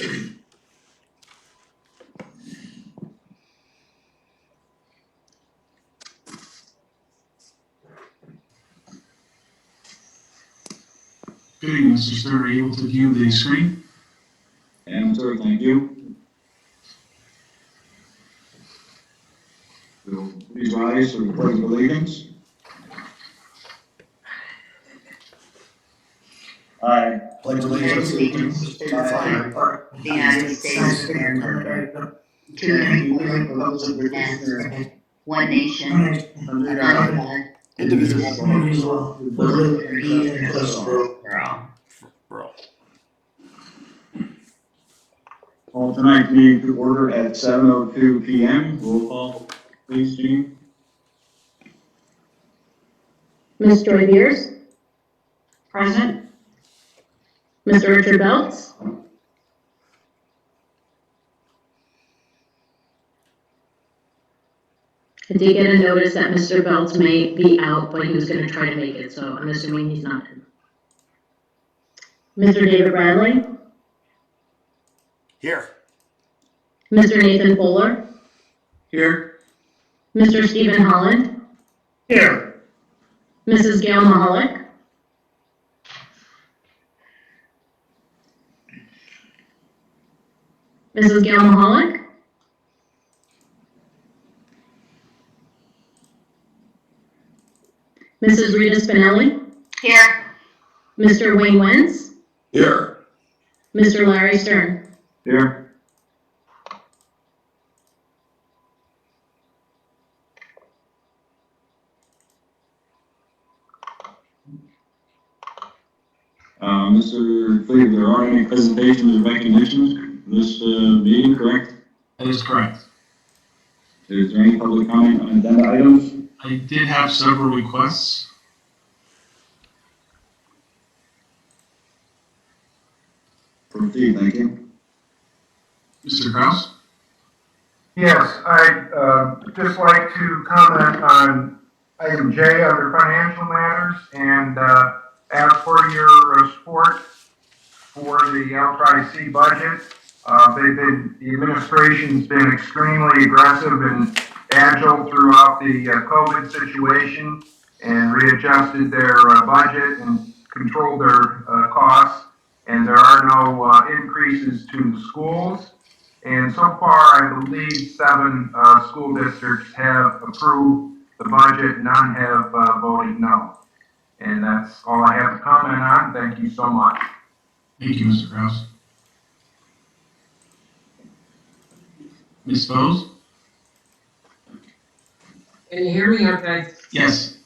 Good evening, Mr. Stewart. Are you able to view the screen? And sir, thank you. Will please rise for the pledge of allegiance. I pledge allegiance to the flag of the United States of America, to the republic for which it stands, one nation, under God, indivisible, with liberty and justice for all. call tonight's meeting to order at 7:02 p.m. Roll call, please, Jean. Ms. Joy Beers? Present. Mr. Richard Belts? I did get a notice that Mr. Belts may be out, but he was going to try to make it, so I'm assuming he's not in. Mr. David Bradley? Here. Mr. Nathan Fuller? Here. Mr. Stephen Holland? Here. Mrs. Gail Mahalik? Mrs. Gail Mahalik? Mrs. Rita Spinelli? Here. Mr. Wayne Wentz? Here. Mr. Larry Stern? Here. Mr. Cleve, there aren't any presentations or recognitions in this meeting, correct? That is correct. Is there any public comment on agenda items? I did have several requests. Proceed, thank you. Mr. Kraus? Yes, I'd just like to comment on item J under financial matters and ask for your support for the LTIC budget. The administration's been extremely aggressive and agile throughout the COVID situation and readjusted their budget and controlled their costs. And there are no increases to the schools. And so far, I believe 7 school districts have approved the budget, none have voted no. And that's all I have to comment on. Thank you so much. Thank you, Mr. Kraus. Ms. Bose? Can you hear me okay? Yes.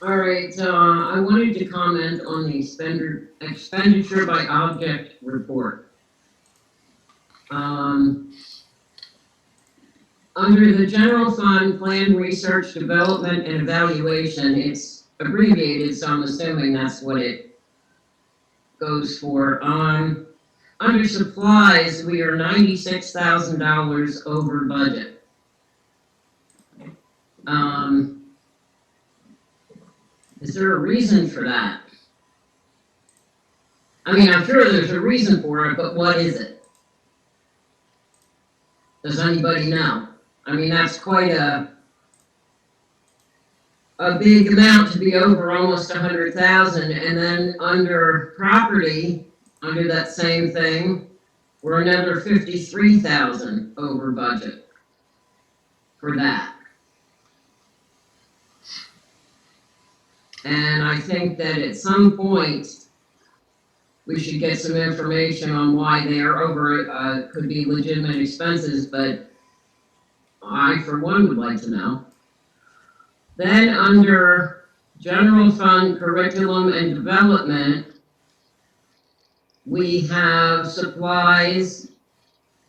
All right, I wanted to comment on the expenditure by object report. Under the general fund, plan, research, development, and evaluation, it's abbreviated, so I'm assuming that's what it goes for. Under supplies, we are $96,000 over budget. Is there a reason for that? I mean, I'm sure there's a reason for it, but what is it? Does anybody know? I mean, that's quite a big amount to be over almost 100,000. And then under property, under that same thing, we're another 53,000 over budget for that. And I think that at some point, we should get some information on why they are over, could be legitimate expenses, but I, for one, would like to know. Then under general fund curriculum and development, we have supplies,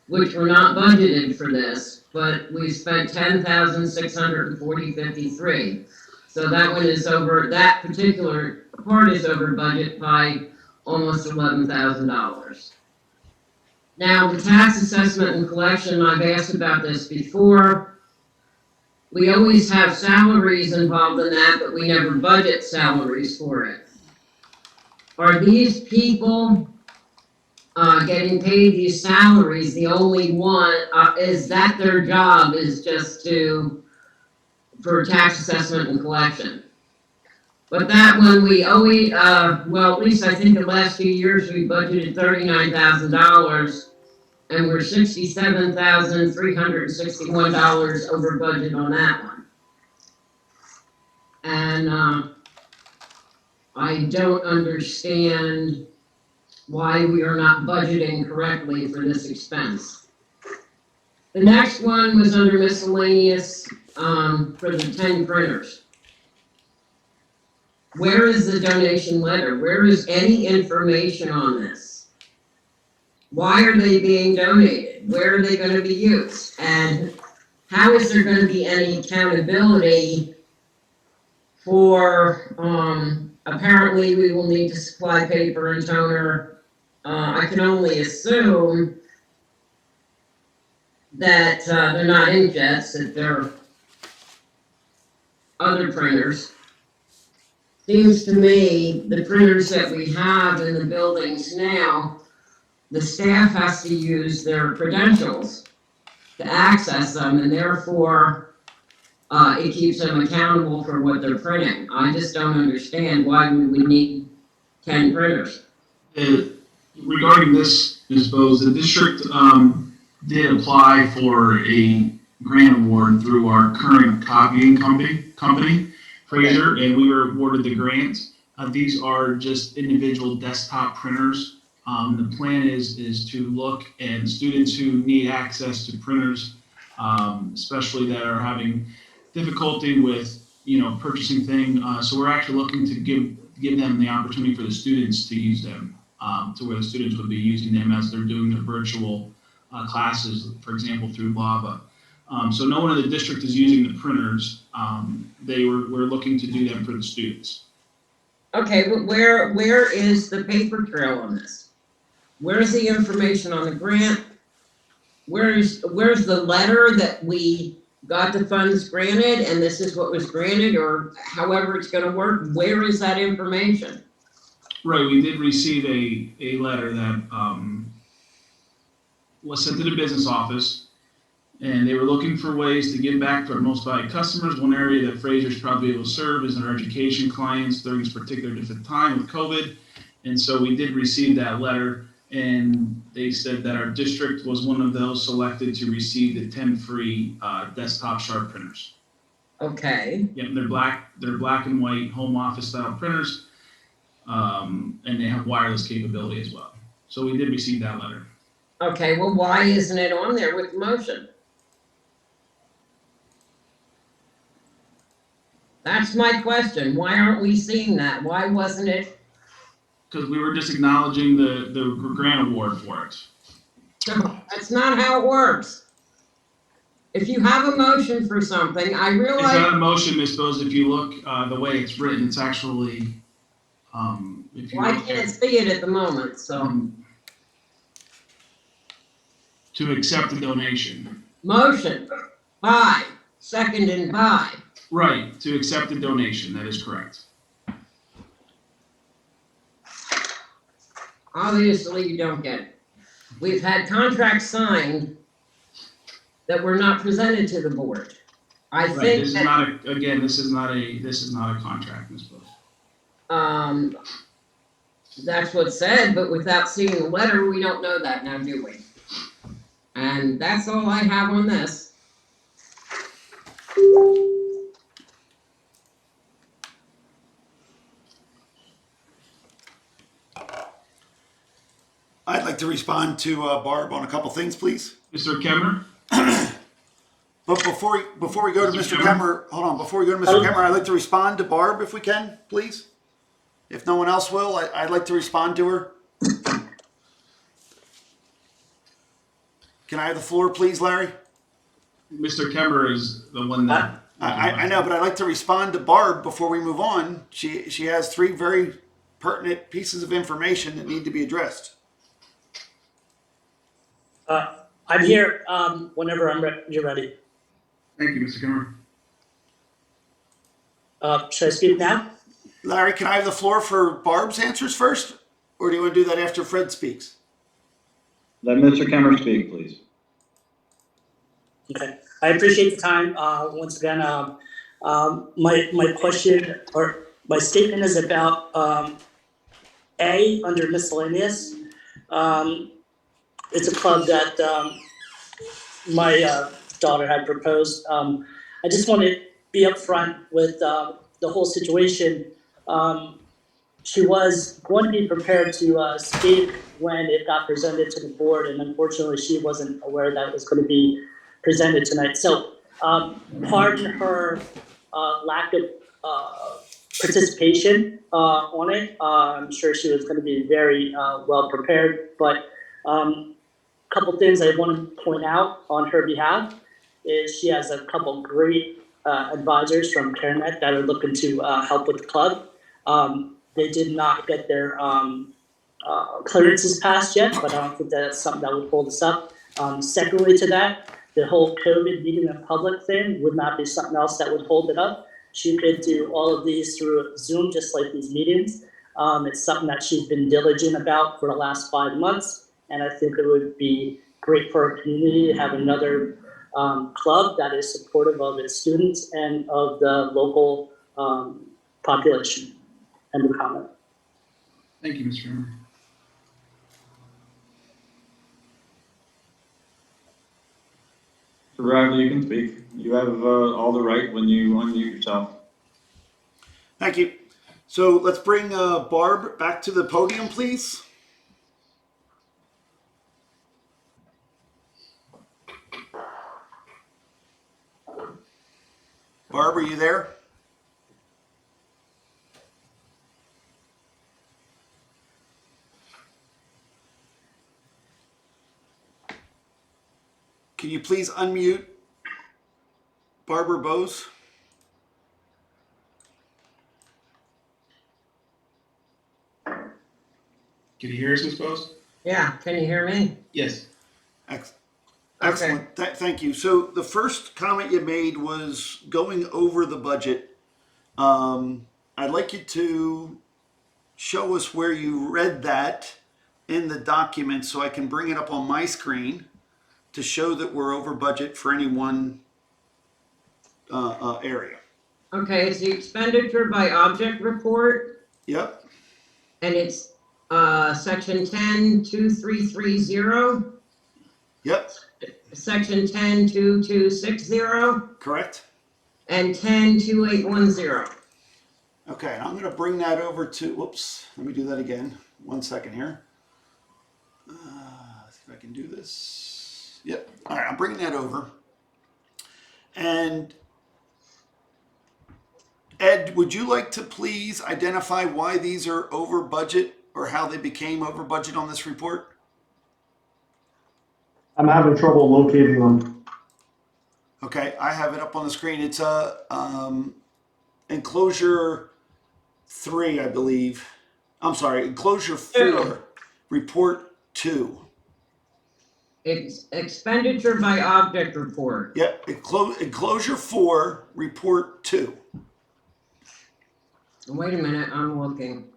which were not budgeted for this, but we spent $10,640.53. So that one is over, that particular part is over budget by almost $11,000. Now, the tax assessment and collection, I've asked about this before. We always have salaries involved in that, but we never budget salaries for it. Are these people getting paid these salaries, the only one, is that their job is just for tax assessment and collection. But that one, we always, well, at least I think the last few years, we budgeted $39,000, and we're $67,361 over budget on that one. And, I don't understand why we are not budgeting correctly for this expense. The next one was under miscellaneous, for the 10 printers. Where is the donation letter? Where is any information on this? Why are they being donated? Where are they gonna be used? And how is there gonna be any accountability for, apparently we will need to supply paper and toner. I can only assume that, they're not inkjets, that they're other printers. Seems to me, the printers that we have in the buildings now, the staff has to use their credentials to access them, and therefore, it keeps them accountable for what they're printing. I just don't understand why we would need 10 printers. Regarding this, Ms. Bose, the district did apply for a grant award through our current copying company, Fraser, and we were awarded the grant. These are just individual desktop printers. The plan is to look and students who need access to printers, especially that are having difficulty with purchasing things. So we're actually looking to give them the opportunity for the students to use them, to where the students would be using them as they're doing their virtual classes, for example, through Lava. So no one in the district is using the printers. We're looking to do them for the students. Okay, but where is the paper trail on this? Where's the information on the grant? Where's the letter that we got the funds granted and this is what was granted, or however it's gonna work? Where is that information? Right, we did receive a letter that was sent to the business office, and they were looking for ways to give back to our most valued customers. One area that Fraser's probably able to serve is our education clients during this particular different time with COVID. And so we did receive that letter, and they said that our district was one of those selected to receive the 10 free desktop Sharp printers. Okay, Yep, they're black and white home office style printers, and they have wireless capability as well. So we did receive that letter. okay, well, why isn't it on there with motion? That's my question. Why aren't we seeing that? Why wasn't it? Because we were just acknowledging the grant award for it. That's not how it works. If you have a motion for something, I It's realize, not a motion, Ms. Bose. If you look the way it's written, it's actually, if you well, I look can't at, see it at the moment, so. to accept the donation. Motion, by, second and by. Right, to accept the donation, that is correct. Obviously, you don't get it. We've had contracts signed that were not presented to the board. I Right, think this is that, not this is not a contract, Ms. Bose. that's what's said, but without seeing the letter, we don't know that now, do we? And that's all I have on this. I'd like to respond to Barb on a couple things, please. Mr. Kemmer? But before we go to Mr. Mr. Kemmer? Kemmer, hold on. Before we go to Mr. Kemmer, I'd like to respond to Barb if we can, please. If no one else will, I'd like to respond to her. Can I have the floor, please, Larry? Mr. Kemmer is the one that. I know, but I'd like to respond to Barb before we move on. She has three very pertinent pieces of information that need to be addressed. I'm here whenever you're ready. Thank you, Mr. Kemmer. Should I speak now? Larry, can I have the floor for Barb's answers first? Or do you want to do that after Fred speaks? Let Mr. Kemmer speak, please. Okay, I appreciate the time. Once again, my question or my statement is about A under miscellaneous. It's a club that my daughter had proposed. I just want to be upfront with the whole situation. She was going to be prepared to speak when it got presented to the board, and unfortunately, she wasn't aware that it was going to be presented tonight. So, pardon her lack of participation on it. I'm sure she was going to be very well prepared, but couple things I want to point out on her behalf is she has a couple great advisors from CareNet that are looking to help with the club. They did not get their clearances passed yet, but I don't think that's something that would hold us up. Secondly to that, the whole COVID meeting in public thing would not be something else that would hold it up. She could do all of these through Zoom, just like these meetings. It's something that she's been diligent about for the last 5 months, and I think it would be great for our community to have another club that is supportive of its students and of the local population. End of comment. Thank you, Mr. Chairman. Mr. Bradley, you can speak. You have all the right when you unmute yourself. Thank you. So let's bring Barb back to the podium, please. Barb, are you there? Can you please unmute Barbara Bose? Can you hear us, Ms. Bose? Yeah, can you hear me? Yes. Excellent. Thank you. So the first comment you made was going over the budget. I'd like you to show us where you read that in the document so I can bring it up on my screen to show that we're over budget for any one area. Okay, it's the expenditure by object report, Yep. and it's section 102330, Yep. section 102260, Correct. and 102810. Okay, and I'm going to bring that over to, whoops, let me do that again. 1 second here. Let's see if I can do this. Yep. All right, I'm bringing that over. And Ed, would you like to please identify why these are over budget or how they became over budget on this report? I'm having trouble locating them. Okay, I have it up on the screen. It's enclosure 3, I believe. I'm sorry, enclosure 4, report 2. It's expenditure by object report. Yep, enclosure 4, report 2. Wait a minute, I'm looking.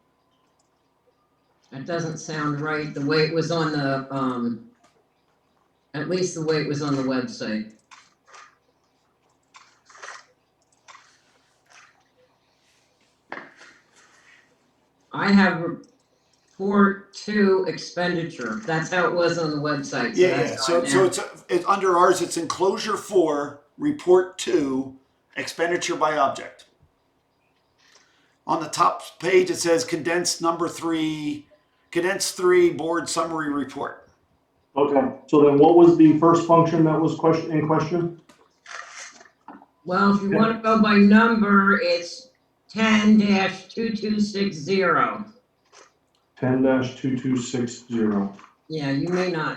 That doesn't sound right, the way it was on the, at least the way it was on the website. I have report 2 expenditure. That's how it was on the website. Yeah. So it's under ours. It's enclosure 4, report 2, expenditure by object. On the top page, it says condensed 3 board summary report. Okay, so then what was the first function that was in question? Well, if you want to go by number, it's 10-2260. 10-2260. Yeah, you may not.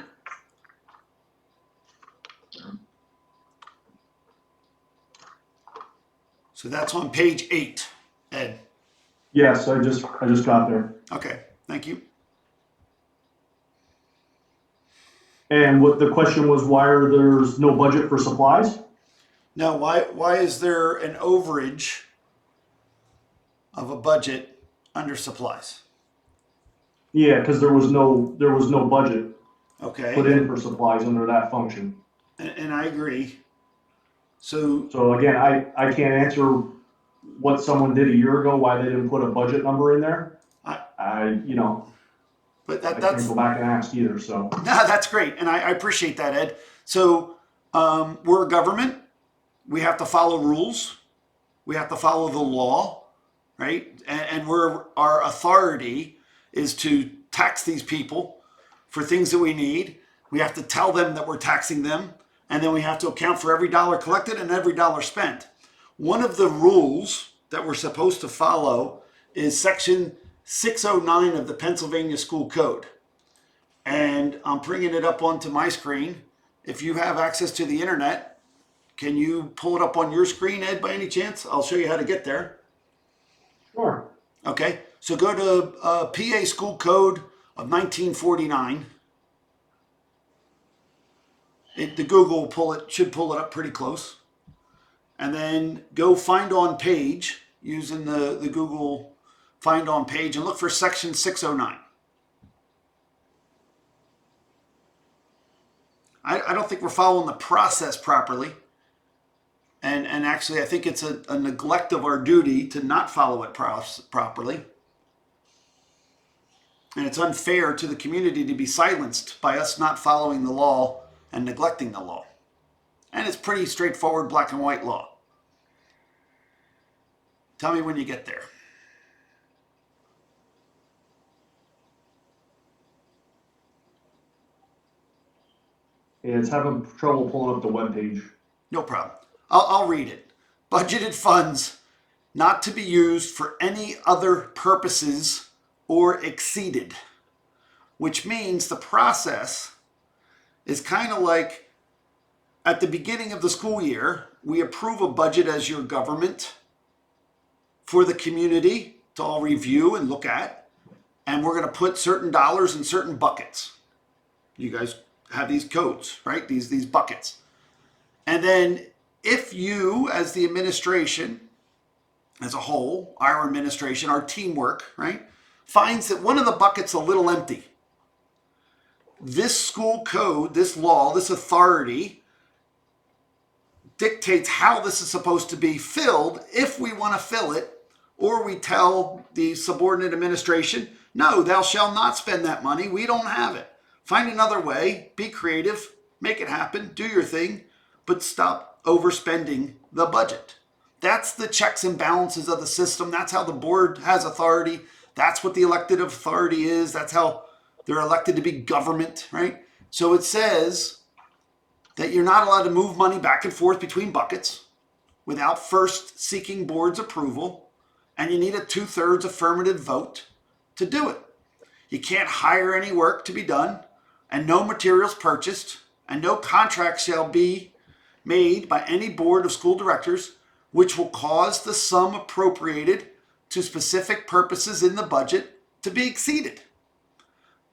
So that's on page 8, Ed. Yes, I just got there. Okay, thank you. And what the question was, why are there's no budget for supplies? Now, why is there an overage of a budget under supplies? Yeah, because there was no budget. Okay, put in for supplies under that function. and I agree. So, So again, I can't answer what someone did a year ago, why they didn't put a budget number in there. I- I but can't that's, go back and ask either, so. no, that's great, and I appreciate that, Ed. So, we're a government. We have to follow rules. We have to follow the law, right? And our authority is to tax these people for things that we need. We have to tell them that we're taxing them, and then we have to account for every dollar collected and every dollar spent. One of the rules that we're supposed to follow is Section 609 of the Pennsylvania School Code. And I'm bringing it up onto my screen. If you have access to the internet, can you pull it up on your screen, Ed, by any chance? I'll show you how to get there. Sure. Okay, so go to PA School Code of 1949. The Google should pull it up pretty close. And then go find on page using the Google find on page and look for section 609. I don't think we're following the process properly. And actually, I think it's a neglect of our duty to not follow it properly. And it's unfair to the community to be silenced by us not following the law and neglecting the law. And it's pretty straightforward black and white law. Tell me when you get there. Yeah, it's having trouble pulling up the webpage. No problem. I'll read it. Budgeted funds not to be used for any other purposes or exceeded, which means the process is kind of like at the beginning of the school year, we approve a budget as your government for the community to all review and look at, and we're going to put certain dollars in certain buckets. You guys have these codes, right? These buckets. And then if you, as the administration, as a whole, our administration, our teamwork, right, finds that one of the buckets a little empty, this school code, this law, this authority dictates how this is supposed to be filled if we want to fill it, or we tell the subordinate administration, no, thou shalt not spend that money. We don't have it. Find another way, be creative, make it happen, do your thing, but stop overspending the budget. That's the checks and balances of the system. That's how the board has authority. That's what the elected authority is. That's how they're elected to be government, right? So it says that you're not allowed to move money back and forth between buckets without first seeking board's approval, and you need a 2/3 affirmative vote to do it. You can't hire any work to be done, and no materials purchased, and no contract shall be made by any board of school directors which will cause the sum appropriated to specific purposes in the budget to be exceeded.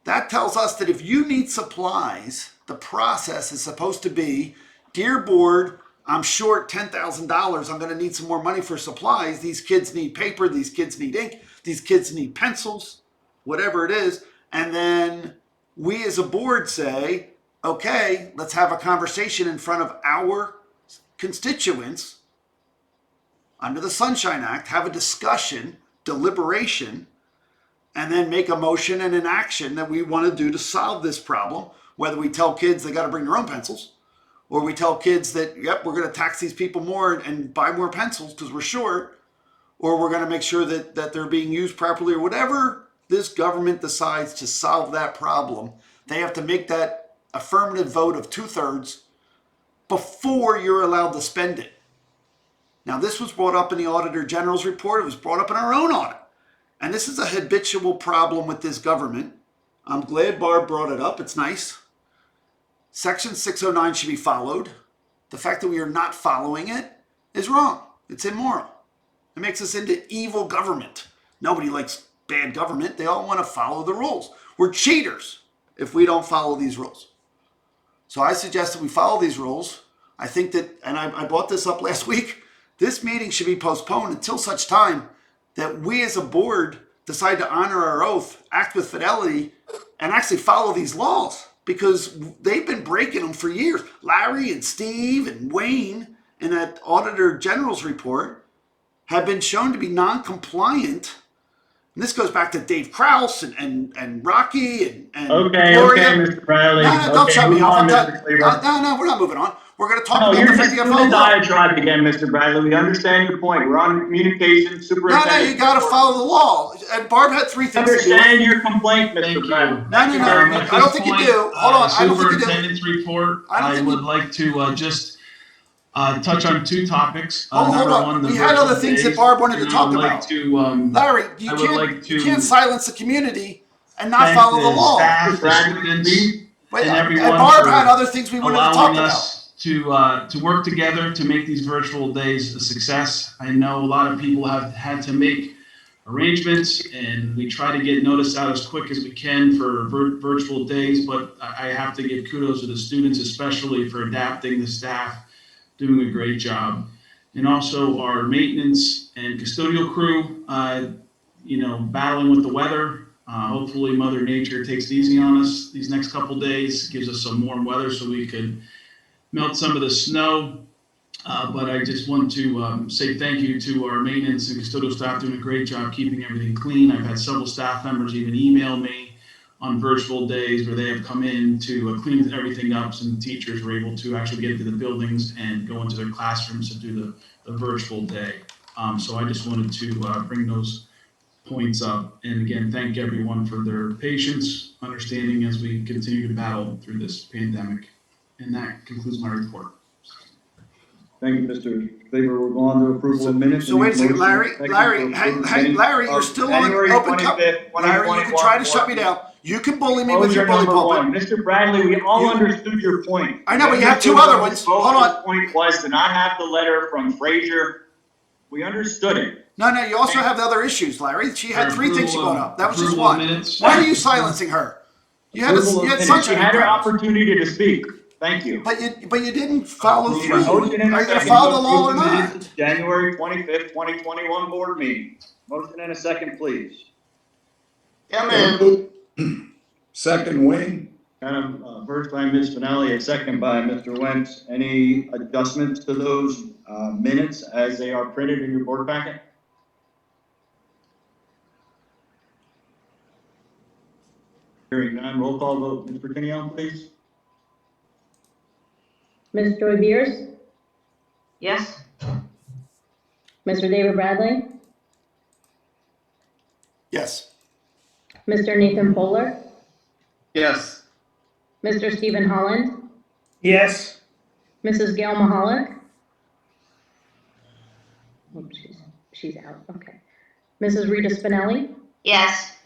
That tells us that if you need supplies, the process is supposed to be, dear board, I'm short $10,000. I'm going to need some more money for supplies. These kids need paper. These kids need ink. These kids need pencils, whatever it is. And then we as a board say, okay, let's have a conversation in front of our constituents under the Sunshine Act, have a discussion, deliberation, and then make a motion and an action that we want to do to solve this problem. Whether we tell kids they got to bring their own pencils, or we tell kids that, yep, we're going to tax these people more and buy more pencils because we're short, or we're going to make sure that they're being used properly, or whatever this government decides to solve that problem, they have to make that affirmative vote of 2/3 before you're allowed to spend it. Now, this was brought up in the Auditor General's report. It was brought up in our own audit. And this is a habitual problem with this government. I'm glad Barb brought it up. It's nice. Section 609 should be followed. The fact that we are not following it is wrong. It's immoral. It makes us into evil government. Nobody likes bad government. They all want to follow the rules. We're cheaters if we don't follow these rules. So I suggest that we follow these rules. I think that, and I brought this up last week, this meeting should be postponed until such time that we as a board decide to honor our oath, act with fidelity, and actually follow these laws. because they've been breaking them for years. Larry and Steve and Wayne in that Auditor General's report have been shown to be non-compliant. And this goes back to Dave Kraus and Rocky and Okay, Gloria. Mr. Bradley. No, don't Okay, shut me move off. on, I'm done. Mr. Cleaver. No, we're not moving on. We're going to talk No, about you're the just doing 50th a law. diatribe again, Mr. Bradley. We understand your point. We're on communication, No, superintendent. you got to follow the law. And Barb had three things to do. Understand your complaint, Thank Mr. you. Bradley. No. At I don't this think you point, do. Hold on. I don't think you do. Superintendent's report, I don't I think would you- like to just touch on two topics. Hold Number on. one, the We had virtual other things that days, Barb wanted to and talk I would like about. to Larry, I would like to you can't silence the community and not thank follow the the law. staff, the Bradley, students, please. Wait, and and everyone Barb for had other things we wanted to talk allowing about. us to work together to make these virtual days a success. I know a lot of people have had to make arrangements, and we try to get notice out as quick as we can for virtual days, but I have to give kudos to the students, especially for adapting, the staff doing a great job. And also our maintenance and custodial crew, battling with the weather. Hopefully Mother Nature takes it easy on us these next couple days, gives us some warm weather so we could melt some of the snow. But I just want to say thank you to our maintenance and custodial staff doing a great job keeping everything clean. I've had several staff members even email me on virtual days where they have come in to clean everything up, so the teachers were able to actually get into the buildings and go into their classrooms to do the virtual day. So I just wanted to bring those points up. And again, thank everyone for their patience, understanding as we continue to battle through this pandemic. And that concludes my report. Thank you, Mr. Cleaver. We're going to approval of minutes. So wait a second, Larry, Motion, Larry, second to hey, approve Larry, minutes you're of still on January open 25th, Larry, you can try to shut me down. You can bully me with your Closure bully number one. pulpit. Mr. Bradley, we all understood your point. I know, but you have two We understood other what ones. Ms. Hold Bowe's on. point was to not have the letter from Frazier. We understood it. No, you also have the other issues, Larry. She had three things she brought up. That was just Approval of one. minutes. Why are you silencing her? You had Approval of minutes. such You a had your opportunity to speak. Thank you. but you didn't follow Need a through. motion and Are a you gonna second follow to the law or approve the minutes not? of January 25th, 2021 board meeting. Motion and a second, please. Second, Wayne. First by Ms. Finelli, and second by Mr. Wentz. Any adjustments to those minutes as they are printed in your board packet? Hearing none, roll call vote. Mr. Kenyon, please. Ms. Joy Beers, Yes? Mr. David Bradley, Yes. Mr. Nathan Fuller, Yes. Mr. Stephen Holland, Yes. Mrs. Gail Mahalik. Oops, she's out, okay. Mrs. Rita Spinelli, Yes.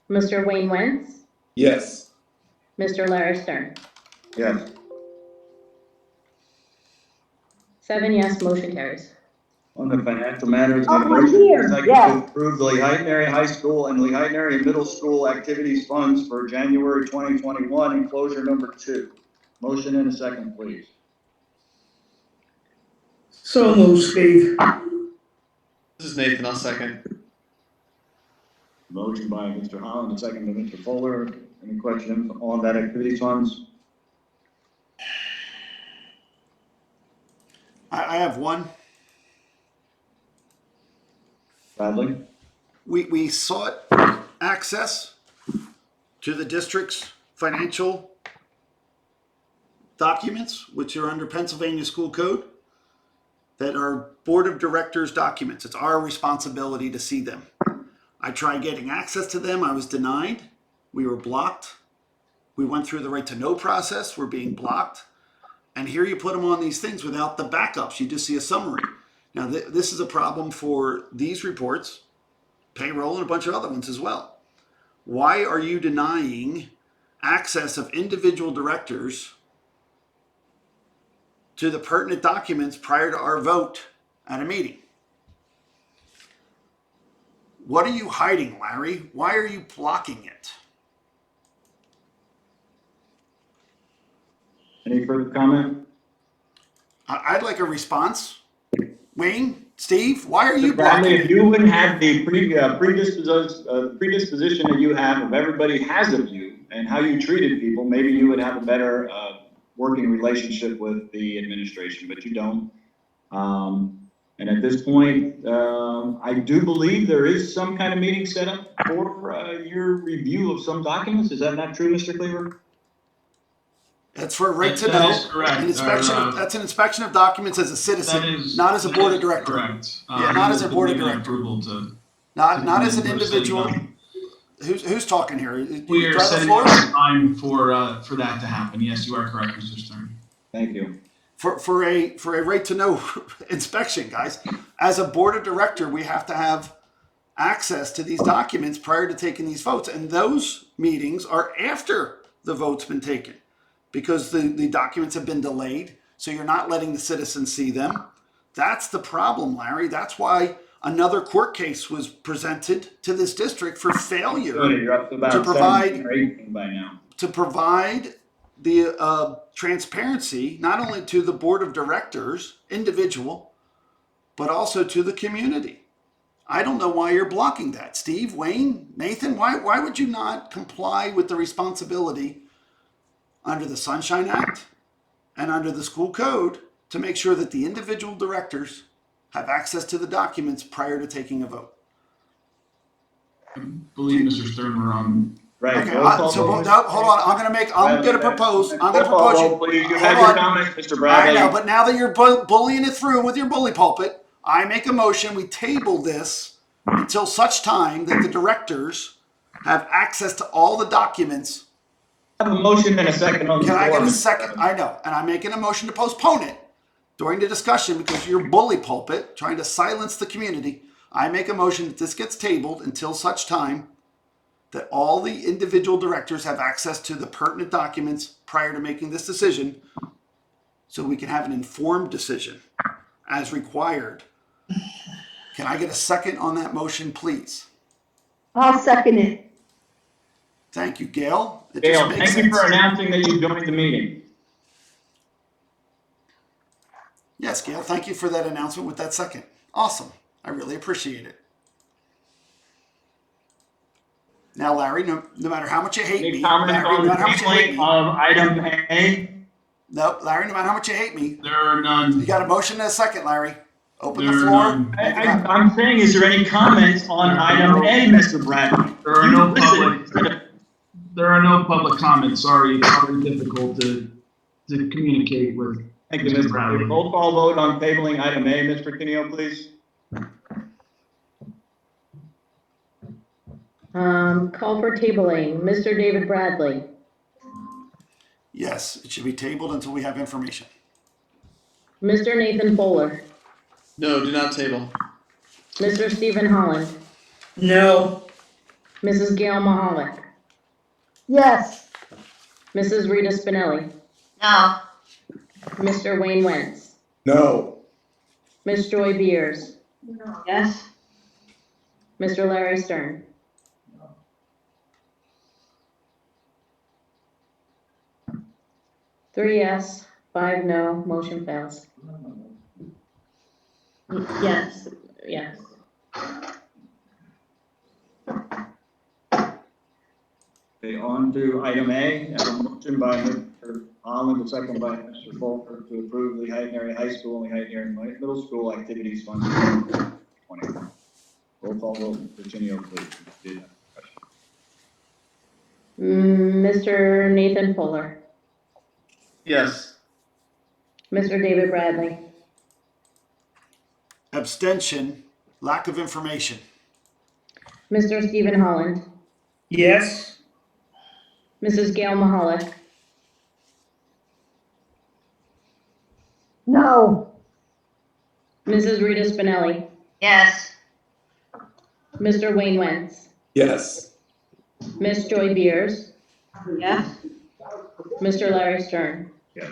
Mr. Wayne Wentz, Yes. Mr. Larry Stern. Yes. 7 yes, motion carries. On the financial matters, Oh, need a we're motion here. and a second Yes. to approve the Lehigh Area High School and Lehigh Area Middle School activities funds for January 2021 and closure number 2. Motion and a second, please. So moved, Steve. This is Nathan, I'll second. Motion by Mr. Holland, a second by Mr. Fuller. Any questions on that activities funds? I have one. Bradley? We sought access to the district's financial documents, which are under Pennsylvania School Code, that are Board of Directors documents. It's our responsibility to see them. I tried getting access to them. I was denied. We were blocked. We went through the right to know process. We're being blocked. And here you put them on these things without the backups. You just see a summary. Now, this is a problem for these reports, payroll, and a bunch of other ones as well. Why are you denying access of individual directors to the pertinent documents prior to our vote at a meeting? What are you hiding, Larry? Why are you blocking it? Any further comment? I'd like a response. Wayne, Steve, why are you Bradley, blocking if it? you wouldn't have the predisposition that you have of everybody has of you and how you treated people, maybe you would have a better working relationship with the administration, but you don't. And at this point, I do believe there is some kind of meeting set up for your review of some documents. Is that not true, Mr. Cleaver? That's for a right to That know. is correct. An inspection, that's an inspection of documents as a citizen, That is. not as a board of that is director. Correct. Yeah, not as a board of Given director. Approval to. Not as an to individual. setting Who's talking here? Do We you are try the setting floor? up time for that to happen. Yes, you are correct, Mr. Stern. Thank you. For a right to know inspection, guys. As a board of director, we have to have access to these documents prior to taking these votes, and those meetings are after the vote's been taken, because the documents have been delayed, so you're not letting the citizens see them. That's the problem, Larry. That's why another court case was presented to this district for failure Good, you're up to about to provide 17 or 18 by now. to provide the transparency not only to the board of directors, individual, but also to the community. I don't know why you're blocking that. Steve, Wayne, Nathan, why would you not comply with the responsibility under the Sunshine Act and under the school code to make sure that the individual directors have access to the documents prior to taking a vote? I believe Mr. Stern we're on. Right. Okay, roll call so vote, no, Mr. hold on. I'm gonna propose. Roll call vote, please. You had your comments, Mr. I Bradley. know, but now that you're bullying it through with your bully pulpit, I make a motion, we table this until such time that the directors have access to all the documents. I have a motion and a second on the Can floor. I get a Mr. second? Bradley. I know, and I'm making a motion to postpone it during the discussion because you're bully pulpit, trying to silence the community. I make a motion that this gets tabled until such time that all the individual directors have access to the pertinent documents prior to making this decision, so we can have an informed decision as required. Can I get a second on that motion, please? I'll second it. Thank you, Gail. It Gail, just makes thank you for sense. announcing that you joined the meeting. Yes, Gail, thank you for that announcement with that second. Awesome. I really appreciate it. Now, Larry, no matter how much you hate Any me, comments Larry, on no the matter how much you hate tabling me, of item A? no, Larry, no matter how much you hate me, There are none. you got a motion and a second, Larry. Open the There are floor. none. Make it happen. I'm saying, is there any comments on item A, Mr. Bradley? There are You no listen. public. There are no public comments. Sorry, it's very difficult to communicate with. Thank you, Mr. Mr. Bradley. Roll call vote on tabling item A, Mr. Tenio, please. Call for tabling. Mr. David Bradley. Yes, it should be tabled until we have information. Mr. Nathan Fuller. No, do not table. Mr. Stephen Holland. No. Mrs. Gail Mahalik. Yes. Mrs. Rita Spinelli. No. Mr. Wayne Wentz. No. Ms. Joy Beers. Yes. Mr. Larry Stern. Three yes, 5 no, motion fails. Yes, yes. Okay, on to item A. I have a motion by Mr. Holland, a second by Mr. Fulker to approve the Lehigh Area High School and Lehigh Area Middle School activities fund. 20. Roll call vote, Mr. Tenio, please. Mr. Nathan Fuller. Yes. Mr. David Bradley. Abstention, lack of information. Mr. Stephen Holland. Yes. Mrs. Gail Mahalik. No. Mrs. Rita Spinelli. Yes. Mr. Wayne Wentz. Yes. Ms. Joy Beers. Yes. Mr. Larry Stern. Yes.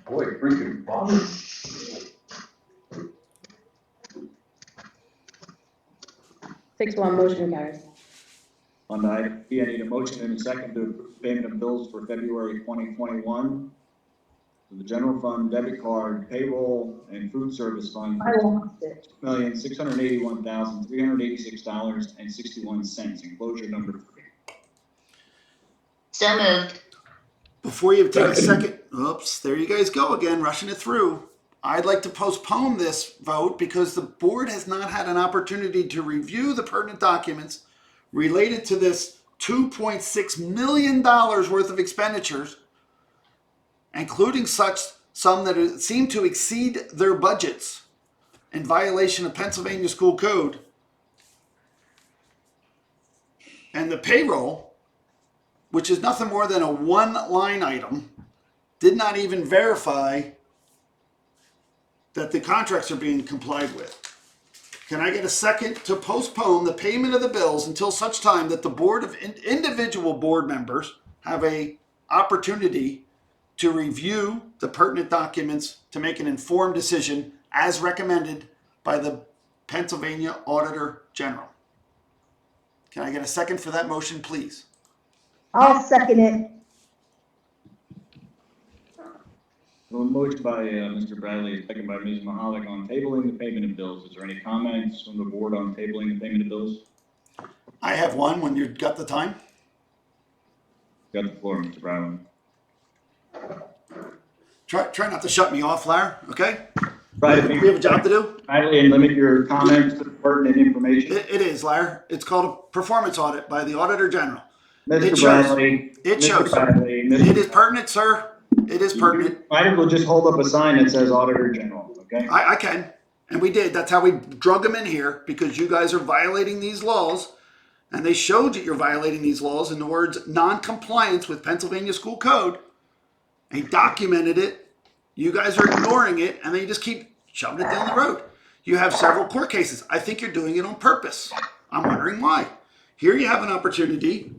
Boy, freaking bother. 6-1 motion carries. On the item P, I need a motion and a second to approve payment of bills for February 2021. For the general fund, debit card, payroll, and food service fund, $1,681,386.61, enclosure number 3. So moved. Before you take a second, oops, there you guys go again, rushing it through. I'd like to postpone this vote because the board has not had an opportunity to review the pertinent documents related to this $2.6 million worth of expenditures, including some that seem to exceed their budgets in violation of Pennsylvania school code. And the payroll, which is nothing more than a one line item, did not even verify that the contracts are being complied with. Can I get a second to postpone the payment of the bills until such time that the board of individual board members have a opportunity to review the pertinent documents to make an informed decision as recommended by the Pennsylvania Auditor General? Can I get a second for that motion, please? I'll second it. A motion by Mr. Bradley, second by Ms. Mahalik on tabling the payment of bills. Is there any comments from the board on tabling the payment of bills? I have one when you've got the time. Got the floor, Mr. Bradley. Try not to shut me off, Larry, okay? Right. We have a job to do. Bradley, and limit your comments to pertinent information. It is, Larry. It's called a performance audit by the Auditor General. Mr. Bradley. It Mr. shows. Bradley, It is pertinent, sir. It is pertinent. Might as well just hold up a sign that says Auditor General, okay? I can. And we did. That's how we drug them in here, because you guys are violating these laws. And they showed that you're violating these laws in the words non-compliance with Pennsylvania school code. And he documented it. You guys are ignoring it, and then you just keep shoving it down the road. You have several court cases. I think you're doing it on purpose. I'm wondering why. Here you have an opportunity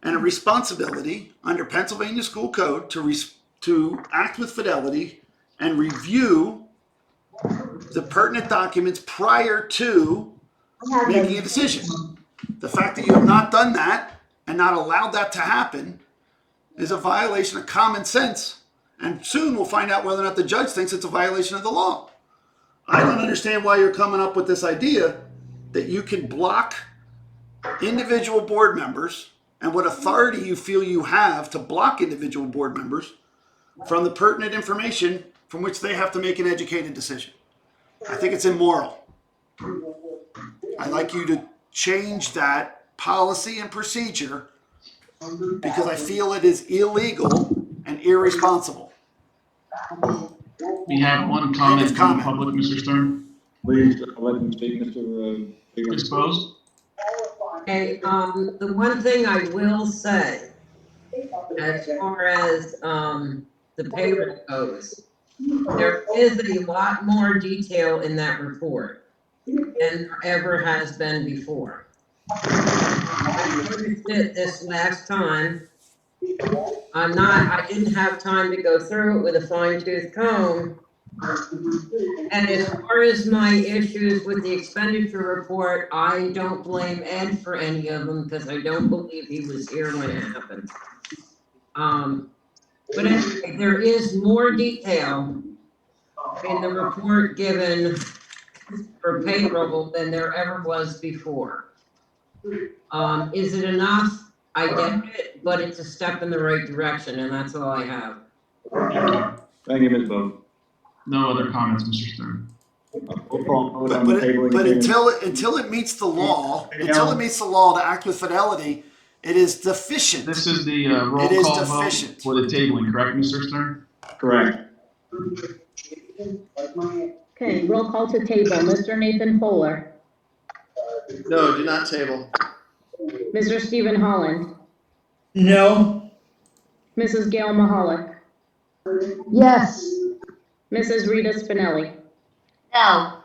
and a responsibility under Pennsylvania school code to act with fidelity and review the pertinent documents prior to making a decision. The fact that you have not done that and not allowed that to happen is a violation of common sense. And soon we'll find out whether or not the judge thinks it's a violation of the law. I don't understand why you're coming up with this idea that you can block individual board members and what authority you feel you have to block individual board members from the pertinent information from which they have to make an educated decision. I think it's immoral. I'd like you to change that policy and procedure because I feel it is illegal and irresponsible. We have one comment from the public, Mr. Stern. Please let him speak, Mr. Disposed? Okay, the one thing I will say, as far as, the payroll goes, there is a lot more detail in that report than there ever has been before. I noticed it this last time. I didn't have time to go through it with a fine-tooth comb. And as far as my issues with the expenditure report, I don't blame Ed for any of them because I don't believe he was here when it happened. But anyway, there is more detail in the report given for payroll than there ever was before. Is it enough? I get it, but it's a step in the right direction, and that's all I have. Thank you, Ms. Bowes. No other comments, Mr. Stern. But until it meets the law, to act with fidelity, it is deficient. This is the roll It is call vote deficient. for the tabling, correct, Mr. Stern? Correct. Okay, roll call to table. Mr. Nathan Fuller. No, do not table. Mr. Stephen Holland. No. Mrs. Gail Mahalik. Yes. Mrs. Rita Spinelli. No.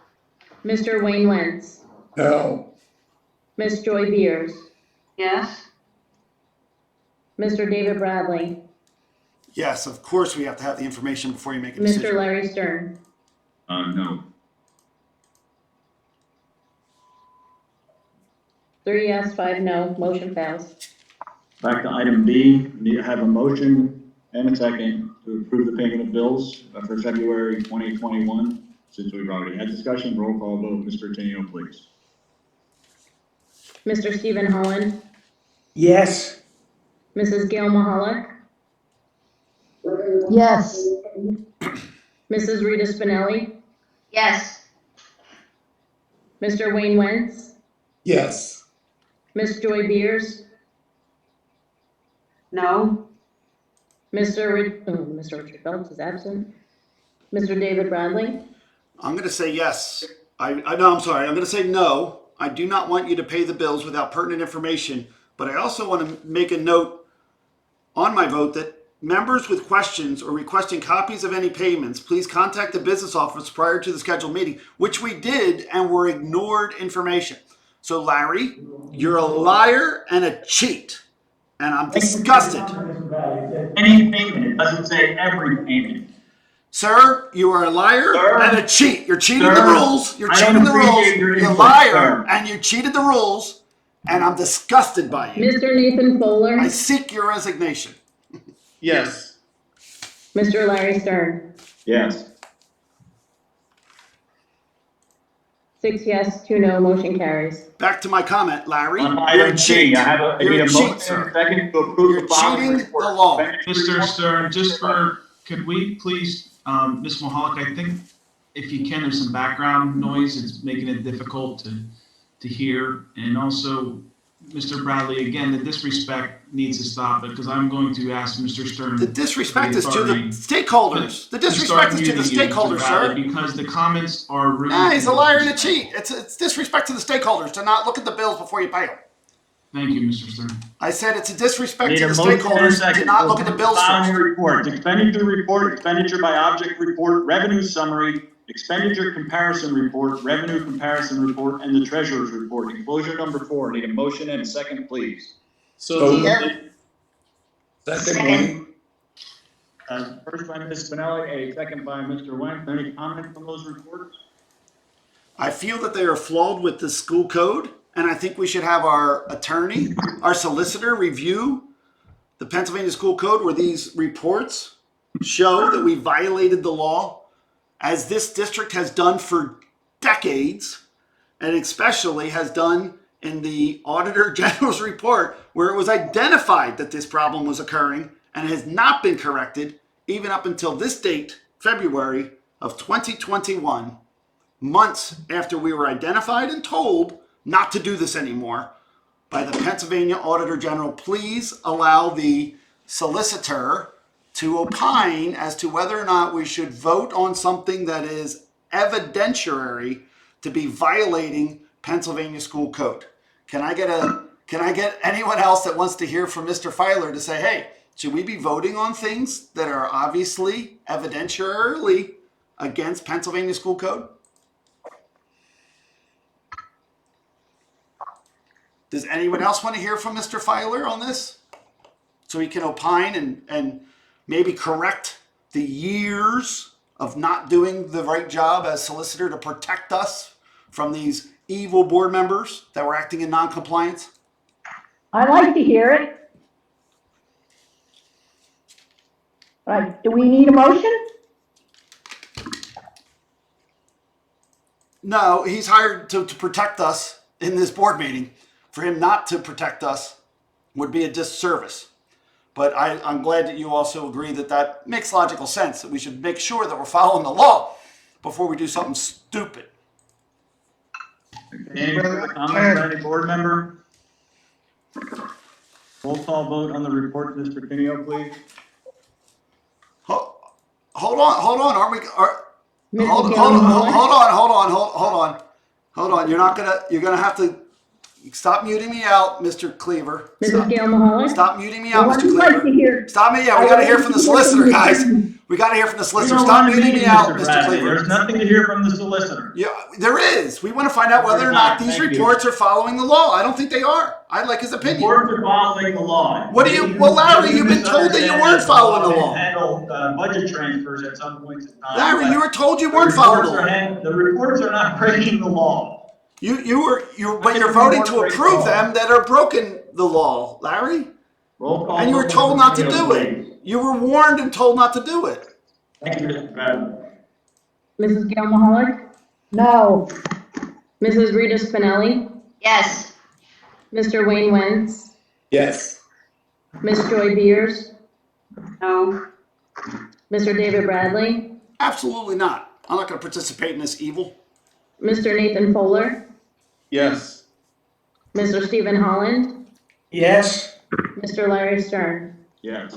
Mr. Wayne Wentz. No. Miss Joy Beers. Yes. Mr. David Bradley. Yes, of course we have to have the information before you make a decision. Mr. Larry Stern, No. 3 yes, 5 no, motion fails. Back to item B, we have a motion and a second to approve the payment of bills for February 2021. Since we've already had discussion, roll call vote, Mr. Tenio, please. Mr. Stephen Holland, Yes. Mrs. Gail Mahalik, Yes. Mrs. Rita Spinelli, Yes. Mr. Wayne Wentz, Yes. Miss Joy Beers, No. Mr. Richard Phelps is absent. Mr. David Bradley, I'm going to say yes. No, I'm sorry. I'm going to say no. I do not want you to pay the bills without pertinent information, but I also want to make a note on my vote that members with questions or requesting copies of any payments, please contact the business office prior to the scheduled meeting, which we did and were ignored information. So Larry, you're a liar and a cheat, and I'm disgusted. Any payment, it doesn't say every payment. Sir, you are a liar Sir? and a cheat. You're cheating Sir? the rules. You're I don't cheating the rules. appreciate your You're a input, liar sir. and you cheated the rules, and I'm disgusted by you. Mr. Nathan Fuller, I seek your resignation. Yes. Mr. Larry Stern, Yes. 6 yes, 2 no, motion carries. Back to my comment, Larry. On You're a item cheat. C, I You're need a a cheat, motion and sir. a second to approve You're the following cheating report. the law. Mr. Stern, just for, could we please, Ms. Mahalik, I think if you can, there's some background noise. It's making it difficult to hear. And also, Mr. Bradley, again, the disrespect needs to stop because I'm going to ask Mr. Stern. The disrespect is to the stakeholders. The disrespect is to the stakeholders, sir. Because the comments are really. Nah, he's a liar and a cheat. It's disrespect to the stakeholders to not look at the bills before you pay them. Thank you, Mr. Stern. I said it's a disrespect Need to a the motion and a stakeholders to second not look at the bills following first. reports: expenditure report, expenditure by object report, revenue summary, expenditure comparison report, revenue comparison report, and the treasurer's report. Enclosure number 4. Need a motion and a second, please. So Second. First by Ms. Spinelli, a second by Mr. Wentz. Any comments on those reports? I feel that they are flawed with the school code, and I think we should have our attorney, our solicitor review the Pennsylvania school code where these reports show that we violated the law, as this district has done for decades, and especially has done in the Auditor General's report, where it was identified that this problem was occurring and has not been corrected even up until this date, February of 2021, months after we were identified and told not to do this anymore by the Pennsylvania Auditor General. Please allow the solicitor to opine as to whether or not we should vote on something that is evidentiary to be violating Pennsylvania school code. Can I get anyone else that wants to hear from Mr. Filer to say, hey, should we be voting on things that are obviously evidentiarily against Pennsylvania school code? Does anyone else want to hear from Mr. Filer on this? So he can opine and maybe correct the years of not doing the right job as solicitor to protect us from these evil board members that were acting in non-compliance? I'd like to hear it. Do we need a motion? No, he's hired to protect us in this board meeting. For him not to protect us would be a disservice. But I'm glad that you also agree that that makes logical sense, that we should make sure that we're following the law before we do something stupid. Any further comments by any board member? Roll call vote on the report, Mr. Pinio, please. Hold on. Aren't we? Mrs. Hold Gail Mahalik? on. You're gonna have to Stop muting me out, Mr. Cleaver. Mrs. Gail Mahalik? Stop muting me out, Well, Mr. I'd like to Cleaver. hear, Stop me. Yeah, we got to hear from the solicitor, guys. We got to hear from the We solicitor. don't Stop want a muting me meeting, out, Mr. Mr. Bradley. Cleaver. There's nothing to hear from the solicitor. Yeah, there is. We want to find out whether or not these Thank you. reports are following the law. I don't think they are. I'd like his opinion. Reports are following the law. What do you? Well, Larry, you've been told that you weren't following the law. Handle budget transfers at some points in time. Larry, you were told you The weren't following the reports law. The reports are not breaking the law. But you're voting to approve them that are broken the law, Larry. Roll call. And you were told not to do it. You were warned and told not to do it. Thank you, Mr. Bradley. Mrs. Gail Mahalik? no, Mrs. Rita Spinelli? Yes. Mr. Wayne Wentz? yes, Miss Joy Beers? No. Mr. David Bradley? Absolutely not. I'm not going to participate in this evil. Mr. Nathan Fuller? Yes. Mr. Stephen Holland? yes, Mr. Larry Stern? Yes.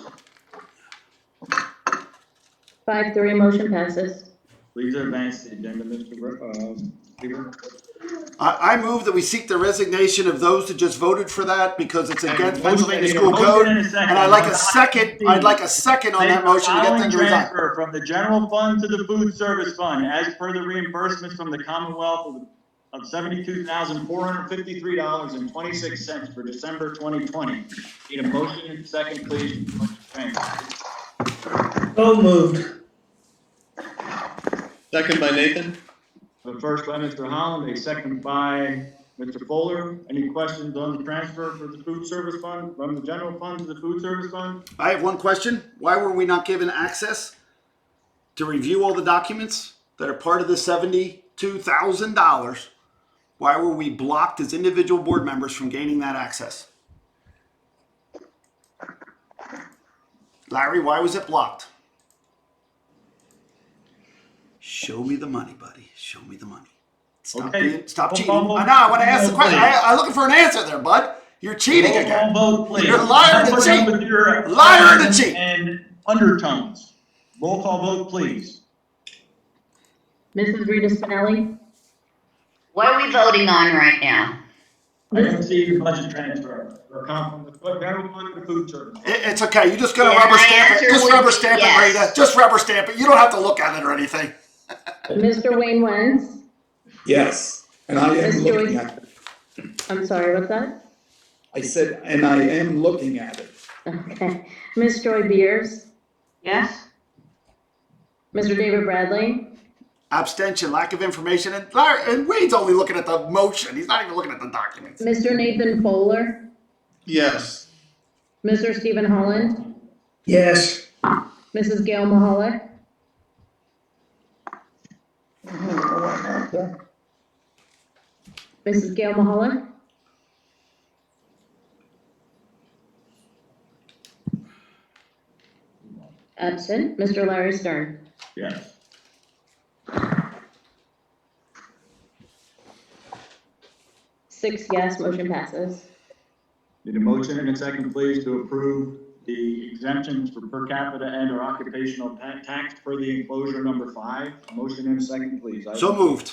5-3, motion passes. Please advance the agenda, Mr. Cleaver. I move that we seek the resignation of those who just voted for that because it's against Pennsylvania Motion- School motion Code. and a second. And I'd like a second. I'd like a second on that motion to get them to resign. Transfer from the general fund to the food service fund as per the reimbursements from the Commonwealth of $72,453.26 for December 2020. Need a motion and a second, please. so moved. Second by Nathan? The first by Mr. Holland, a second by Mr. Fuller. Any questions on the transfer for the food service fund, from the general fund to the food service fund? I have one question. Why were we not given access to review all the documents that are part of the $72,000? Why were we blocked as individual board members from gaining that access? Larry, why was it blocked? Show me the money, buddy. Show me the money. Stop cheating. I know, I want to ask the question. I'm looking for an answer there, bud. You're cheating again. Roll call vote, please. You're a liar and a cheat. With your Liar and a cheat. And undertones. Roll call vote, please. Mrs. Rita Spinelli? What are we voting on right now? I don't see your budget transfer. Or come from the general fund to the food service. It's okay. You just gotta And rubber my stamp it. answer Just would rubber be stamp it, yes. Rita. Just rubber stamp it. You don't have to look at it or anything. Mr. Wayne Wentz? Yes, and I am Miss looking Joy- at it. I'm sorry, what's that? I said, and I am looking at it. Okay. Miss Joy Beers? Yes. Mr. David Bradley? Abstention, lack of information, and Wade's only looking at the motion. He's not even looking at the documents. Mr. Nathan Fuller? Yes. Mr. Stephen Holland? Yes. Mrs. Gail Mahalik? Mrs. Gail Mahalik? Absent. Mr. Larry Stern? Yes. Six yes, motion passes. Need a motion and a second, please, to approve the exemptions for per capita and or occupational tax per the enclosure number 5. Motion and a second, please. So moved.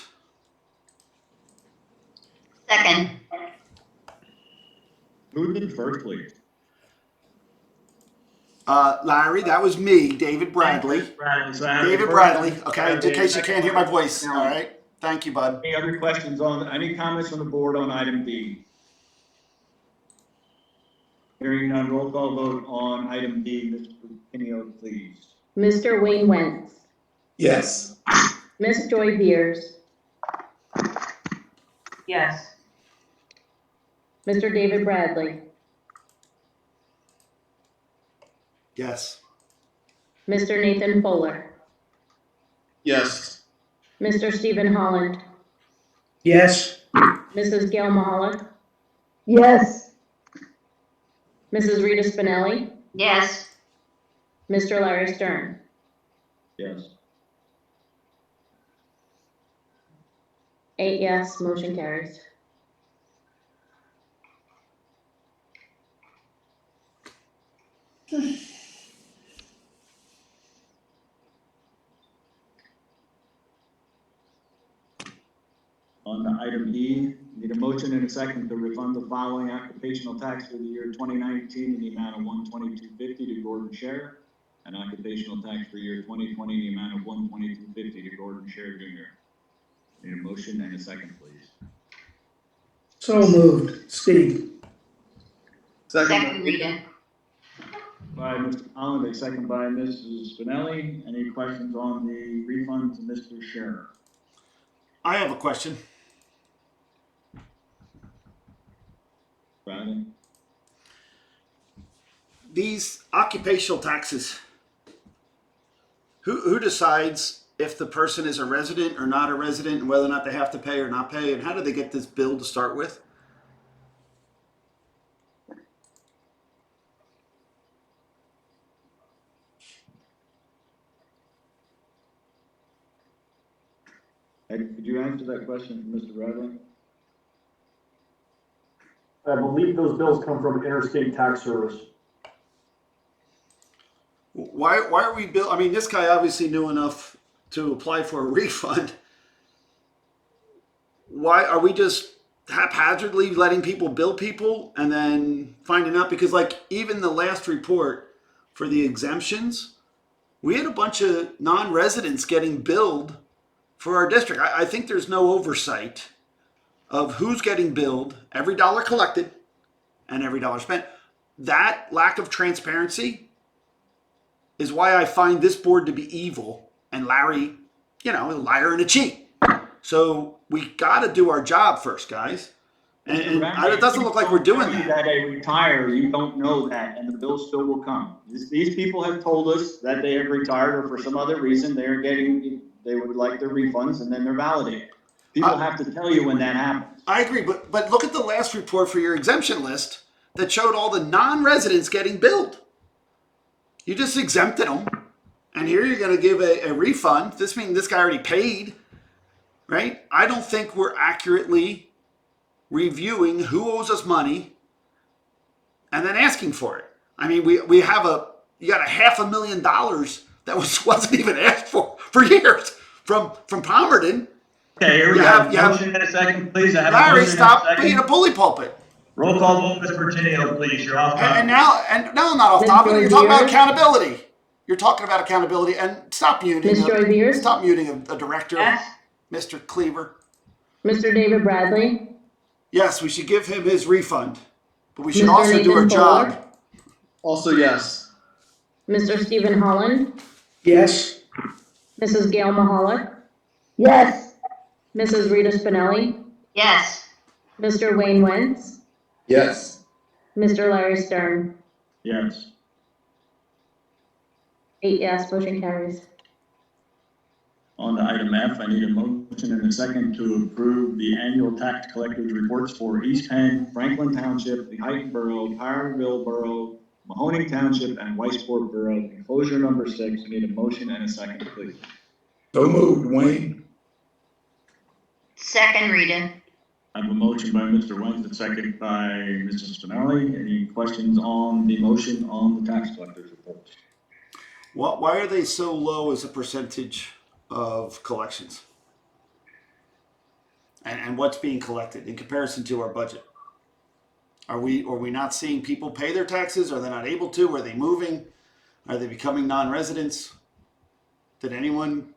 Second. Who did first, please? Larry, that was me, David Bradley. David Bradley, okay, in case you can't hear my voice, all right? Thank you, bud. Any other questions any comments from the board on item B? Hearing none, roll call vote on item B. Mr. Pinio, please. Mr. Wayne Wentz? Yes. Miss Joy Beers? Yes. Mr. David Bradley? Yes. Mr. Nathan Fuller? Yes. Mr. Stephen Holland? Yes. Mrs. Gail Mahalik? Yes. Mrs. Rita Spinelli? Yes. Mr. Larry Stern? Yes. 8 yes, motion carries. On to item E, need a motion and a second to refund the following occupational tax for the year 2019 in the amount of $122.50 to Gordon Share, and occupational tax for year 2020 in the amount of $122.50 to Gordon Share Jr. Need a motion and a second, please. So moved. Steve. Second, Rita. By Mr. Holland, a second by Mrs. Spinelli. Any questions on the refund to Mr. Scherer? I have a question. Bradley? These occupational taxes, who decides if the person is a resident or not a resident, and whether or not they have to pay or not pay, and how do they get this bill to start with? Hey, could you answer that question for Mr. Bradley? I believe those bills come from Interstate Tax Service. Why are we bill? I mean, this guy obviously knew enough to apply for a refund. Why are we just haphazardly letting people bill people and then finding out? Because like even the last report for the exemptions, we had a bunch of non-residents getting billed for our district. I think there's no oversight of who's getting billed, every dollar collected, and every dollar spent. That lack of transparency is why I find this board to be evil and Larry, a liar and a cheat. So we got to do our job first, guys. And it doesn't look like we're doing that. That they retire, you don't know that, and the bill still will come. These people have told us that they have retired, or for some other reason they would like their refunds, and then they're validated. People have to tell you when that happens. I agree, but look at the last report for your exemption list that showed all the non-residents getting billed. You just exempted them, and here you're going to give a refund. This means this guy already paid, right? I don't think we're accurately reviewing who owes us money and then asking for it. I mean, you got $500,000 that wasn't even asked for years from Palmerton. Okay, here we have a motion in a second, please. I have a Larry, motion stop in a being a second. bully pulpit. Roll call vote, Ms. Virginio, please. You're off topic. And now I'm not off Ms. topic. You're talking about Joy-Beers? accountability. You're talking about accountability, and stop muting. Ms. Joy-Beers? Stop muting a director, Yes. Mr. Cleaver. Mr. David Bradley? Yes, we should give him his refund, but we should Mr. also do our Nathan job. Fuller? Also yes. Mr. Stephen Holland? Yes. Mrs. Gail Mahalik? Yes. Mrs. Rita Spinelli? Yes. Mr. Wayne Wentz? Yes. Mr. Larry Stern? Yes. 8 yes, motion carries. On to item F, I need a motion in a second to approve the annual tax collectors reports for East Penn, Franklin Township, the Heighton Borough, Powderville Borough, Mahoning Township, and Weisport Borough, enclosure number 6. I need a motion and a second, please. So moved, Wayne. Second, Rita. I have a motion by Mr. Wentz, a second by Mrs. Spinelli. Any questions on the motion on the tax collectors reports? Why are they so low as a percentage of collections? And what's being collected in comparison to our budget? Are we not seeing people pay their taxes? Are they not able to? Are they moving? Are they becoming non-residents? Did anyone?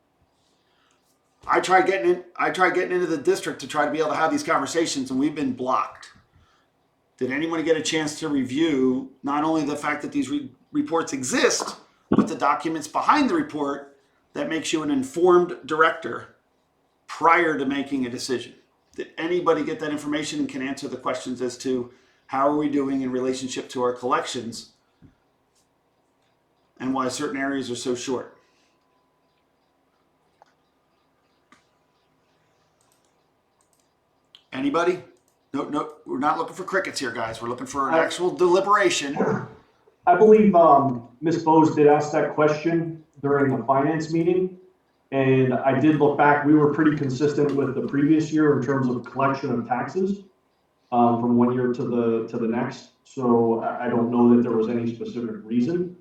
I tried getting into the district to try to be able to have these conversations, and we've been blocked. Did anyone get a chance to review not only the fact that these reports exist, but the documents behind the report that makes you an informed director prior to making a decision? Did anybody get that information and can answer the questions as to how are we doing in relationship to our collections and why certain areas are so short? Anybody? No, we're not looking for crickets here, guys. We're looking for an actual deliberation. I believe Ms. Bose did ask that question during the finance meeting. And I did look back, we were pretty consistent with the previous year in terms of collection of taxes from one year to the next. So I don't know that there was any specific reason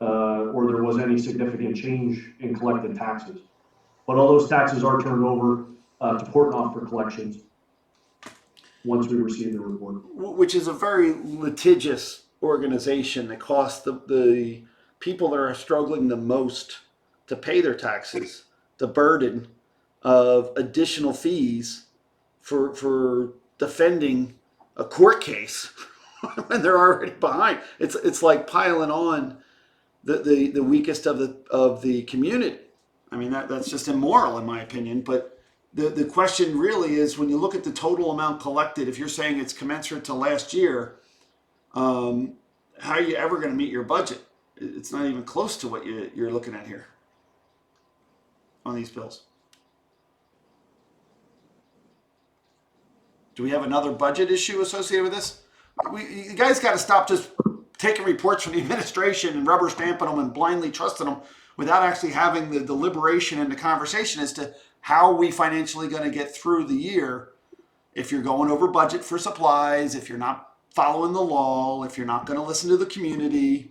or there was any significant change in collected taxes. But all those taxes are turned over to Portnoy for collections once we receive the report. Which is a very litigious organization that costs the people that are struggling the most to pay their taxes the burden of additional fees for defending a court case when they're already behind. It's like piling on the weakest of the community. I mean, that's just immoral in my opinion. But the question really is, when you look at the total amount collected, if you're saying it's commensurate to last year, how are you ever going to meet your budget? It's not even close to what you're looking at here on these bills. Do we have another budget issue associated with this? You guys got to stop just taking reports from the administration and rubber stamping them and blindly trusting them without actually having the deliberation and the conversation as to how are we financially going to get through the year if you're going over budget for supplies, if you're not following the law, if you're not going to listen to the community.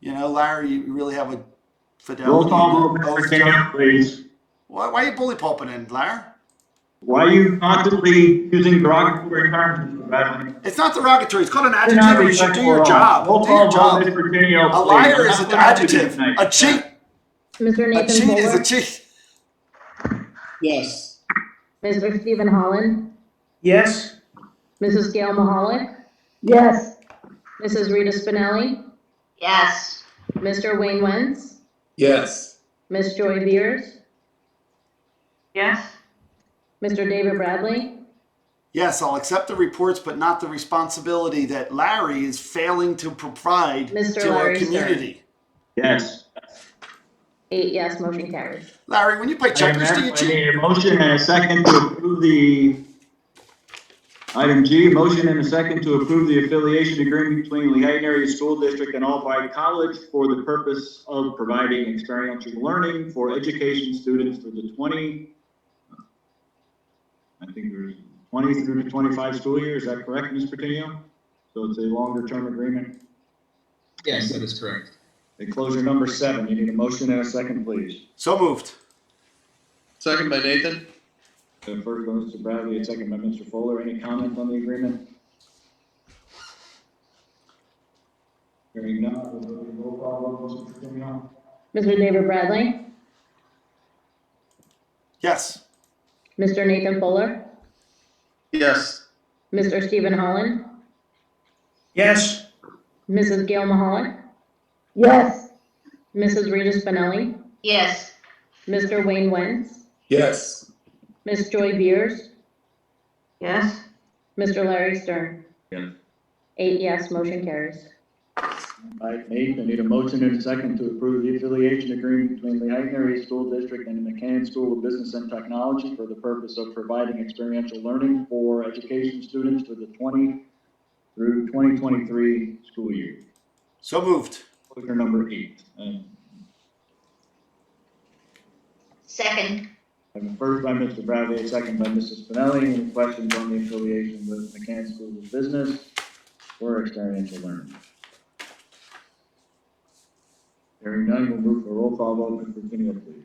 You know, Larry, you really have a fidelity. Roll call vote, Mr. Tenio, please. Why are you bully pulping in, Larry? Why are you constantly using derogatory terms, Mr. Bradley? It's not derogatory. It's called an You're not adjective. You should do your respectful at all. job. Roll Do your call job. vote, Mr. Tenio, A please. liar I'm is not an gonna have to do adjective. tonight. A cheat. Mr. A Nathan cheat is a Fuller, cheat. Yes. Mr. Stephen Holland, Yes. Mrs. Gail Mahalik, Yes. Mrs. Rita Spinelli, Yes. Mr. Wayne Wentz, Yes. Miss Joy Beers, Yes. Mr. David Bradley, Yes, I'll accept the reports, but not the responsibility that Larry is failing to provide Mr. to our Larry Stern. community. Yes. 8 yes, motion carries. Larry, when you play checkers, do you I cheat? need a motion and a second to approve the, item G, motion and a second to approve the affiliation agreement between Lehigh Area School District and Albright College for the purpose of providing experiential learning for education students for the 20 through the 25 school year. Is that correct, Ms. Patino? So it's a longer term agreement. Yes, that is correct. Closure number 7, you need a motion and a second, please. So moved. Second by Nathan. First by Mr. Bradley, and second by Mr. Fuller. Any comment on the agreement? Hearing none, we'll go to roll call vote, Mr. Patino. Mr. David Bradley, Yes. Mr. Nathan Fuller, Yes. Mr. Stephen Holland, Yes. Mrs. Gail Mahalik, Yes. Mrs. Rita Spinelli, Yes. Mr. Wayne Wentz, Yes. Miss Joy Beers, Yes. Mr. Larry Stern. Yes. 8 yes, motion carries. Item 8, I need a motion and a second to approve the affiliation agreement between the Lehigh Area School District and the McCann School of Business and Technology for the purpose of providing experiential learning for education students for the 20 through 2023 school year. So moved. Closure number 8. Second. First by Mr. Bradley, second by Mrs. Spinelli. Any questions on the affiliation with McCann School of Business or experiential learning? Hearing none, we'll move for a roll call vote. Mr. Tenio, please.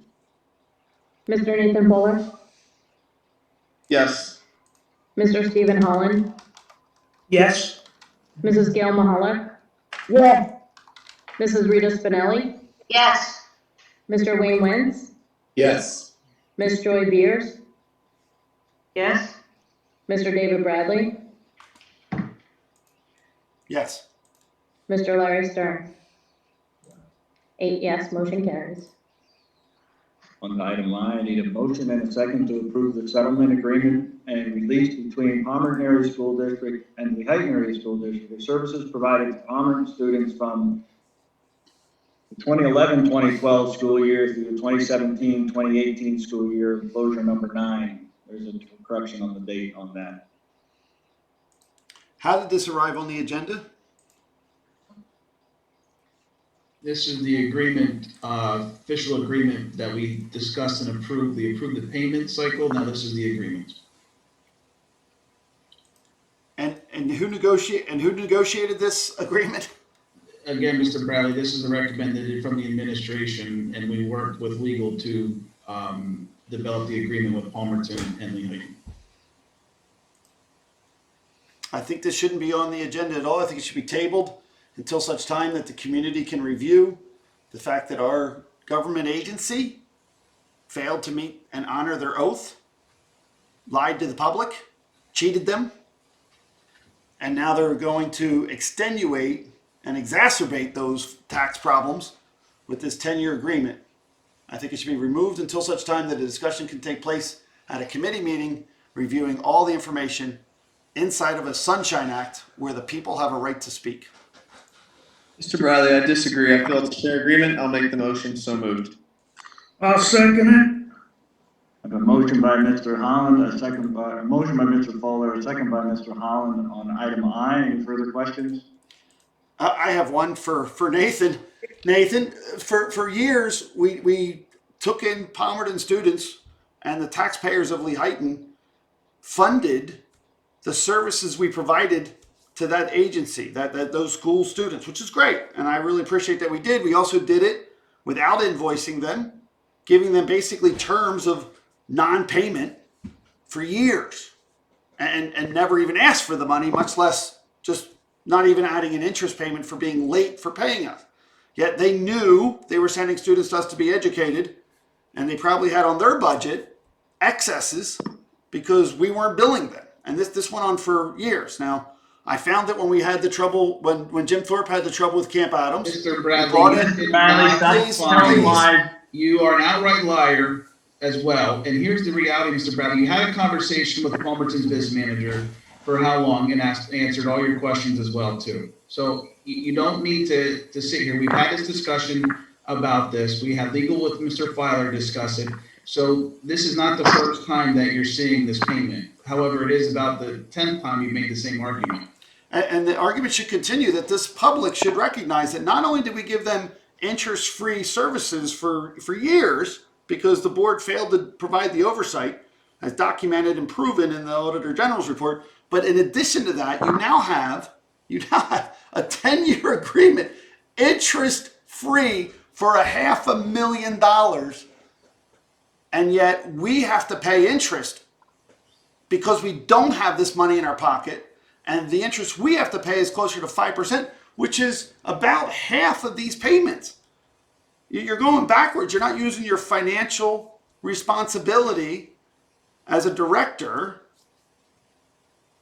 Mr. Nathan Fuller, Yes. Mr. Stephen Holland, Yes. Mrs. Gail Mahalik, Yes. Mrs. Rita Spinelli, Yes. Mr. Wayne Wentz, Yes. Miss Joy Beers, Yes. Mr. David Bradley, Yes. Mr. Larry Stern. 8 yes, motion carries. On item I need a motion and a second to approve the settlement agreement and release between Palmer Area School District and the Lehigh Area School District for services provided to Palmer students from the 2011-2012 school year through the 2017-2018 school year, closure number 9. There's a correction on the date on that. How did this arrive on the agenda? This is the agreement, official agreement that we discussed and approved. We approved the payment cycle. Now this is the agreement. And who negotiated this agreement? Again, Mr. Bradley, this is recommended from the administration, and we worked with legal to develop the agreement with Palmerton and Lee. I think this shouldn't be on the agenda at all. I think it should be tabled until such time that the community can review the fact that our government agency failed to meet and honor their oath, lied to the public, cheated them, and now they're going to extenuate and exacerbate those tax problems with this 10-year agreement. I think it should be removed until such time that a discussion can take place at a committee meeting reviewing all the information inside of a Sunshine Act where the people have a right to speak. Mr. Bradley, I disagree. I feel it's a fair agreement. I'll make the motion. So moved. I'll second I have a motion by Mr. Holland, a motion by Mr. Fuller, a second by Mr. Holland on item I. Any further questions? I have one for Nathan. Nathan, for years, we took in Palmerton students, and the taxpayers of Lehighton funded the services we provided to that agency, that those school students, which is great. And I really appreciate that we did. We also did it without invoicing them, giving them basically terms of non-payment for years, and never even asked for the money, much less just not even adding an interest payment for being late for paying us. Yet they knew they were sending students to us to be educated, and they probably had on their budget excesses because we weren't billing them. And this went on for years. Now, I found that when we had the trouble, when Jim Thorpe had the trouble with Camp Adams, Mr. brought in- Bradley, you are an outright liar as well. And here's the reality, Mr. Bradley. You had a conversation with Palmerton's business manager for how long and answered all your questions as well, too. So you don't need to sit here. We've had this discussion about this. We had legal with Mr. Filer discuss it. So this is not the first time that you're seeing this payment. However, it is about the 10th time you've made the same argument. And the argument should continue that this public should recognize that not only did we give them interest-free services for years because the board failed to provide the oversight as documented and proven in the Auditor General's report, but in addition to that, you now have a 10-year agreement, interest-free for $500,000, and yet we have to pay interest because we don't have this money in our pocket, and the interest we have to pay is closer to 5%, which is about half of these payments. You're going backwards. You're not using your financial responsibility as a director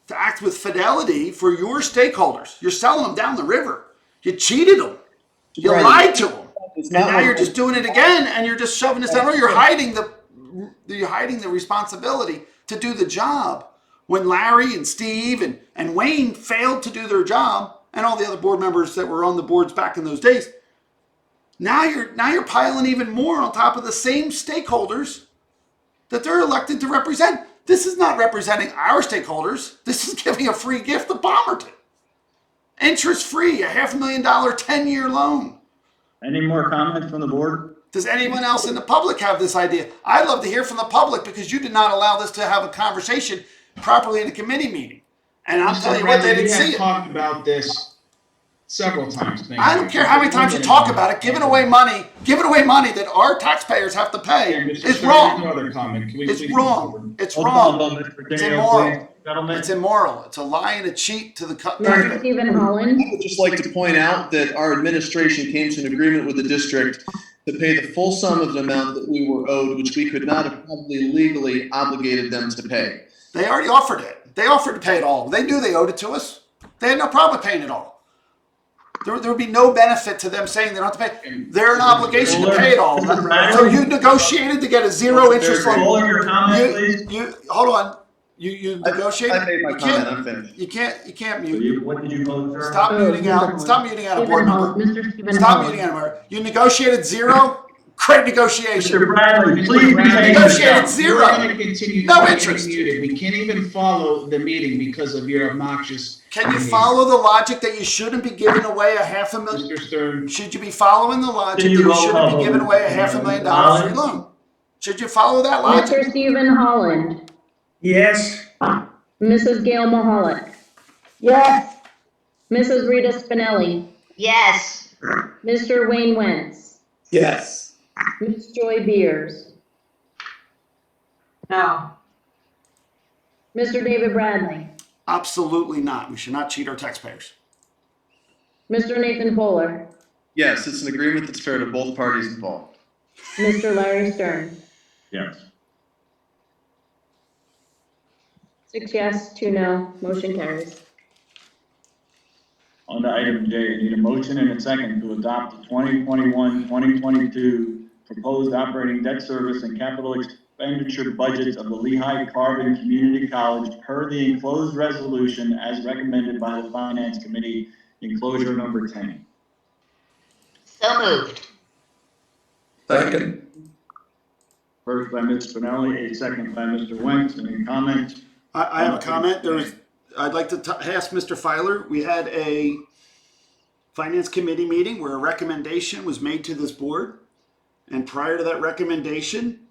to act with fidelity for your stakeholders. You're selling them down the river. You cheated them. You lied to them. And now you're just doing it again, and you're just shoving this down. Or you're hiding the responsibility to do the job. When Larry and Steve and Wayne failed to do their job, and all the other board members that were on the boards back in those days, now you're piling even more on top of the same stakeholders that they're elected to represent. This is not representing our stakeholders. This is giving a free gift to Palmerton. Interest-free, $500,000 10-year loan. Any more comments from the board? Does anyone else in the public have this idea? I'd love to hear from the public because you did not allow this to have a conversation properly in a committee meeting. And I'll tell you what, they didn't see We have it. talked about this several times. I don't care how many times you talk about it. Giving away money that our taxpayers have to pay is wrong. Other comment. Can we It's please wrong. move forward? It's Hold on, wrong. Mr. It's Daniel, immoral. please. Gentlemen. It's immoral. It's a lie and a cheat to the Mr. Stephen Holland? I would just like to point out that our administration came to an agreement with the district to pay the full sum of the amount that we were owed, which we could not have probably legally obligated them to pay. They already offered it. They offered to pay it all. They knew they owed it to us. They had no problem paying it all. There would be no benefit to them saying they don't have to pay. They're an obligation to pay it all. So you negotiated to get a zero interest loan. Hold your comment, please. Hold on. You negotiated. I made my comment. I'm finished. You can't mute. What did you vote, sir? Stop muting out. Stop muting out a board member. Mr. Stephen Stop Holland. muting out a member. You negotiated zero. Great negotiation. Mr. Bradley, please Mr. Bradley, behave Negotiated yourself. zero. We're going to continue. No to interest. be muted. We can't even follow the meeting because of your obnoxious. Can you behavior. follow the logic that you shouldn't be giving away $500,000? Mr. Stern? Should you be follling the logic that Can you you roll shouldn't call be giving vote? away $500,000 free loan? Should you follow that logic? Mr. Stephen Holland? Yes. Mrs. Gail Mahalik? Yes. Mrs. Rita Spinelli? Yes. Mr. Wayne Wentz? Yes. Ms. Joy Beers? No. Mr. David Bradley, Absolutely not. We should not cheat our taxpayers. Mr. Nathan Fuller, Yes, it's an agreement that's fair to both parties involved. Mr. Larry Stern. Yes. 6 yes, 2 no, motion carries. On to item J, I need a motion and a second to adopt the 2021-2022 proposed operating debt service and capital expenditure budgets of the Lehigh Carbon Community College per the enclosed resolution as recommended by the Finance Committee, enclosure number 10. So moved. Second. First by Ms. Spinelli, a second by Mr. Wentz. Any comments? I have a comment. I'd like to ask Mr. Filer. We had a Finance Committee meeting where a recommendation was made to this board. And prior to that recommendation,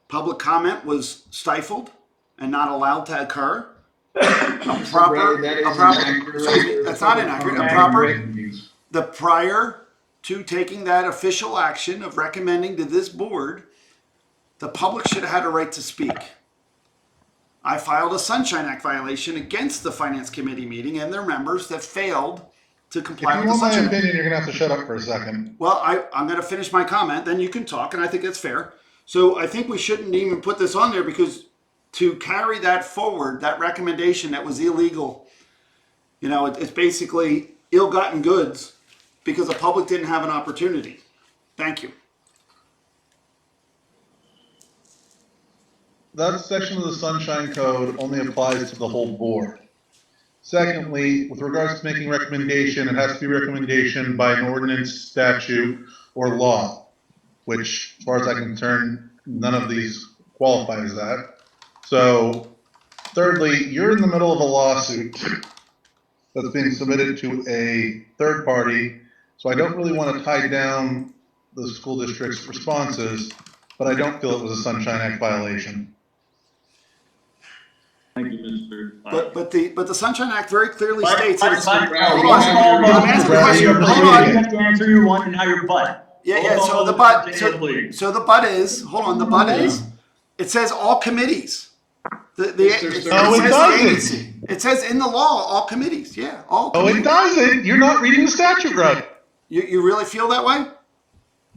public comment was stifled and not allowed to occur. That's not inaccurate. Prior to taking that official action of recommending to this board, the public should have had a right to speak. I filed a Sunshine Act violation against the Finance Committee meeting and their members that failed to comply with the Sunshine Act. If you want my opinion, you're gonna have to shut up for a second. Well, I'm gonna finish my comment, then you can talk, and I think that's fair. So I think we shouldn't even put this on there because to carry that forward, that recommendation that was illegal, it's basically ill-gotten goods because the public didn't have an opportunity. Thank you. That section of the Sunshine Code only applies to the whole board. Secondly, with regards to making recommendation, it has to be recommendation by an ordinance, statute, or law, which, as far as I'm concerned, none of these qualify as that. So, thirdly, you're in the middle of a lawsuit that's being submitted to a third party, so I don't really want to tie down the school district's responses, but I don't feel it was a Sunshine Act violation. Thank you, Mr. But the Sunshine Act very clearly states that it's. Hold on. Hold on. I'm asking a question. Hold You on. have to answer your one and now your butt. Yeah. So the butt is. Hold on. The butt is. It says all committees. No, it doesn't. It says in the law all committees. Yeah, all committees. Oh, it doesn't. You're not reading the statute right. You really feel that way?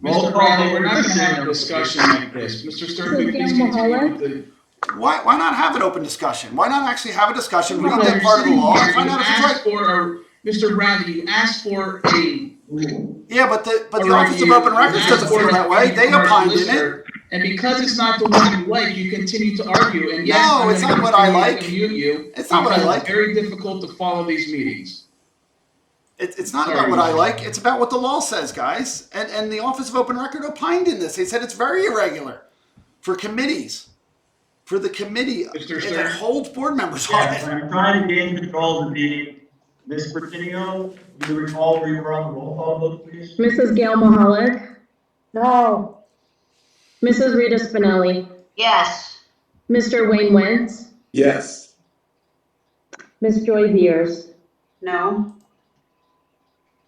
Mr. Bradley, we're not gonna have a discussion like this. Mr. Stern, please continue with the. Why not have an open discussion? Why not actually have a discussion, read that part of the law, and find out if it's right? Mr. Bradley, you asked for a rule. Yeah, but the Office of Open Records doesn't feel that way. They opined in it. And because it's not the one you like, you continue to argue. And yes, No, it's not what I like. It's not what I like. It's very difficult to follow these meetings. It's not about what I like. It's about what the law says, guys. And the Office of Open Record opined in this. They said it's very irregular for committees. For the committee, it holds board members on it. I'm trying to gain control of the meeting. Ms. Pertinio, do you recall where you were on the roll call vote, please? Mrs. Gail Mahalik, No. Mrs. Rita Spinelli, Yes. Mr. Wayne Wentz, Yes. Miss Joy Beers, No.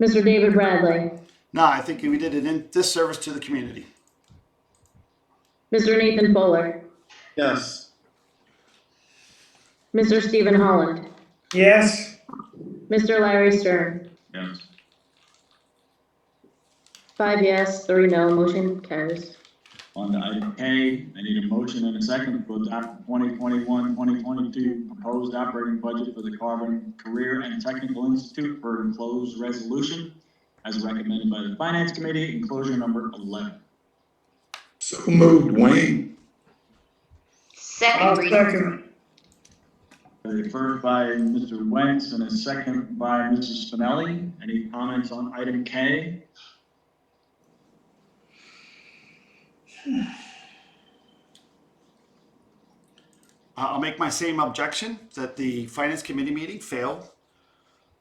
Mr. David Bradley, No, I think we did an disservice to the community. Mr. Nathan Fuller, Yes. Mr. Stephen Holland, Yes. Mr. Larry Stern. Yes. 5 yes, 3 no, motion carries. On to item K, I need a motion and a second to adopt the 2021-2022 proposed operating budget for the Carbon Career and Technical Institute for enclosed resolution as recommended by the Finance Committee, enclosure number 11. So moved, Wayne. Second reading. A first by Mr. Wentz and a second by Mrs. Spinelli. Any comments on item K? I'll make my same objection that the Finance Committee meeting failed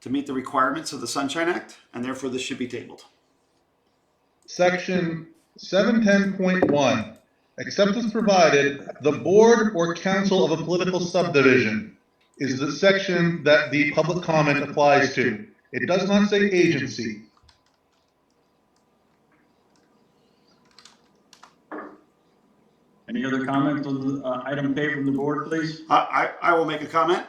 to meet the requirements of the Sunshine Act, and therefore this should be tabled. Section 710.1, except as provided, the board or council of a political subdivision is the section that the public comment applies to. It does not say agency. Any other comments on item K from the board, please? I will make a comment.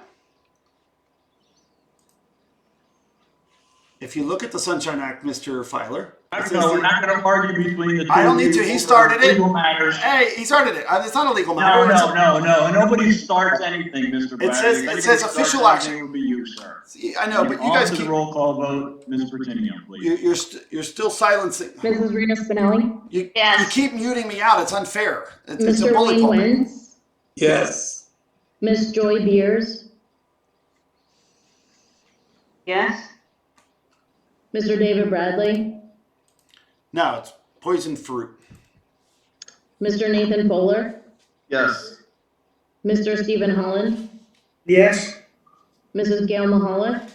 If you look at the Sunshine Act, Mr. Filer, it says No, we're that- not gonna argue between the two. I don't need to. He started it. Legal matters. Hey, he started it. It's not a legal matter. No. Nobody starts anything, Mr. Bradley. says- If it anybody says starts official anything, action. It would be you, sir. I know, but you guys On to the keep roll call vote, Ms. Virginia, please. you're still silencing. Mrs. Rita Spinelli? You Yes. keep muting me out. It's unfair. It's a Mr. bully Wayne pulpit. Wentz? Yes. Miss Joy Beers? Yes. Mr. David Bradley? No, it's poison fruit. Mr. Nathan Fuller? Yes. Mr. Stephen Holland? Yes. Mrs. Gail Mahalik?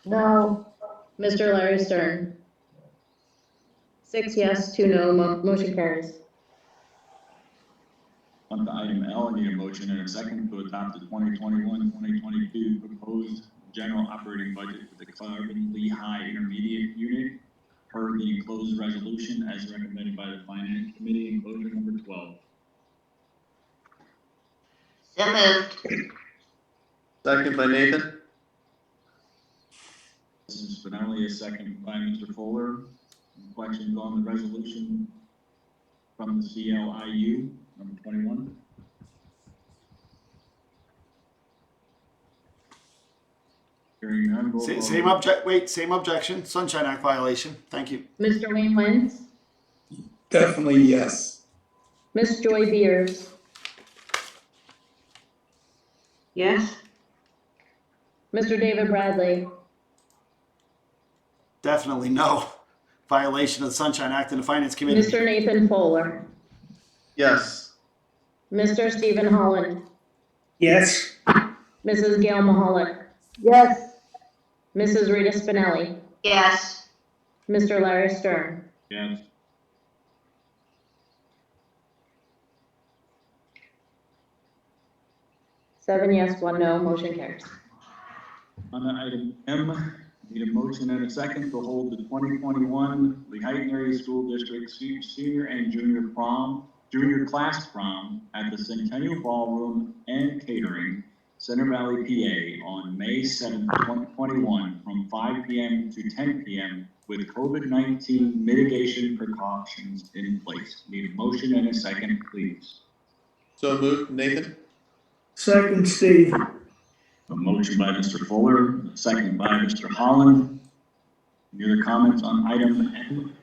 No. Mr. Larry Stern? 6 yes, 2 no, motion carries. On to item L, I need a motion and a second to adopt the 2021-2022 proposed general operating budget for the Carbon Lehigh Intermediate Unit per the enclosed resolution as recommended by the Finance Committee, enclosure number 12. So moved. Second by Nathan. Mrs. Spinelli, a second by Mr. Fuller. Any questions on the resolution from the CLIU, number 21? Hearing none, roll call. Same objection. Sunshine Act violation. Thank you. Mr. Wayne Wentz? Definitely yes. Miss Joy Beers? Yes. Mr. David Bradley? Definitely no. Violation of the Sunshine Act and the Finance Committee. Mr. Nathan Fuller? Yes. Mr. Stephen Holland? Yes. Mrs. Gail Mahalik? Yes. Mrs. Rita Spinelli? Yes. Mr. Larry Stern? Yes. Seven yes, 1 no, motion carries. On to item M, need a motion and a second to hold the 2021 Lehighton Area School District senior and junior class prom at the Centennial Ballroom and Catering, Center Valley, PA, on May 7th, 2021, from 5 p.m. to 10 p.m. with COVID-19 mitigation precautions in place. Need a motion and a second, please. So moved, Nathan. Second, Steve. A motion by Mr. Fuller, a second by Mr. Holland. Any other comments on item M?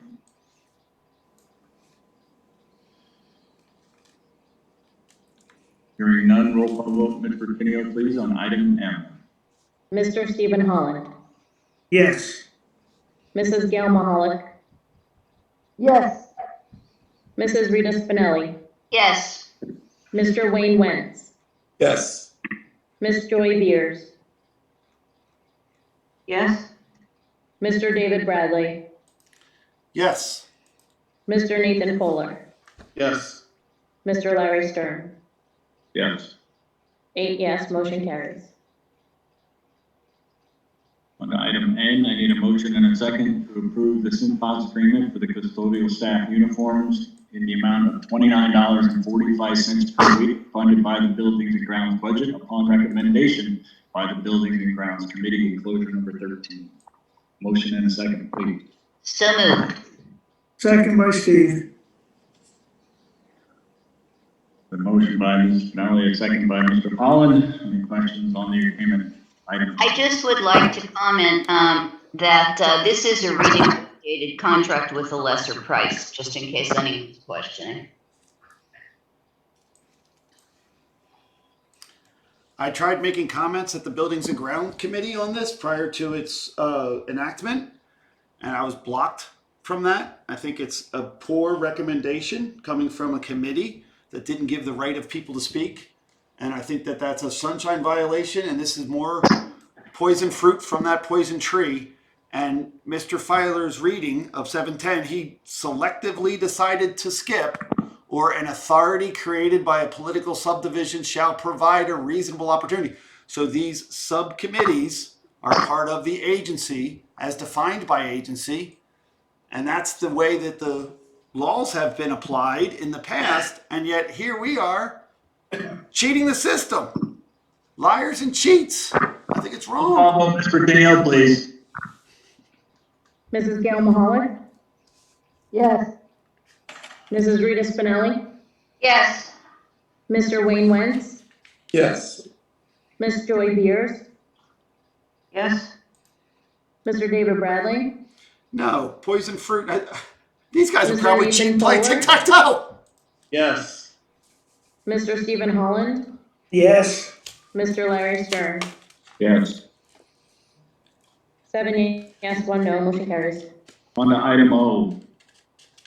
Hearing none, roll call vote, Ms. Virginia, please, on item M. Mr. Stephen Holland? Yes. Mrs. Gail Mahalik? Yes. Mrs. Rita Spinelli? Yes. Mr. Wayne Wentz? Yes. Miss Joy Beers? Yes. Mr. David Bradley? Yes. Mr. Nathan Fuller? Yes. Mr. Larry Stern? Yes. 8 yes, motion carries. On to item N, I need a motion and a second to approve the Synthos agreement for the custodial staff uniforms in the amount of $29.45 per week, funded by the Buildings and Grounds budget upon recommendation by the Buildings and Grounds Committee, enclosure number 13. Motion and a second, please. So moved. Second by Steve. The motion by Ms. Spinelli, a second by Mr. Holland. Any questions on the agreement item? I just would like to comment that this is a renegotiated contract with a lesser price, just in case anyone's questioning. I tried making comments at the Buildings and Ground Committee on this prior to its enactment, and I was blocked from that. I think it's a poor recommendation coming from a committee that didn't give the right of people to speak, and I think that that's a sunshine violation, and this is more poison fruit from that poison tree. And Mr. Filer's reading of 710, he selectively decided to skip, or an authority created by a political subdivision shall provide a reasonable opportunity. So these subcommittees are part of the agency as defined by agency. And that's the way that the laws have been applied in the past, and yet here we are cheating the system. Liars and cheats. I think it's wrong. Call vote, Mr. Danielle, please. Mrs. Gail Mahalik? Yes. Mrs. Rita Spinelli? Yes. Mr. Wayne Wentz? Yes. Miss Joy Beers? Yes. Mr. David Bradley? No, poison fruit. These guys are Mr. probably Nathan playing Fuller? tic-tac-toe. Yes. Mr. Stephen Holland? Yes. Mr. Larry Stern? Yes. 7 yes, 1 no, motion carries. On to item O.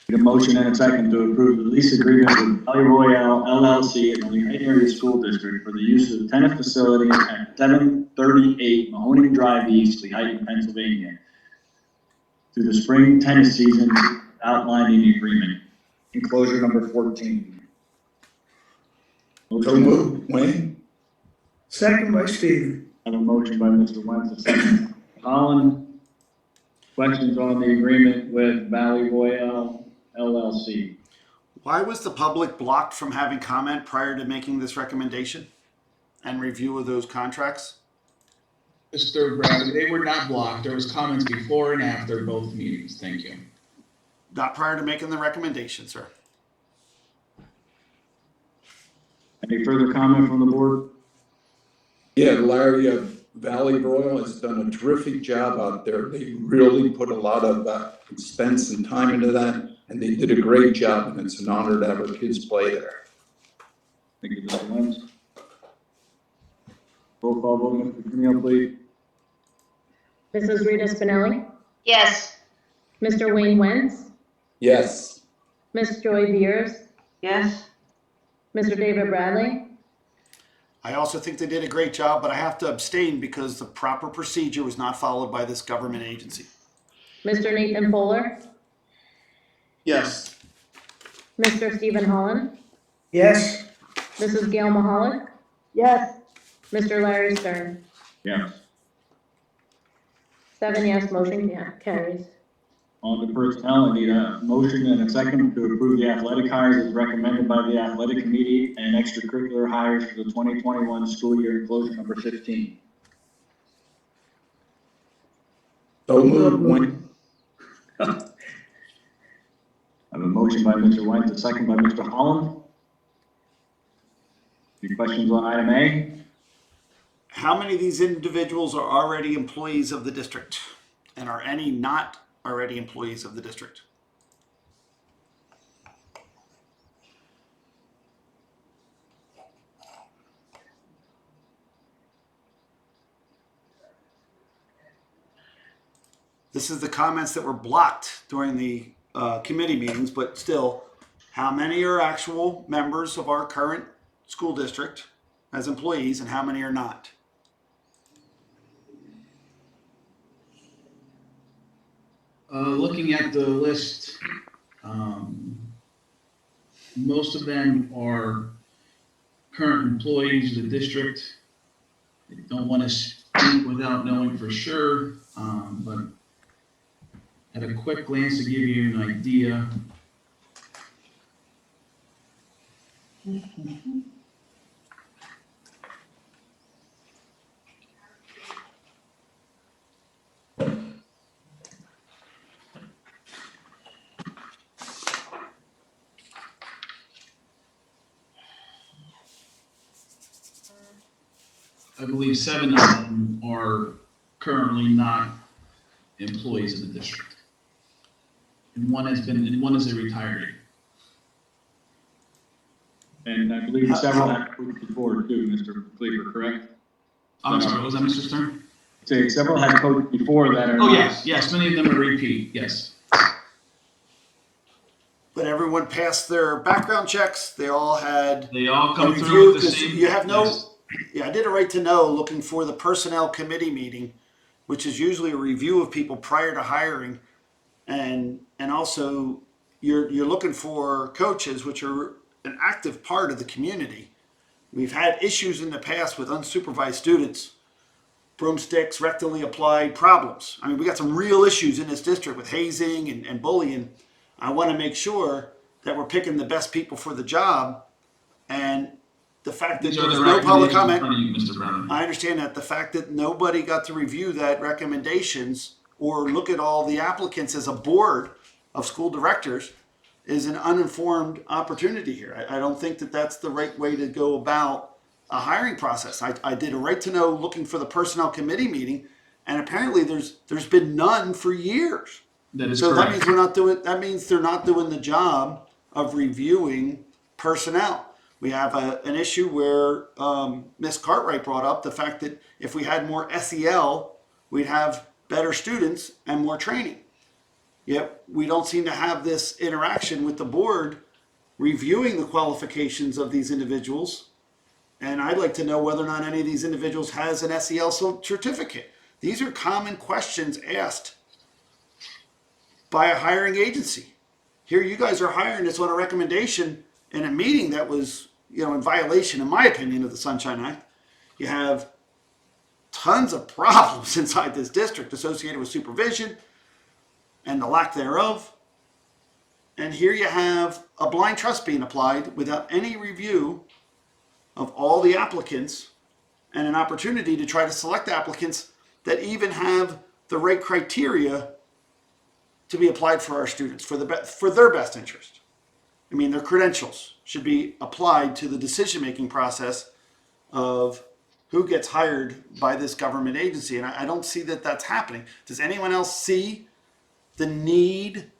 Need a motion and a second to approve the lease agreement with Valley Royale LLC and the Lehigh Area School District for the use of the tenant facility at 738 Mahoning Drive East, Lehigh, Pennsylvania, through the spring tennis season outlined in the agreement. Enclosure number 14. So moved, Wayne. Second by Steve. I have a motion by Mr. Wentz, a second. Holland, questions on the agreement with Valley Royale LLC? Why was the public blocked from having comment prior to making this recommendation and review of those contracts? Mr. Bradley, they were not blocked. There was comments before and after both meetings. Thank you. Not prior to making the recommendation, sir. Any further comment from the board? Yeah, Larry, Valley Royal has done a terrific job out there. They really put a lot of expense and time into that, and they did a great job, and it's an honor to have our kids play there. Thank you, Mr. Wentz. Roll call vote, Mr. Camille, please. Mrs. Rita Spinelli? Yes. Mr. Wayne Wentz? Yes. Miss Joy Beers? Yes. Mr. David Bradley? I also think they did a great job, but I have to abstain because the proper procedure was not followed by this government agency. Mr. Nathan Fuller? Yes. Mr. Stephen Holland? Yes. Mrs. Gail Mahalik? Yes. Mr. Larry Stern? Yes. 7 yes, motion carries. On to personnel, I need a motion and a second to approve the athletic hires as recommended by the athletic committee and extracurricular hires for the 2021 school year, enclosure number 15. So moved, Wayne. I have a motion by Mr. Wentz, a second by Mr. Holland. Any questions on item A? How many of these individuals are already employees of the district? And are any not already employees of the district? This is the comments that were blocked during the committee meetings, but still, how many are actual members of our current school district as employees and how many are not? Looking at the list, most of them are current employees of the district. They don't want to speak without knowing for sure, but at a quick glance to give you an idea. I believe 7 of them are currently not employees of the district. And one is a retiree. And I believe several have coached before too, Mr. Cleaver, correct? I'm sorry, what was that, Mr. Stern? Say several have coached before that are. Oh, yes, many of them are repeat, yes. But everyone passed their background checks. They all had. They all a come review, through with the 'cause same. You have no. Yes. Yeah, I did a right to know looking for the personnel committee meeting, which is usually a review of people prior to hiring, and also you're looking for coaches, which are an active part of the community. We've had issues in the past with unsupervised students, broomsticks, rectally applied problems. I mean, we got some real issues in this district with hazing and bullying. I want to make sure that we're picking the best people for the job. And the fact that These there are was the no public recommendations in comment, front of you, Mr. Brown. I understand that. The fact that nobody got to review that recommendations or look at all the applicants as a board of school directors is an uninformed opportunity here. I don't think that that's the right way to go about a hiring process. I did a right to know looking for the personnel committee meeting, and apparently there's been none for years. That is So that correct. means we're not doing. That means they're not doing the job of reviewing personnel. We have an issue where Ms. Cartwright brought up the fact that if we had more SEL, we'd have better students and more training. Yet we don't seem to have this interaction with the board reviewing the qualifications of these individuals. And I'd like to know whether or not any of these individuals has an SEL certificate. These are common questions asked by a hiring agency. Here you guys are hiring us on a recommendation in a meeting that was, in violation, in my opinion, of the Sunshine Act. You have tons of problems inside this district associated with supervision and the lack thereof. And here you have a blind trust being applied without any review of all the applicants and an opportunity to try to select applicants that even have the right criteria to be applied for our students, for their best interest. I mean, their credentials should be applied to the decision-making process of who gets hired by this government agency. And I don't see that that's happening. Does anyone else see the need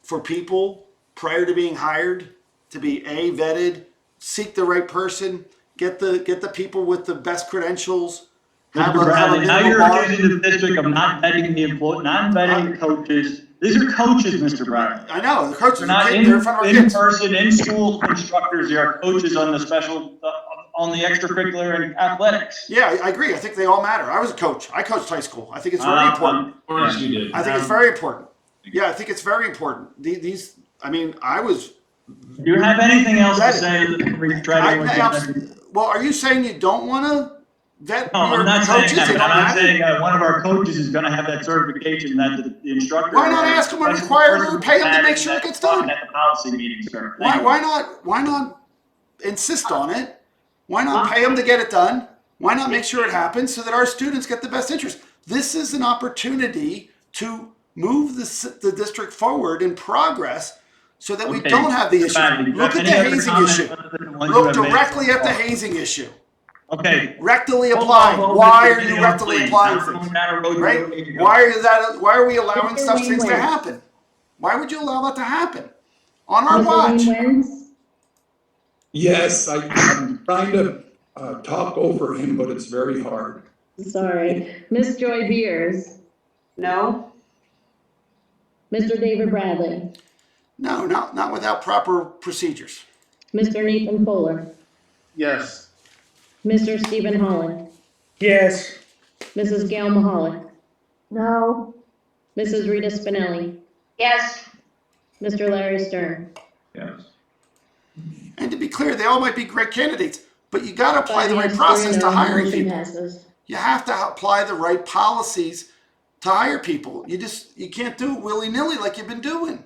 for people prior to being hired to be vetted, seek the right person, get the people with the best credentials? Mr. Bradley, now you're accusing the district of not vetting the employee, not vetting the coaches. These are coaches, Mr. Bradley. I know, the coaches They're not they're in front of our in kids. person, in school instructors. They are coaches on the special, on the extracurricular and athletics. Yeah, I agree. I think they all matter. I was a coach. I coached high school. I think it's very important. Of course you did. I think it's very important. Yeah, I think it's very important. I was. Do you have anything else to say that we try to? Well, are you saying you don't want to vet No, your I'm not coaches? saying that. I'm saying one of our coaches is going to have that certification that the instructor. Why not ask them to require them or pay them to make sure it gets done? At the policy meeting, sir. Why not insist on it? Why not pay them to get it done? Why not make sure it happens so that our students get the best interest? This is an opportunity to move the district forward in progress so that we don't have the issue. Look at the hazing issue. Look directly at the hazing issue. Okay. Rectally applied. Why are you rectally applying things? Right? Why are we allowing such things to happen? Why would you allow that to happen? On our watch. Yes, I'm trying to talk over him, but it's very hard. Sorry. Miss Joy Beers. No? Mr. David Bradley. No, not without proper procedures. Mr. Nathan Fuller. Yes. Mr. Stephen Holland. Yes. Mrs. Gail Mahalik. No. Mrs. Rita Spinelli. Yes. Mr. Larry Stern. Yes. And to be clear, they all might be great candidates, but you got to apply the right process to hiring Motion people. passes. You have to apply the right policies to hire people. You can't do it willy-nilly like you've been doing.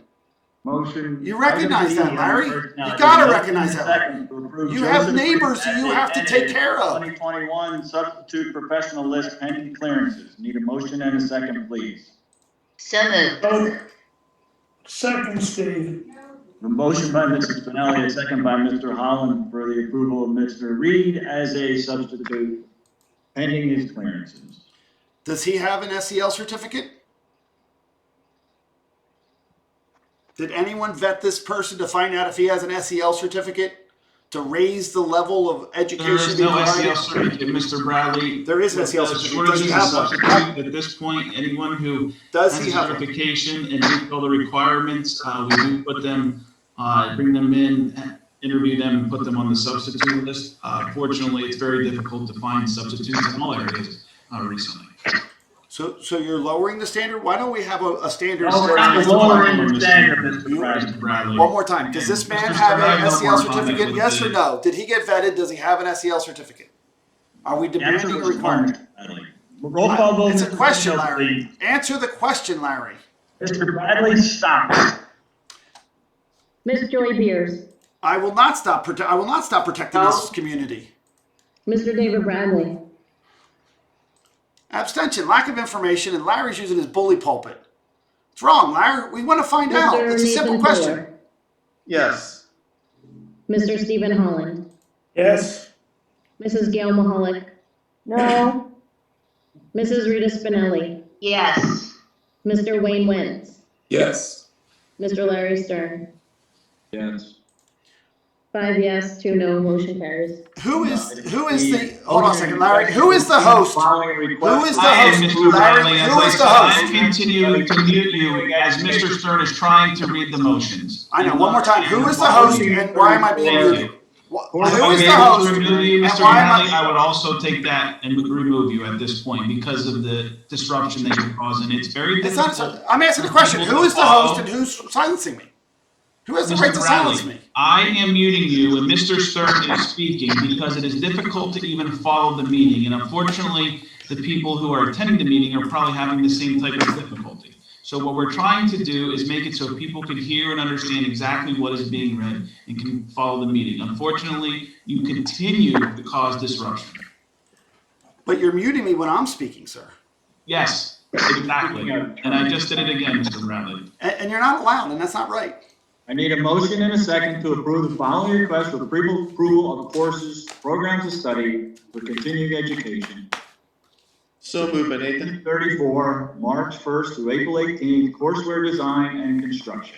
Motion. You recognize that, Larry. You got to recognize that, Larry. You have neighbors that you have to take care of. 2021 substitute professional list pending clearances. Need a motion and a second, please. So moved. Second, Steve. A motion by Mrs. Spinelli, a second by Mr. Holland for the approval of Mr. Reed as a substitute pending his clearances. Does he have an SEL certificate? Did anyone vet this person to find out if he has an SEL certificate to raise the level of education? There is no SEL certificate, Mr. Bradley. There is an SEL certificate. Does he have one? At this point, anyone who Does has he a have one? certification and meet all the requirements, we do put them, bring them in, interview them, and put them on the substitute list. Fortunately, it's very difficult to find substitutes in all areas recently. So you're lowering the standard? Why don't we have a standard? No, we're not lowering the standard, Mr. Bradley. One more time. Does this man have an SEL certificate? Yes or no? Did he get vetted? Does he have an SEL certificate? Are we demanding a requirement? Roll call vote. It's a question, Larry. Answer the question, Larry. Mr. Bradley, stop. Ms. Joy Beers, I will not stop protecting this community. Mr. David Bradley, Abstention, lack of information, and Larry's using his bully pulpit. It's wrong, Larry. We want to find out. Mr. It's a simple Nathan question. Fuller, Yes. Mr. Stephen Holland, Yes. Mrs. Gail Mahalik, No. Mrs. Rita Spinelli, Yes. Mr. Wayne Wentz, Yes. Mr. Larry Stern. Yes. 5 yes, 2 no, motion carries. Who is the, hold on a second, Larry. Who is the host? Following request. Who is the I am host? Mr. Bradley, Larry, as who I is said, the I host? continue to mute you as Mr. Stern is trying to read the motions. I know, one more time. Who is the host and why am I being Thank muted? you. Who If I is may the host? remove you, and Mr. why am Bradley, I would also take that and remove you at this point because of the disruption that you're causing. It's very It's difficult. not, I'm asking the question. Who is the host and who's silencing me? Who has the right to Mr. silence Bradley, me? I am muting you and Mr. Stern is speaking because it is difficult to even follow the meeting. And unfortunately, the people who are attending the meeting are probably having the same type of difficulty. So what we're trying to do is make it so people can hear and understand exactly what is being read and can follow the meeting. Unfortunately, you continue to cause disruption. But you're muting me when I'm speaking, sir. Yes, exactly. And I just did it again, Mr. Bradley. And you're not allowed, and that's not right. I need a motion and a second to approve the following request for approval of courses, programs of study for continuing education. So moved by Nathan. 34, March 1st through April 18th, courseware design and construction.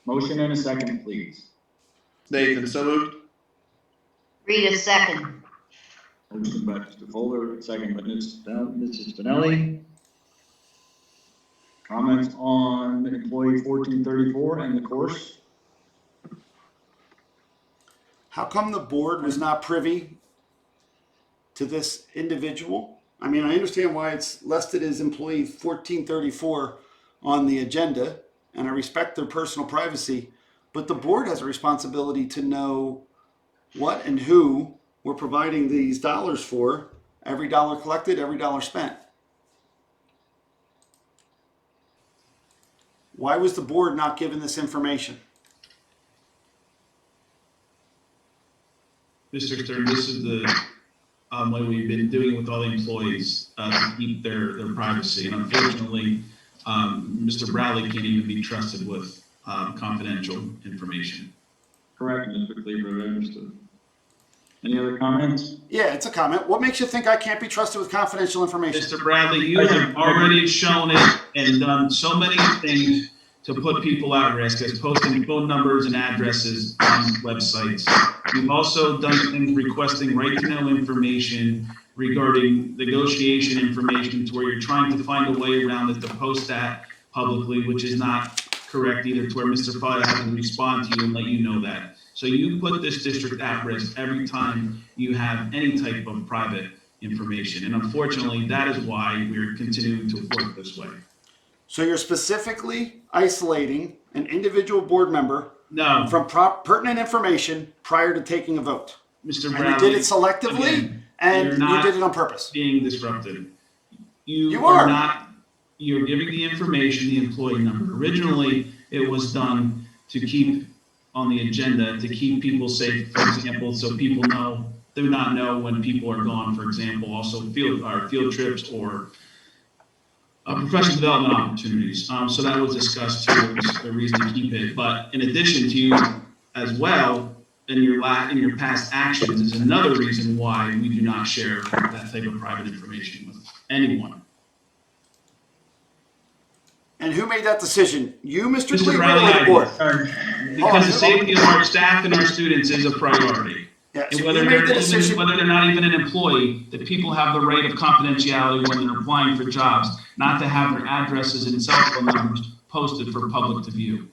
Motion and a second, please. Nathan, so moved. Rita second. Motion by Mr. Fuller, second by Mrs. Spinelli. Comments on employee 1434 and the course? How come the board was not privy to this individual? I mean, I understand why it's listed as employee 1434 on the agenda, and I respect their personal privacy, but the board has a responsibility to know what and who we're providing these dollars for, every dollar collected, every dollar spent. Why was the board not given this information? Mr. Stern, this is the way we've been doing it with all the employees to keep their privacy. And unfortunately, Mr. Bradley can't even be trusted with confidential information. Correct, Mr. Cleaver, I understood. Any other comments? Yeah, it's a comment. What makes you think I can't be trusted with confidential information? Mr. Bradley, you have already shown it and done so many things to put people at risk, as posting phone numbers and addresses on websites. You've also done things requesting right-to-know information regarding negotiation information to where you're trying to find a way around it to post that publicly, which is not correct either, to where Mr. Fire has to respond to you and let you know that. So you put this district at risk every time you have any type of private information. And unfortunately, that is why we're continuing to work this way. So you're specifically isolating an individual board member No, from pertinent information prior to taking a vote. Mr. And Bradley. you did it selectively, again, and you're you not did it on purpose. being disrupted. You are. Not, you're giving the information, the employee number. Originally, it was done to keep on the agenda, to keep people safe, for example, so people do not know when people are gone, for example, also field trips or professional development opportunities. So that was discussed too, it was a reason to keep it. But in addition to you as well, in your past actions is another reason why we do not share that type of private information with anyone. And who made that decision? You, Mr. Mr. Cleaver, Bradley, or the board? Because the safety of our staff and our students is a priority. Yeah, so And whether you made the decision. whether they're not even an employee, that people have the right of confidentiality when they're applying for jobs, not to have their addresses and cell phone numbers posted for public to view.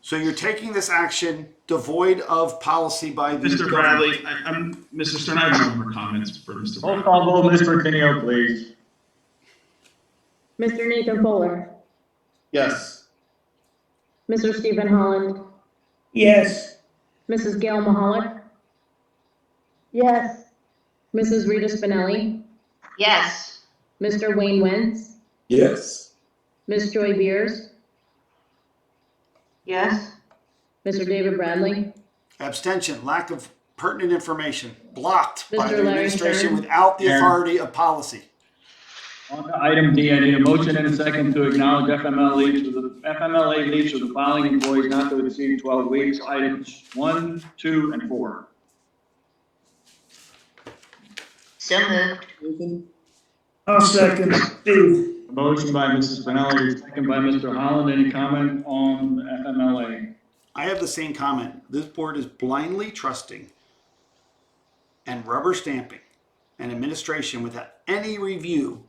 So you're taking this action devoid of policy by the Mr. Bradley, Mr. Stern, I have no more comments for Mr. Roll Bradley. call vote, Mr. Tenio, please. Mr. Nathan Fuller, Yes. Mr. Stephen Holland, Yes. Mrs. Gail Mahalik, Yes. Mrs. Rita Spinelli, Yes. Mr. Wayne Wentz, Yes. Ms. Joy Beers, Yes. Mr. David Bradley, Abstention, lack of pertinent information, blocked by Mr. the Larry administration Stern. without the Here. authority of policy. On to item D, I need a motion and a second to acknowledge FMLA leaves for the following employees not to exceed 12 weeks, items 1, 2, and 4. So moved. I'll second, Steve. A motion by Mrs. Spinelli, second by Mr. Holland. Any comment on FMLA? I have the same comment. This board is blindly trusting and rubber stamping an administration without any review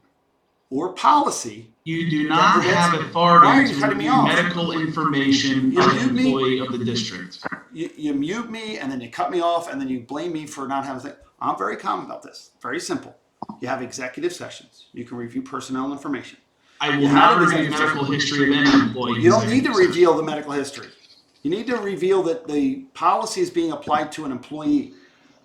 or policy. You do not have Why are authority you to cutting me review off? medical information You of an mute me. employee of the district. You mute me and then you cut me off and then you blame me for not having. I'm very calm about this. Very simple. You have executive sessions. You can review personnel information. I will You not have review executive medical history of any employee. You don't need to reveal the medical history. You need to reveal that the policy is being applied to an employee.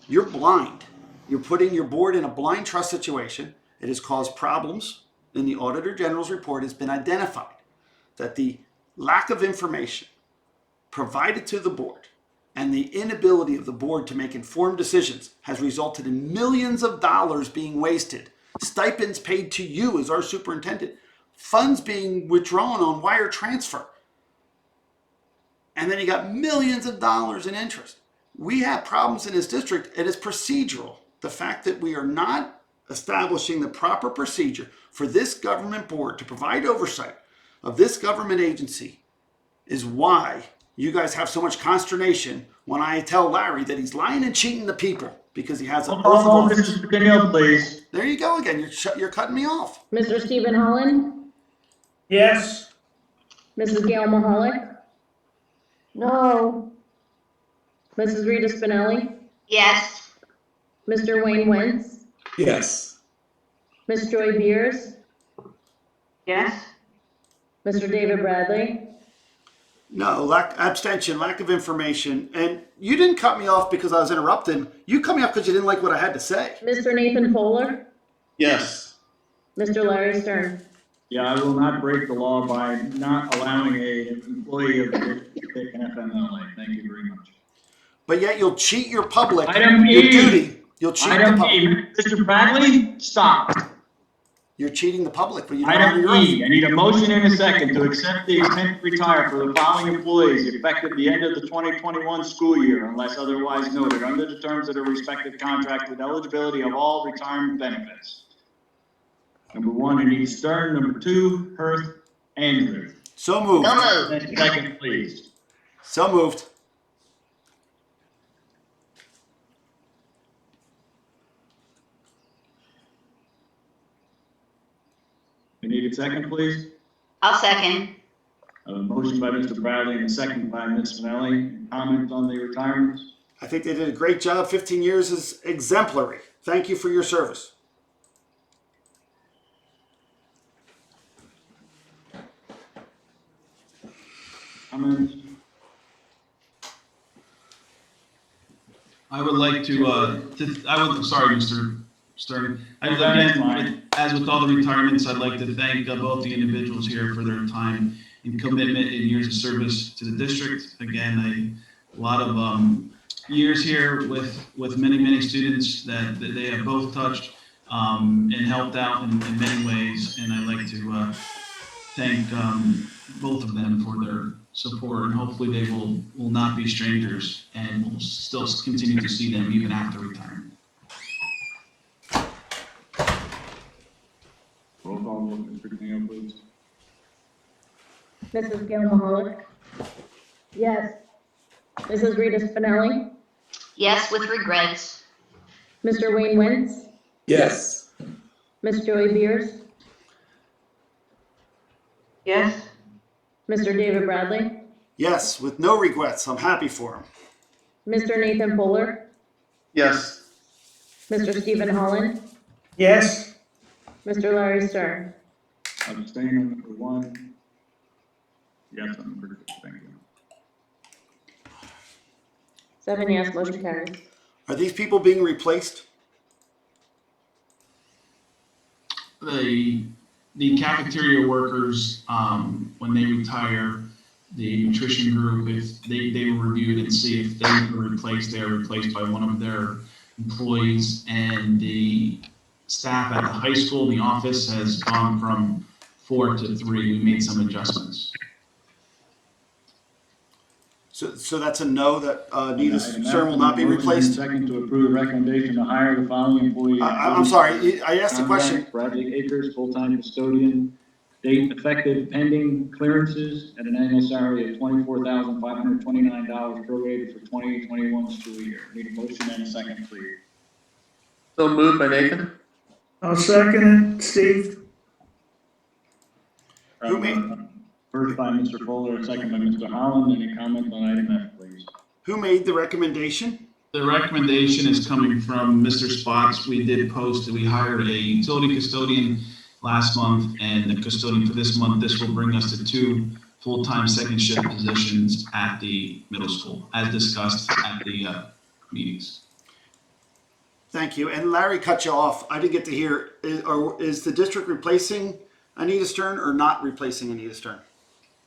You're blind. You're putting your board in a blind trust situation. It has caused problems. In the Auditor General's report, has been identified that the lack of information provided to the board and the inability of the board to make informed decisions has resulted in millions of dollars being wasted. Stipends paid to you as our superintendent. Funds being withdrawn on wire transfer. And then you got millions of dollars in interest. We have problems in this district. It is procedural. The fact that we are not establishing the proper procedure for this government board to provide oversight of this government agency is why you guys have so much consternation when I tell Larry that he's lying and cheating the people because he has an oath of office. Mrs. Spinelli, please. There you go again. You're cutting me off. Mr. Stephen Holland, Yes. Mrs. Gail Mahalik. No. Mrs. Rita Spinelli, Yes. Mr. Wayne Wentz, Yes. Ms. Joy Beers, Yes. Mr. David Bradley, No, abstention, lack of information. And you didn't cut me off because I was interrupting. You cut me off because you didn't like what I had to say. Mr. Nathan Fuller, Yes. Mr. Larry Stern. Yeah, I will not break the law by not allowing an employee of the district to take an FMLA. Thank you very much. But yet you'll cheat your public. Item Your E. duty. You'll cheat the Item public. E, Mr. Bradley, stop. You're cheating the public, but you don't honor Item your E, oath. I need a motion and a second to accept the intent to retire for the following employees effective the end of the 2021 school year unless otherwise noted under the terms of the respective contract with eligibility of all retirement benefits. Number 1, I need Stern. Number 2, Hurth, Andrew. So moved. So moved. And second, please. So moved. I need a second, please. I'll second. A motion by Mr. Bradley and a second by Ms. Spinelli. Comments on the retirements? I think they did a great job. 15 years is exemplary. Thank you for your service. Comments? I would like sorry, Mr. Stern. As with all the retirements, I'd like to thank both the individuals here for their time and commitment and years of service to the district. Again, a lot of years here with many students that they have both touched and helped out in many ways. And I'd like to thank both of them for their support, and hopefully they will not be strangers and we'll still continue to see them even after retirement. Roll call, Mr. Daniel, please. Mrs. Gail Mahalik. Yes. Mrs. Rita Spinelli, Yes, with regrets. Mr. Wayne Wentz, Yes. Ms. Joy Beers, Yes. Mr. David Bradley, Yes, with no regrets. I'm happy for him. Mr. Nathan Fuller, Yes. Mr. Stephen Holland, Yes. Mr. Larry Stern. Abstain on number 1. Yes on number 2. Thank you. 7 yes, motion carries. Are these people being replaced? The cafeteria workers, when they retire, the nutrition group, if they were reviewed and see if they were replaced, they are replaced by one of their employees. And the staff at the high school, the office has gone from 4 to 3. We made some adjustments. So that's a no, that Nita Item F, Stern will not be motion and replaced? second to approve the recommendation to hire the following employees. I'm sorry, I asked the question. Contract, Bradley Akers, full-time custodian, date effective pending clearances at an annual salary of $24,529 prorated for 2021 school year. Need a motion and a second, please. So moved by Nathan? I'll second it, Steve. Who made- First by Mr. Fuller, second by Mr. Holland. Any comments on item F, please? Who made the recommendation? The recommendation is coming from Mr. Spots. We did post that we hired a utility custodian last month and the custodian for this month. This will bring us to 2 full-time second shift positions at the middle school, as discussed at the meetings. Thank you. And Larry cut you off. I didn't get to hear, is the district replacing Anita Stern or not replacing Anita Stern?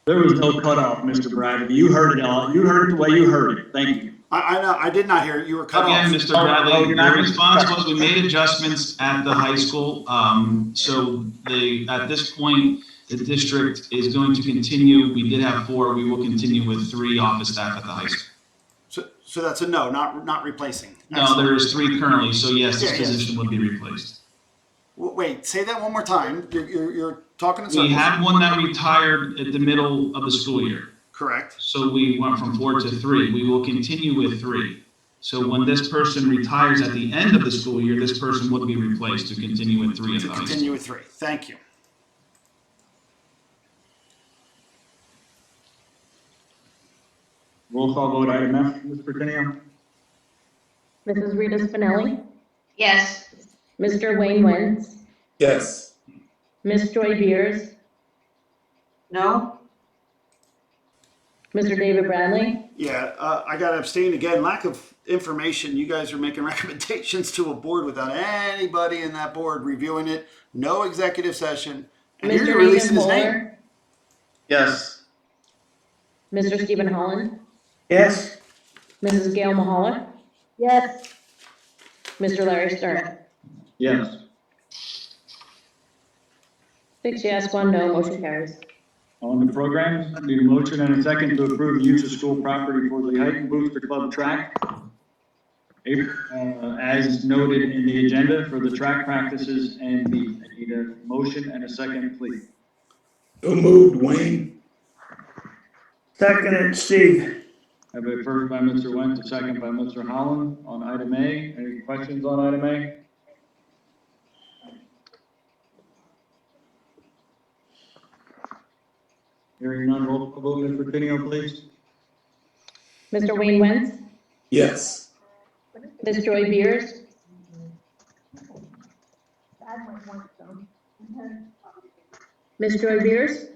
There was no cutoff, Mr. Bradley. You heard it all. You heard it the way you heard it. Thank you. I know, I did not hear it. You were cut off. Again, Mr. Bradley, the response was we made adjustments at the high school. So at this point, the district is going to continue. We did have 4. We will continue with 3 office staff at the high school. So that's a no, not replacing. No, there is 3 currently. So yes, this Yeah, position would be replaced. Wait, say that one more time. You're talking in We circles. had one that retired at the middle of the school year. Correct. So we went from 4 to 3. We will continue with 3. So when this person retires at the end of the school year, this person would be replaced to continue with 3 at To the high school. continue with 3. Thank you. Roll call vote, item F, Mr. Tenio? Mrs. Rita Spinelli, Yes. Mr. Wayne Wentz, Yes. Miss Joy Beers, No? Mr. David Bradley, Yeah, I got to abstain again. Lack of information. You guys are making recommendations to a board without anybody in that board reviewing it. No executive session. And Mr. you're releasing Nathan his name. Fuller, Yes. Mr. Stephen Holland, Yes. Mrs. Gail Mahalik, Yes. Mr. Larry Stern. Yes. 6 yes, 1 no, motion carries. On the programs, I need a motion and a second to approve the use of school property for the Hiking Booster Club track. As noted in the agenda for the track practices and meet. I need a motion and a second, please. So moved, Wayne. Second it, Steve. I have a first by Mr. Wentz, a second by Mr. Holland on item A. Any questions on item A? Hearing none, roll call vote, Mr. Tenio, please. Mr. Wayne Wentz, Yes. Miss Joy Beers, Miss Joy Beers,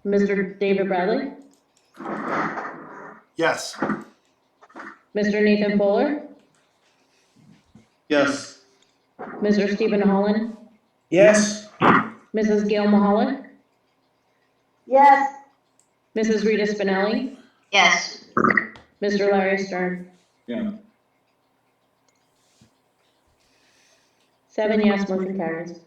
Mr. David Bradley, Yes. Mr. Nathan Fuller, Yes. Mr. Stephen Holland, Yes. Mrs. Gail Mahalik, Yes. Mrs. Rita Spinelli, Yes. Mr. Larry Stern. Yeah. 7 yes, motion carries.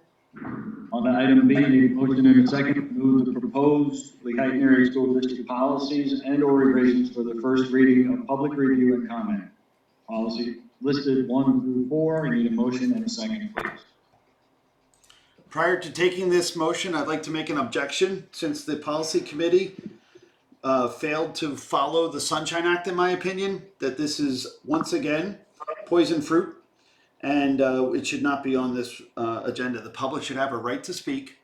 On to item B, need a motion and a second to move the proposed Lehighton Area School District policies and or revisions for the first reading of public review and comment. Policy listed 1 through 4. I need a motion and a second, please. Prior to taking this motion, I'd like to make an objection since the policy committee failed to follow the Sunshine Act, in my opinion, that this is once again poison fruit and it should not be on this agenda. The public should have a right to speak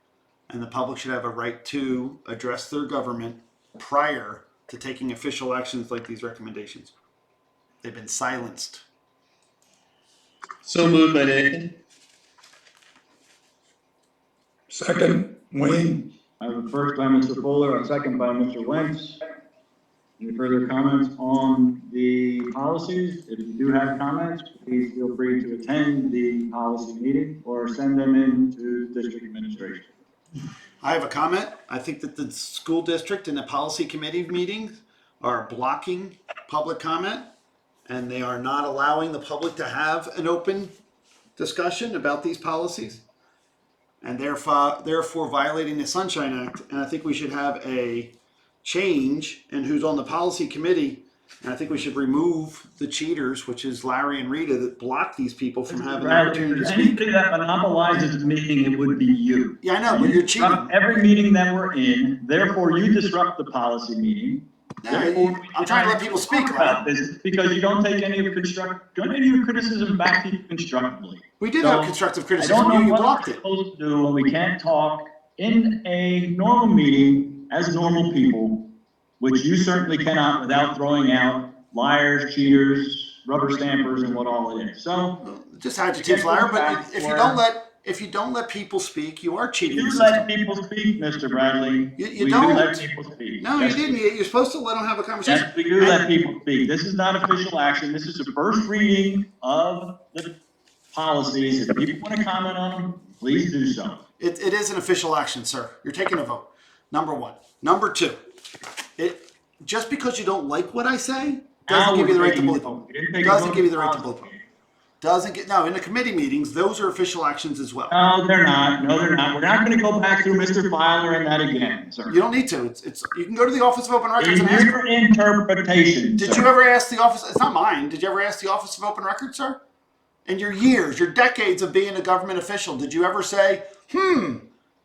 and the public should have a right to address their government prior to taking official actions like these recommendations. They've been silenced. So moved by Nathan. Second, Wayne. I have a first by Mr. Fuller, a second by Mr. Wentz. Any further comments on the policies? If you do have comments, please feel free to attend the policy meeting or send them in to district administration. I have a comment. I think that the school district and the policy committee meetings are blocking public comment, and they are not allowing the public to have an open discussion about these policies, and therefore violating the Sunshine Act. And I think we should have a change in who's on the policy committee. And I think we should remove the cheaters, which is Larry and Rita, that block these people from having the opportunity to speak. Anybody that monopolizes the meeting, it would be you. Yeah, I know, but you're cheating. Every meeting that we're in, therefore you disrupt the policy meeting. No, I'm trying to let people speak. About this because you don't take any of your criticism back to you constructively. We did have constructive I criticism. don't know You what blocked we're it. supposed to do when we can't talk in a normal meeting as normal people, which you certainly cannot without throwing out liars, cheaters, rubber stampers, and what all it is. So Just adjectives, Larry. But if you don't let people speak, you are cheating. you let people speak, Mr. Bradley. You We don't. do let people speak. No, Yes, you didn't. You're supposed to let them have a conversation. Yes, we do let people speak. This is not official action. This is the first reading of the policies. If people want to comment on them, please do so. It is an official action, sir. You're taking a vote. Number one. Number two. Just because you don't like what I say doesn't give you the right to bully people. Doesn't give you the right to bully people. No, in the committee meetings, those are official actions as well. No, they're not. No, they're not. We're not going to go back through Mr. Filer and that again, sir. You don't need to. You can go to the Office of Open Records In and ask. your interpretation, Did you ever ask the office? It's not mine. Did you ever ask the Office of Open Records, sir? In your years, your decades of being a government official, did you ever say,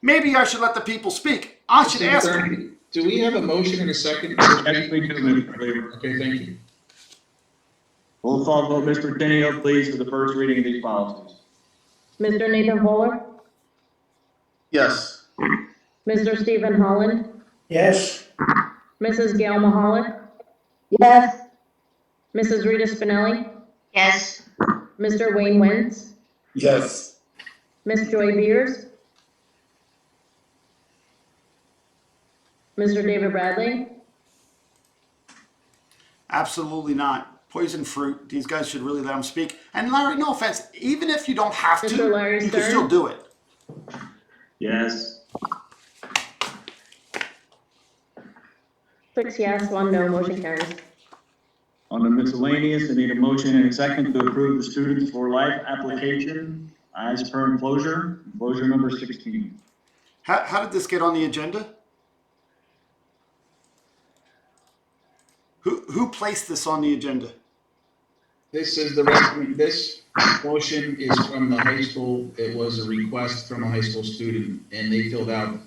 maybe I should let the people speak? I should ask them. Do we have a motion and a second? Yes, we do, Mr. Cleaver. Okay, thank you. Roll call vote, Mr. Tenio, please, for the first reading of these policies. Mr. Nathan Fuller, Yes. Mr. Stephen Holland, Yes. Mrs. Gail Mahalik, Yes. Mrs. Rita Spinelli, Yes. Mr. Wayne Wentz, Yes. Miss Joy Beers, Mr. David Bradley, Absolutely not. Poison fruit. These guys should really let them speak. And Larry, no offense, even if you don't have to, Mr. Larry you can Stern? still do it. Yes. 6 yes, 1 no, motion carries. On the miscellaneous, I need a motion and a second to approve the Students for Life application as per enclosure number 16. How did this get on the agenda? Who placed this on the agenda? This motion is from the high school. It was a request from a high school student, and they filled out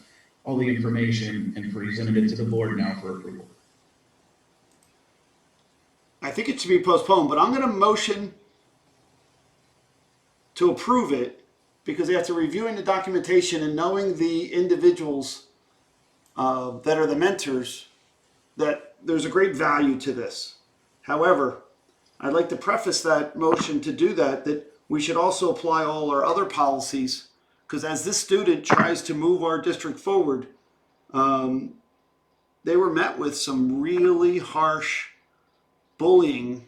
all the information and presented it to the board now for approval. I think it should be postponed, but I'm going to motion to approve it because after reviewing the documentation and knowing the individuals that are the mentors, that there's a great value to this. However, I'd like to preface that motion to do that we should also apply all our other policies, because as this student tries to move our district forward, they were met with some really harsh bullying,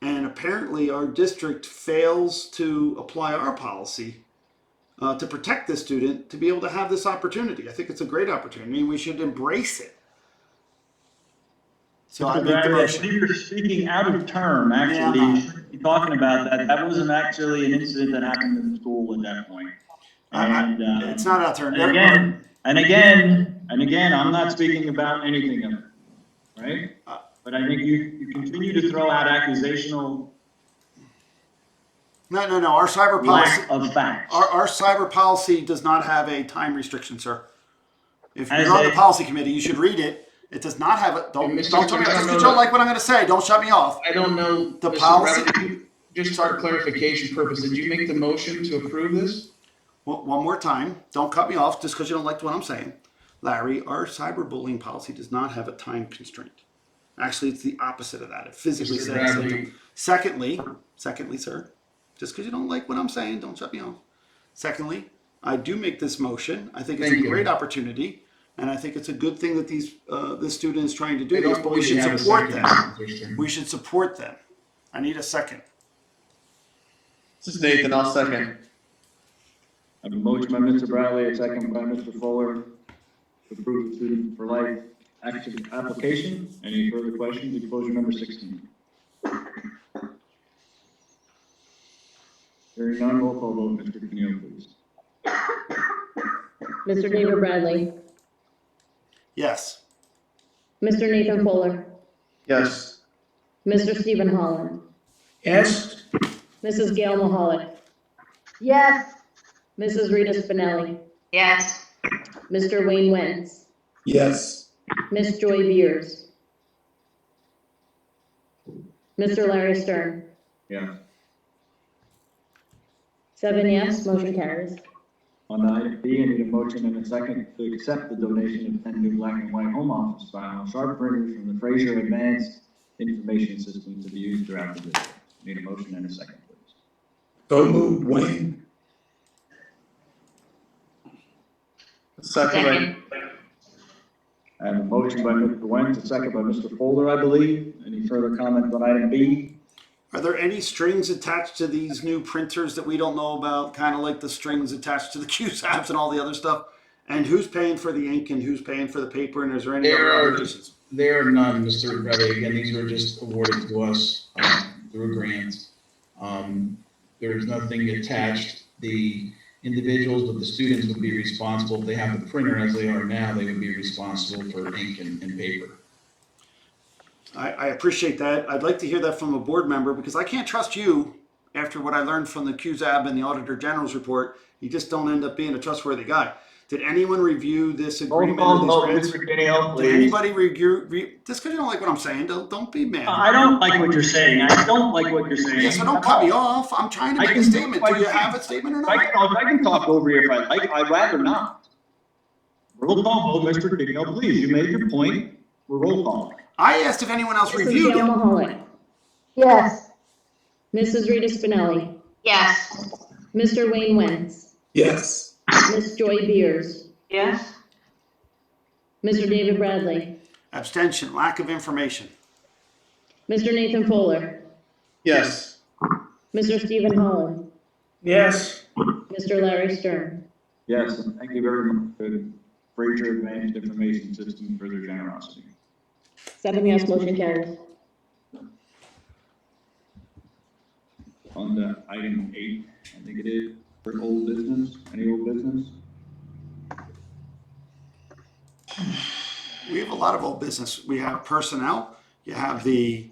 and apparently our district fails to apply our policy to protect this student to be able to have this opportunity. I think it's a great opportunity, and we should embrace it. So I make the motion. You're speaking out of term, actually. Yeah. You shouldn't be talking about that. That wasn't actually an incident that happened in the school at that point. And, it's not out there. And again, I'm not speaking about anything of it, right? But I think you continue to throw out accusational No. Our cyber policy. lack of facts. Our cyber policy does not have a time restriction, sir. If As you're on the a- policy committee, you should read it. It does not have it. Don't Mr. tell me. I don't If know you don't that- like what I'm going to say, don't shut me off. I don't know. The Mr. policy- Bradley, just for clarification purposes, did you make the motion to approve this? One more time. Don't cut me off just because you don't like what I'm saying. Larry, our cyberbullying policy does not have a time constraint. Actually, it's the opposite of that. It physically Mr. says Bradley. something. Secondly, sir, just because you don't like what I'm saying, don't shut me off. Secondly, I do make this motion. I think it's Thank a you. great opportunity And I think it's a good thing that this student is trying to do I this, don't but we believe should we have a support second, them. Mr. Chairman. We should support them. I need a second. This is Nathan, I'll second. I have a motion by Mr. Bradley, a second by Mr. Fuller to approve the Student for Life application. Any further questions? Exposure number 16. Hearing none, roll call vote, Mr. Pennell, please. Mr. David Bradley, Yes. Mr. Nathan Fuller, Yes. Mr. Stephen Holland, Yes. Mrs. Gail Mahalik, Yes. Mrs. Rita Spinelli, Yes. Mr. Wayne Wentz, Yes. Miss Joy Beers, Mr. Larry Stern. Yeah. 7 yes, motion carries. On the item B, I need a motion and a second to accept the donation of 10 new black and white home office style sharp printers from the Fraser Advanced Information System to be used throughout the district. Need a motion and a second, please. So moved, Wayne. Second. I have a motion by Mr. Wentz, a second by Mr. Fuller, I believe. Any further comments on item B? Are there any strings attached to these new printers that we don't know about? Kind of like the strings attached to the QSAPs and all the other stuff? And who's paying for the ink and who's paying for the paper? And is there any other obligations? There are none, Mr. Bradley. Again, these were just awarded to us through a grant. There's nothing attached. The individuals, but the students would be responsible. If they have the printer as they are now, they would be responsible for ink and paper. I appreciate that. I'd like to hear that from a board member because I can't trust you after what I learned from the QZAB and the Auditor General's report. You just don't end up being a trustworthy guy. Did anyone review this agreement? Did anybody review? Just because you don't like what I'm saying, don't be mad. I don't like what you're saying. I don't like what you're saying. Yes, so don't cut me off. I'm trying to make a statement. Do you have a statement or not? I can talk over you if I like. I'd rather not. Roll call vote, Mr. Pennell, please. You made your point. We're roll calling. I asked if anyone else Mrs. reviewed Gail it. Mahalik, Yes. Mrs. Rita Spinelli, Yes. Mr. Wayne Wentz, Yes. Miss Joy Beers, Yes. Mr. David Bradley, Abstention, lack of information. Mr. Nathan Fuller, Yes. Mr. Stephen Holland, Yes. Mr. Larry Stern. Yes, and thank you very much to Fraser Advanced Information System for their generosity. 7 yes, motion carries. On the item 8, I think it is, for old business, any old business? We have a lot of old business. We have personnel. You have the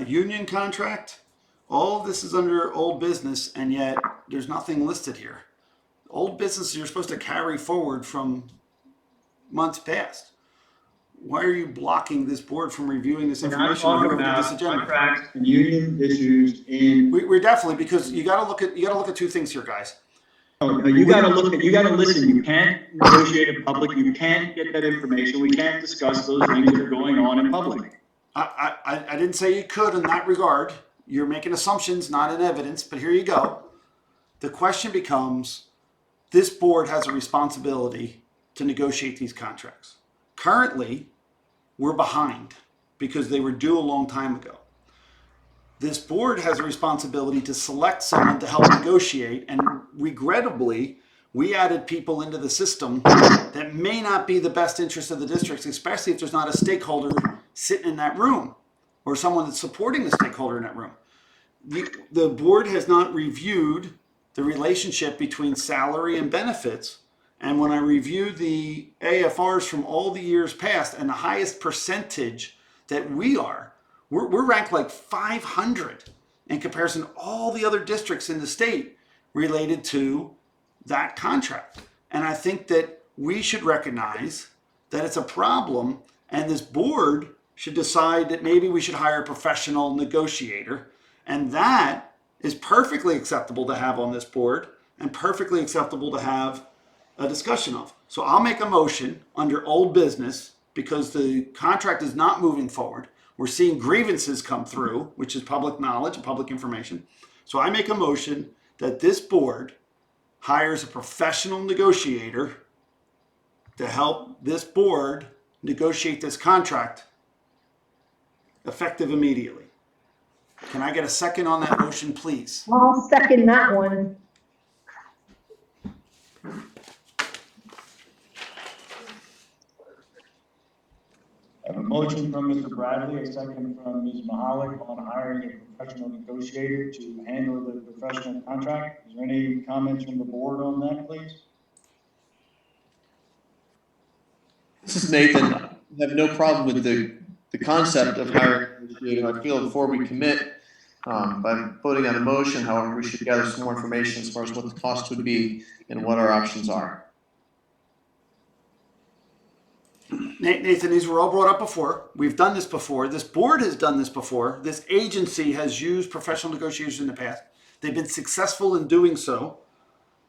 union contract. All of this is under old business, and yet there's nothing listed here. Old business you're supposed to carry forward from months past. Why are you blocking this board from reviewing this We're not information? talking Moving to this about agenda? contracts and union issues in. We're definitely, because you got to look at two things here, guys. No, you gotta listen. You can't negotiate in public. You can't get that information. We can't discuss those things that are going on in public. I didn't say you could in that regard. You're making assumptions, not in evidence, but here you go. The question becomes, this board has a responsibility to negotiate these contracts. Currently, we're behind because they were due a long time ago. This board has a responsibility to select someone to help negotiate, and regrettably, we added people into the system that may not be the best interest of the districts, especially if there's not a stakeholder sitting in that room or someone that's supporting the stakeholder in that room. The board has not reviewed the relationship between salary and benefits. And when I reviewed the AFRs from all the years past and the highest percentage that we're ranked like 500 in comparison to all the other districts in the state related to that contract. And I think that we should recognize that it's a problem, and this board should decide that maybe we should hire a professional negotiator. And that is perfectly acceptable to have on this board and perfectly acceptable to have a discussion of. So I'll make a motion under old business because the contract is not moving forward. We're seeing grievances come through, which is public knowledge and public information. So I make a motion that this board hires a professional negotiator to help this board negotiate this contract effective immediately. Can I get a second on that motion, please? I'll second that one. I have a motion from Mr. Bradley, a second from Ms. Mahalik on hiring a professional negotiator to handle the professional contract. Is there any comments from the board on that, please? This is Nathan. I have no problem with the concept of hiring a negotiator. I feel before we commit, by voting on a motion, however, we should gather some more information as far as what the cost would be and what our options are. Nathan, these were all brought up before. We've done this before. This board has done this before. This agency has used professional negotiators in the past. They've been successful in doing so.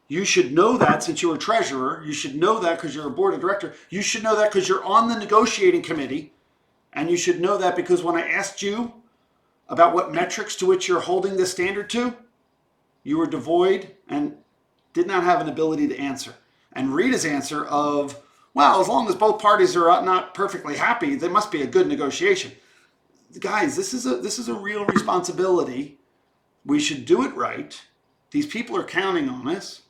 You should know that since you're a treasurer. You should know that because you're a board of director. You should know that because you're on the negotiating committee. And you should know that because when I asked you about what metrics to which you're holding this standard to, you were devoid and did not have an ability to answer. And Rita's answer of, well, as long as both parties are not perfectly happy, there must be a good negotiation. Guys, this is a real responsibility. We should do it right. These people are counting on us.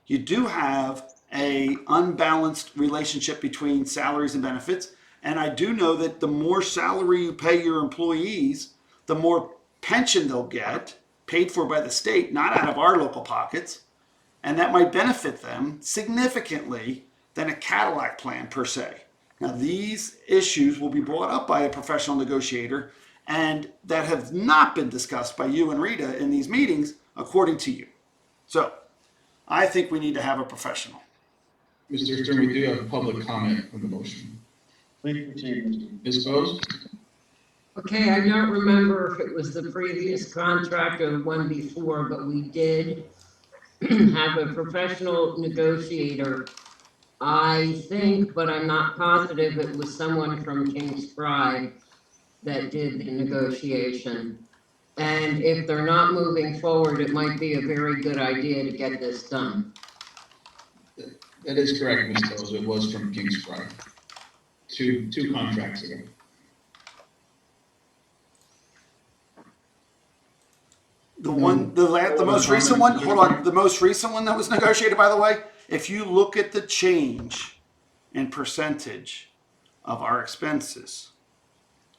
You do have a unbalanced relationship between salaries and benefits. And I do know that the more salary you pay your employees, the more pension they'll get, paid for by the state, not out of our local pockets. And that might benefit them significantly than a Cadillac plan per se. Now, these issues will be brought up by a professional negotiator and that have not been discussed by you and Rita in these meetings, according to you. So I think we need to have a professional. Mr. Stern, we do have a public comment on the motion. Please proceed, Mr. Ms. Bose? Okay, I don't remember if it was the previous contract or the one before, but we did have a professional negotiator. I think, but I'm not positive, it was someone from King's Pride that did the negotiation. And if they're not moving forward, it might be a very good idea to get this done. That is correct, Ms. Bose. It was from King's Pride. Two contracts ago. The most recent one, hold on, the most recent one that was negotiated, by the way, if you look at the change in percentage of our expenses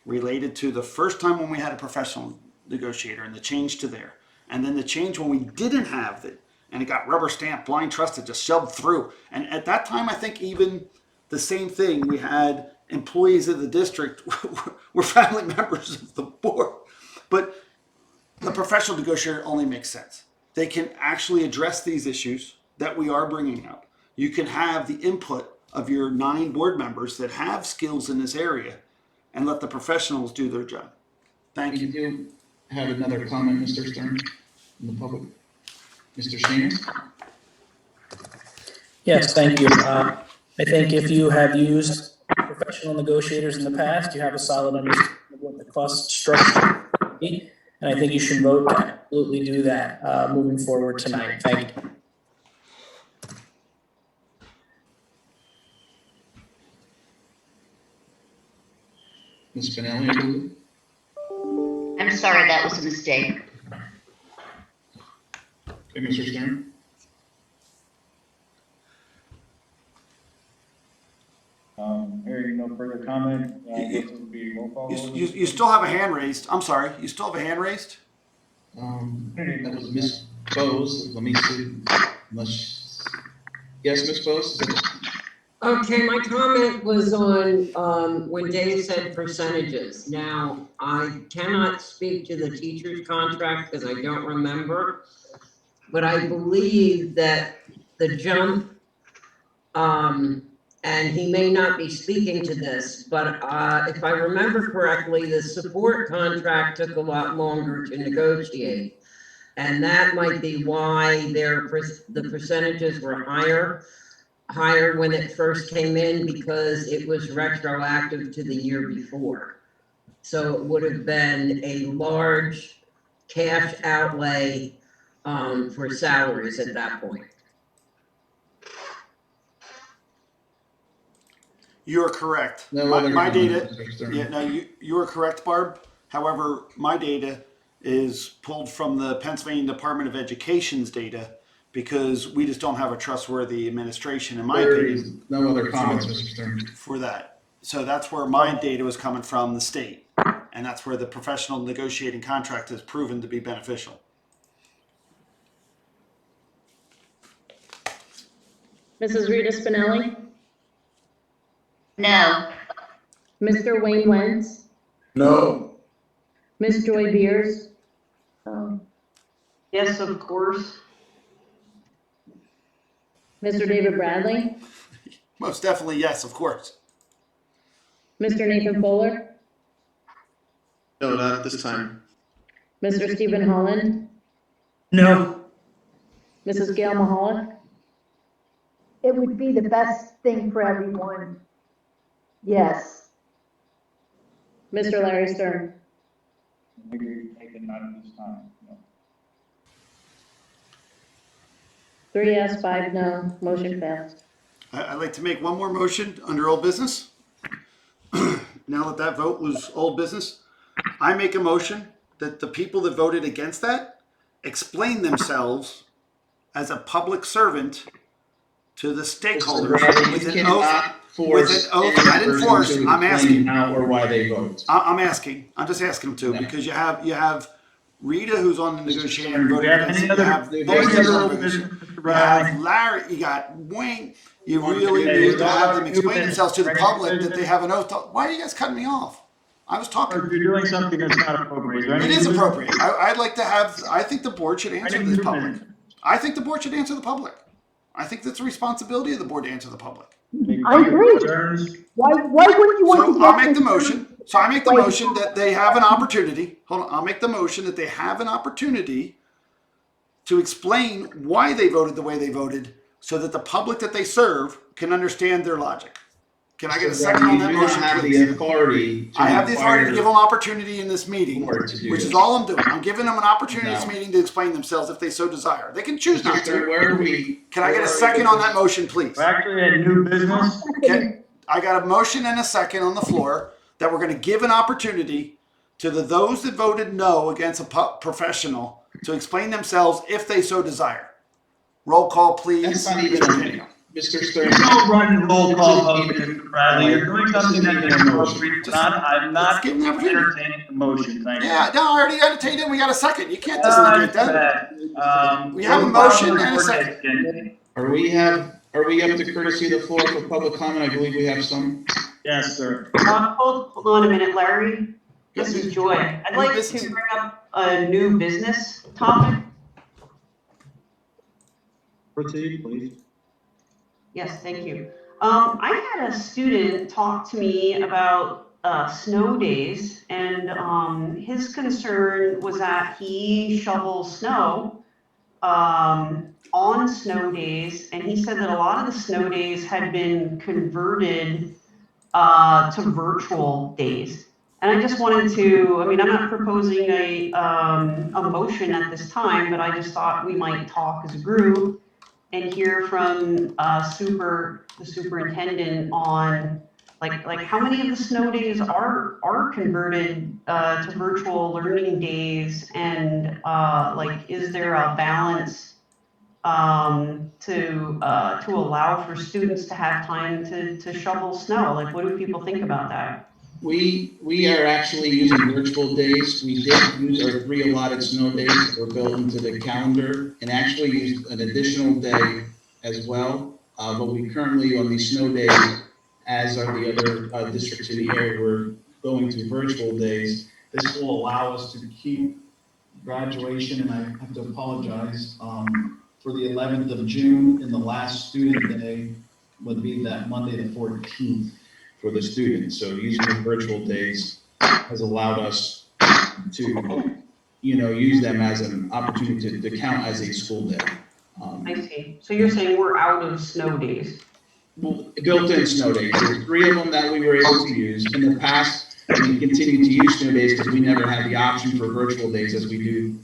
related to the first time when we had a professional negotiator and the change to there, and then the change when we didn't have it, and it got rubber stamped, blind trusted, just shoved through. And at that time, I think even the same thing, we had employees of the district were family members of the board. But the professional negotiator only makes sense. They can actually address these issues that we are bringing up. You can have the input of your 9 board members that have skills in this area and let the professionals do their job. Thank you. We do have another comment, Mr. Stern, in the public. Mr. Shaner? Yes, thank you. I think if you have used professional negotiators in the past, you have a solid understanding of what the cost structure would be. And I think you should vote to absolutely do that moving forward tonight. Thank you. Ms. Spinelli, I believe? I'm sorry, that was a mistake. Okay, Mr. Stern? Hearing no further comment, I guess it would be roll call. You still have a hand raised. I'm sorry, you still have a hand raised? That was Ms. Bose. Let me see. Yes, Ms. Bose? Okay, my comment was on when Dave said percentages. Now, I cannot speak to the teacher's contract because I don't remember. But I believe that the jump, and he may not be speaking to this, but if I remember correctly, the support contract took a lot longer to negotiate. And that might be why the percentages were higher when it first came in, because it was retroactive to the year before. So it would have been a large cash outlay for salaries at that point. You're correct. No My, other my comment, data, Mr. Stern. yeah, no, you are correct, Barb. However, my data is pulled from the Pennsylvania Department of Education's data because we just don't have a trustworthy administration, in my There opinion. is no other comments, Mr. Stern. For that. So that's where my data was coming from, the state. And that's where the professional negotiating contract has proven to be beneficial. Mrs. Rita Spinelli, No. Mr. Wayne Wentz, No. Miss Joy Beers, Yes, of course. Mr. David Bradley, Most definitely, yes, of course. Mr. Nathan Fuller, No, not at this time. Mr. Stephen Holland, No. Mrs. Gail Mahalik, It would be the best thing for everyone. Yes. Mr. Larry Stern. Maybe taken out of this time. No. 3 yes, 5 no, motion fails. I'd like to make one more motion under old business. Now that that vote was old business, I make a motion that the people that voted against that explain themselves as a public servant to the stakeholders with an oath. With an oath, I didn't force. I'm asking how or why they vote. I'm asking. I'm just asking them to because you have Rita who's on the negotiating and Do we voting have against any it. other, You have any those that other are old voting. business, Mr. You Bradley? have Larry, you got Wayne. You really need to have them explain themselves to the public that they have an oath. Why are you guys cutting me off? I was talking. Or if you're doing something that's not appropriate. It is appropriate. I'd like to have, I think the board should answer this public. I think the board should answer the public. I think that's a responsibility of the board to answer the public. I agree. Why wouldn't you want to So get I'll make the this- motion. So I make the motion that they have an opportunity. Hold on. I'll make the motion that they have an opportunity to explain why they voted the way they voted so that the public that they serve can understand their logic. Can I get a second on that You motion, don't have please? the authority to I have the authority to require give them opportunity in this meeting, board to do which is this. all I'm doing. I'm giving them an opportunity in this No. meeting to explain themselves if they so desire. They can choose not to. Where are we? Can I get a second on that motion, please? We're actually at new business. Okay, I got a motion and a second on the floor that we're gonna give an opportunity to those that voted no against a professional to explain themselves if they so desire. Roll call, please. That's not even, Mr. Kenny. Mr. Stern. Don't run roll call vote, Mr. Bradley. You're doing something that's inappropriate. I'm not give them the opportunity. entertaining the motion, thank you. Yeah, no, I already entertained it. We got a second. You can't disengage that. We have a motion and a second. Are we up to courtesy of the floor for public comment? I believe we have some. Yes, sir. Hold on a minute, Larry. This is Joy. I'd like to bring up a new business topic. Proceed, please. Yes, thank you. I had a student talk to me about snow days, and his concern was that he shovels snow on snow days, and he said that a lot of the snow days had been converted to virtual days. And I just wanted to, I mean, I'm not proposing a motion at this time, but I just thought we might talk as a group and hear from the superintendent on like how many of the snow days are converted to virtual learning days, and like is there a balance to allow for students to have time to shovel snow? Like, what do people think about that? We are actually using virtual days. We did use our 3 allotted snow days that were built into the calendar and actually used an additional day as well. But we currently, on these snow days, as are the other districts in the area, we're going to virtual days. This will allow us to keep graduation, and I have to apologize, for the 11th of June, and the last student day would be that Monday, the 14th. For the students. So using the virtual days has allowed us to, use them as an opportunity to count as a school day. I see. So you're saying we're out of snow days? Built-in snow days. There's 3 of them that we were able to use. In the past, we continued to use snow days because we never had the option for virtual days as we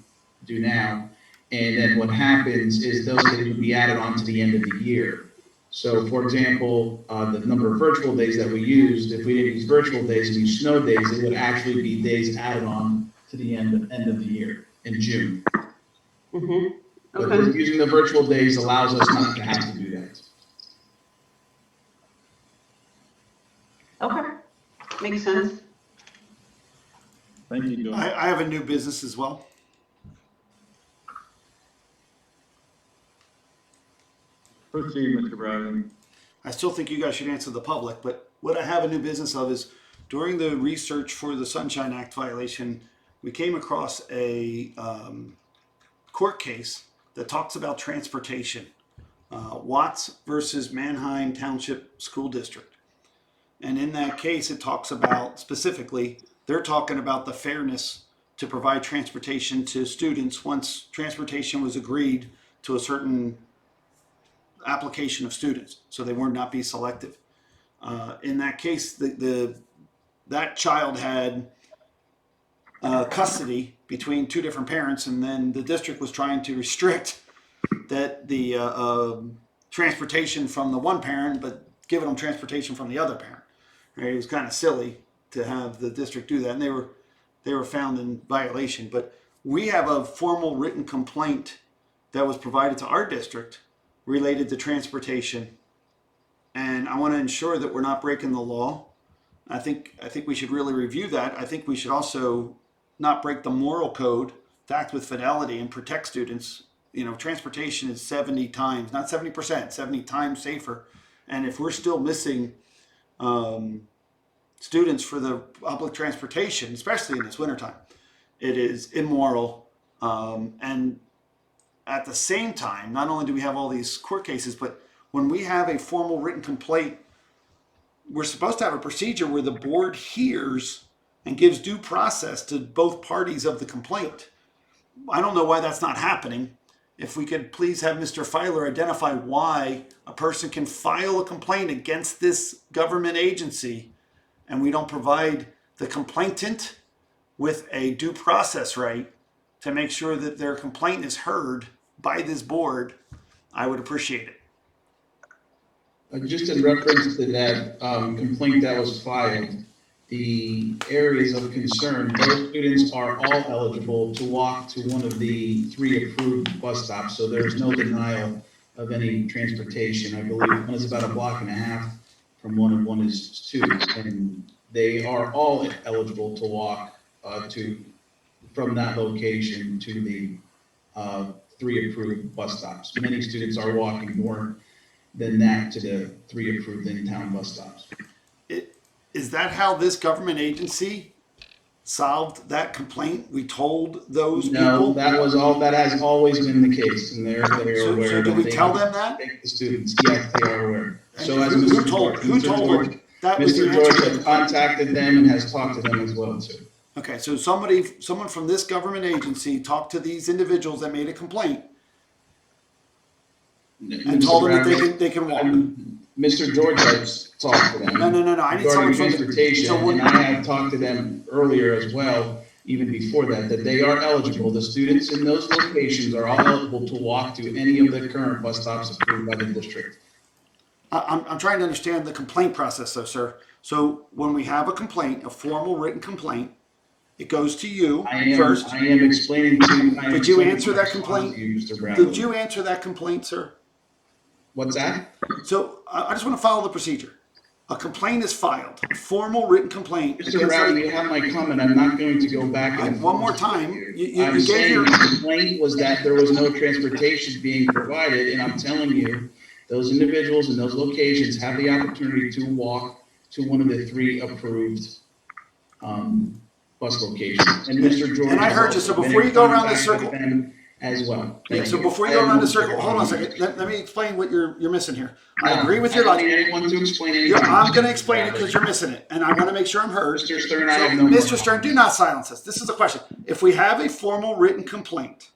do now. And then what happens is those days would be added on to the end of the year. So for example, the number of virtual days that we used, if we didn't use virtual days and use snow days, it would actually be days added on to the end of the year in June. Mm-hmm. But Okay. using the virtual days allows us not to have to do that. Okay. Makes sense. Thank you, Joe. I have a new business as well. Proceed, Mr. Bradley. I still think you guys should answer the public, but what I have a new business of is during the research for the Sunshine Act violation, we came across a court case that talks about transportation, Watts versus Manheim Township School District. And in that case, it talks about specifically, they're talking about the fairness to provide transportation to students once transportation was agreed to a certain application of students, so they would not be selective. In that case, that child had custody between two different parents, and then the district was trying to restrict that the transportation from the one parent, but giving them transportation from the other parent. Right? It was kind of silly to have the district do that, and they were found in violation. But we have a formal written complaint that was provided to our district related to transportation, and I want to ensure that we're not breaking the law. I think we should really review that. I think we should also not break the moral code to act with fidelity and protect students. You know, transportation is 70 times, not 70%, 70 times safer. And if we're still missing students for the public transportation, especially in this wintertime, it is immoral. And at the same time, not only do we have all these court cases, but when we have a formal written complaint, we're supposed to have a procedure where the board hears and gives due process to both parties of the complaint. I don't know why that's not happening. If we could please have Mr. Filer identify why a person can file a complaint against this government agency and we don't provide the complainant with a due process right to make sure that their complaint is heard by this board, I would appreciate it. Just in reference to that complaint that was filed, the areas of concern, those students are all eligible to walk to one of the 3 approved bus stops, so there's no denial of any transportation. I believe one is about a block and a half from one and one is 2, and they are all eligible to walk from that location to the 3 approved bus stops. Many students are walking more than that to the 3 approved in-town bus stops. Is that how this government agency solved that complaint? We told those people? No, that has always been the case, and they're aware. So do we tell them that? The students, yes, they are aware. So as who told them? Mr. George has contacted them and has talked to them as well too. Okay, so someone from this government agency talked to these individuals that made a complaint and told them that they can walk. Mr. George has talked to them. No. I need someone from transportation, and I have talked to them earlier as well, even before that they are eligible. The students in those locations are all eligible to walk to any of the current bus stops approved by the district. I'm trying to understand the complaint process, though, sir. So when we have a complaint, a formal written complaint, it goes to you first. I am explaining to you. Did you answer that complaint? Did you answer that complaint, sir? What's that? So I just want to follow the procedure. A complaint is filed, a formal written complaint. Mr. Bradley, you have my comment. I'm not going to go back and one more time. I'm saying the complaint was that there was no transportation being provided, and I'm telling you, those individuals in those locations have the opportunity to walk to one of the 3 approved bus locations. And Mr. George. And I heard you. So before you go around the circle, as well. So before you go around the circle, hold on a second. Let me explain what you're missing here. I agree with your logic. Anyone to explain anything. I'm going to explain it because you're missing it, and I want to make sure I'm heard. Mr. Stern, Mr. Stern, do not silence us. This is a question. If we have a formal written complaint,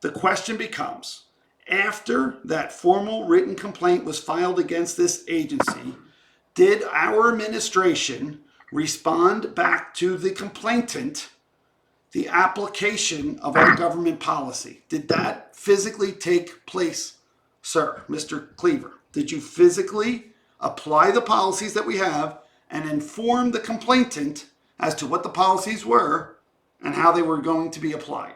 the question becomes: after that formal written complaint was filed against this agency, did our administration respond back to the complainant the application of our government policy? Did that physically take place, sir, Mr. Cleaver? Did you physically apply the policies that we have and inform the complainant as to what the policies were and how they were going to be applied?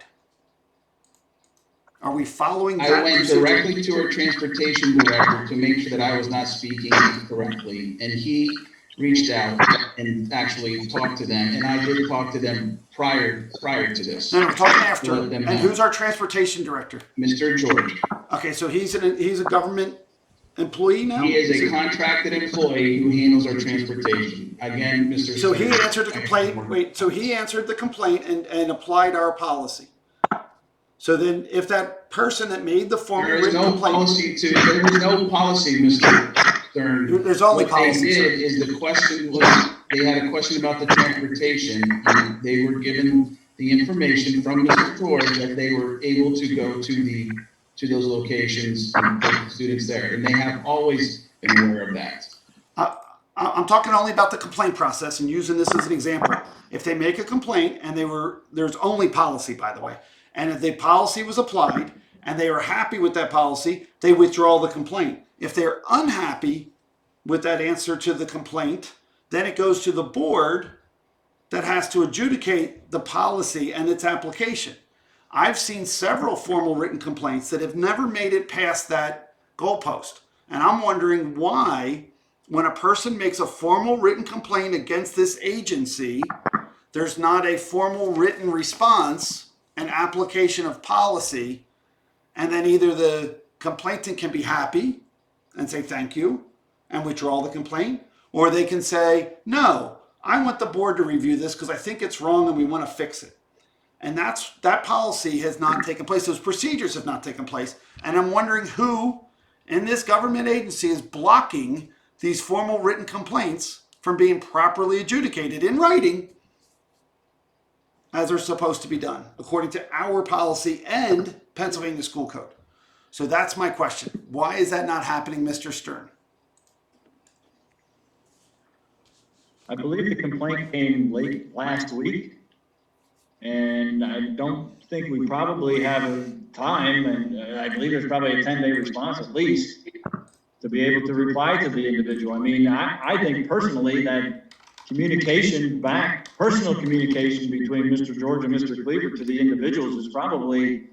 Are we following that? I went directly to our transportation director to make sure that I was not speaking incorrectly, and he reached out and actually talked to them, and I did talk to them prior to this. No, we're talking after. Let them And know. who's our transportation director? Mr. George. Okay, so he's a government employee now? He is a contracted employee who handles our transportation. Again, Mr. So he answered the complaint, so he answered the complaint and applied our policy. So then if that person that made the formal There is written no complaint. policy there is no policy, Mr. Stern. There's only What policy. they did is the question was, they had a question about the transportation, and they were given the information from Mr. George that they were able to go to those locations and take the students there, and they have always been aware of that. I'm talking only about the complaint process and using this as an example. If they make a complaint and there's only policy, by the way, and if the policy was applied and they were happy with that policy, they withdraw the complaint. If they're unhappy with that answer to the complaint, then it goes to the board that has to adjudicate the policy and its application. I've seen several formal written complaints that have never made it past that goalpost. And I'm wondering why, when a person makes a formal written complaint against this agency, there's not a formal written response, an application of policy, and then either the complainant can be happy and say thank you and withdraw the complaint, or they can say, no, I want the board to review this because I think it's wrong and we want to fix it. And that policy has not taken place. Those procedures have not taken place. And I'm wondering who in this government agency is blocking these formal written complaints from being properly adjudicated in writing as they're supposed to be done, according to our policy and Pennsylvania School Code. So that's my question. Why is that not happening, Mr. Stern? I believe the complaint came late last week. And I don't think we probably have time, and I believe there's probably a 10-day response at least, to be able to reply to the individual. I mean, I think personally that personal communication between Mr. George and Mr. Cleaver to the individuals is probably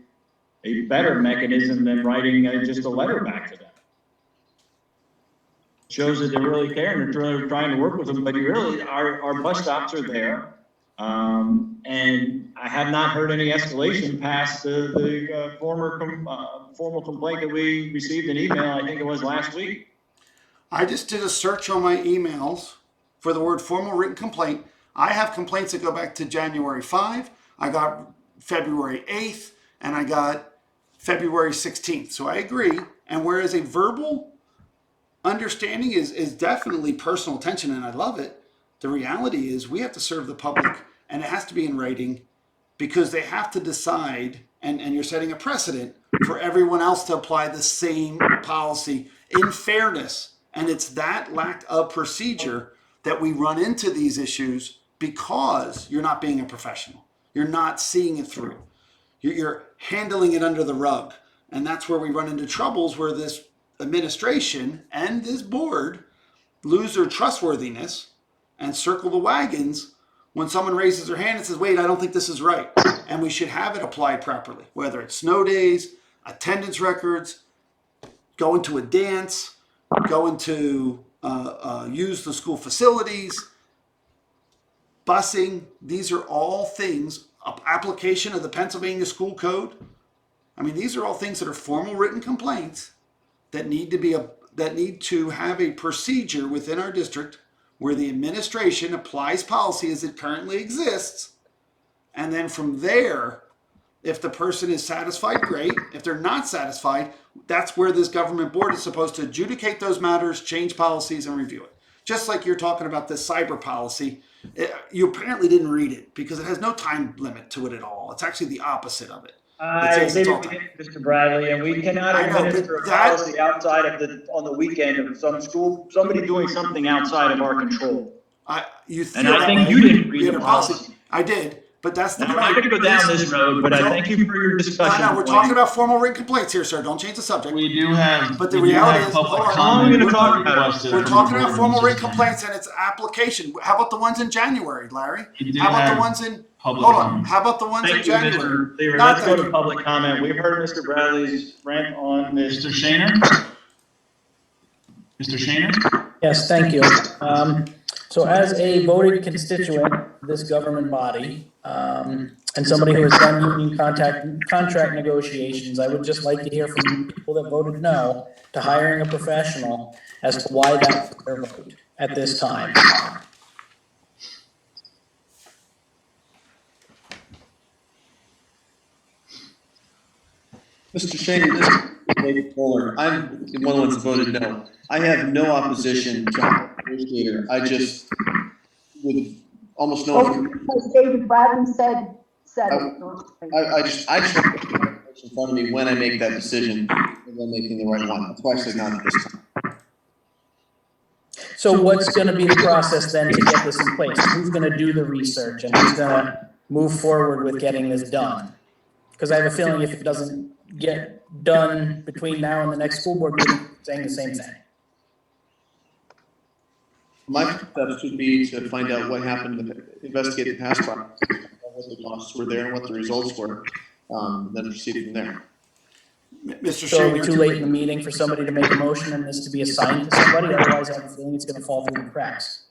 a better mechanism than writing just a letter back to them. It shows that they really care and they're trying to work with them, but really, our bus stops are there. And I have not heard any escalation past the formal complaint that we received an email, I think it was last week. I just did a search on my emails for the word formal written complaint. I have complaints that go back to January 5, I got February 8th, and I got February 16th. So I agree. And whereas a verbal understanding is definitely personal attention, and I love it, the reality is we have to serve the public, and it has to be in writing because they have to decide, and you're setting a precedent for everyone else to apply the same policy in fairness. And it's that lack of procedure that we run into these issues because you're not being a professional. You're not seeing it through. You're handling it under the rug. And that's where we run into troubles where this administration and this board lose their trustworthiness and circle the wagons when someone raises their hand and says, wait, I don't think this is right. And we should have it applied properly, whether it's snow days, attendance records, going to a dance, going to use the school facilities, busing. These are all things, application of the Pennsylvania School Code. I mean, these are all things that are formal written complaints that need to have a procedure within our district where the administration applies policy as it currently exists. And then from there, if the person is satisfied, great. If they're not satisfied, that's where this government board is supposed to adjudicate those matters, change policies, and review it. Just like you're talking about this cyber policy, you apparently didn't read it because it has no time limit to it at all. It's actually the opposite of it. I think we did, Mr. Bradley, and we cannot administer a policy outside of on the weekend of somebody doing something outside of our control. You feel and I that think way. you didn't read the policy. I did. But that's the Now, point. we're not gonna go down this road, but I thank you for your discussion. No, we're talking about formal written complaints here, sir. Don't change the subject. We do have. But the reality is, hold on. How long are we gonna talk about it? We're talking about formal written complaints and its application. How about the ones in January, Larry? How about the ones in, hold on, how about the ones in Thank you, January? Mr. Cleaver. Not Let's go thank to public comment. We've heard Mr. Bradley's rant on this. Mr. Shaner? Mr. Shaner? Yes, thank you. So as a voting constituent of this government body, and somebody who has done union contract negotiations, I would just like to hear from people that voted no to hiring a professional as to why that's their vote at this time. Mr. Shaner, this is David Fuller. I'm one of the ones that voted no. I have no opposition to a negotiator. I just would almost no. Because David Bradley said it. I just want in front of me when I make that decision, and I'm making the right one. That's why I said not at this time. So what's gonna be the process then to get this in place? Who's gonna do the research and who's gonna move forward with getting this done? Because I have a feeling if it doesn't get done between now and the next school board meeting, saying the same thing. My steps would be to find out what happened, investigate the past process, what the costs were there and what the results were, then proceed from there. Mr. So are we Shaner. too late in the meeting for somebody to make a motion and this to be assigned to somebody? Otherwise, I have a feeling it's gonna fall through the cracks.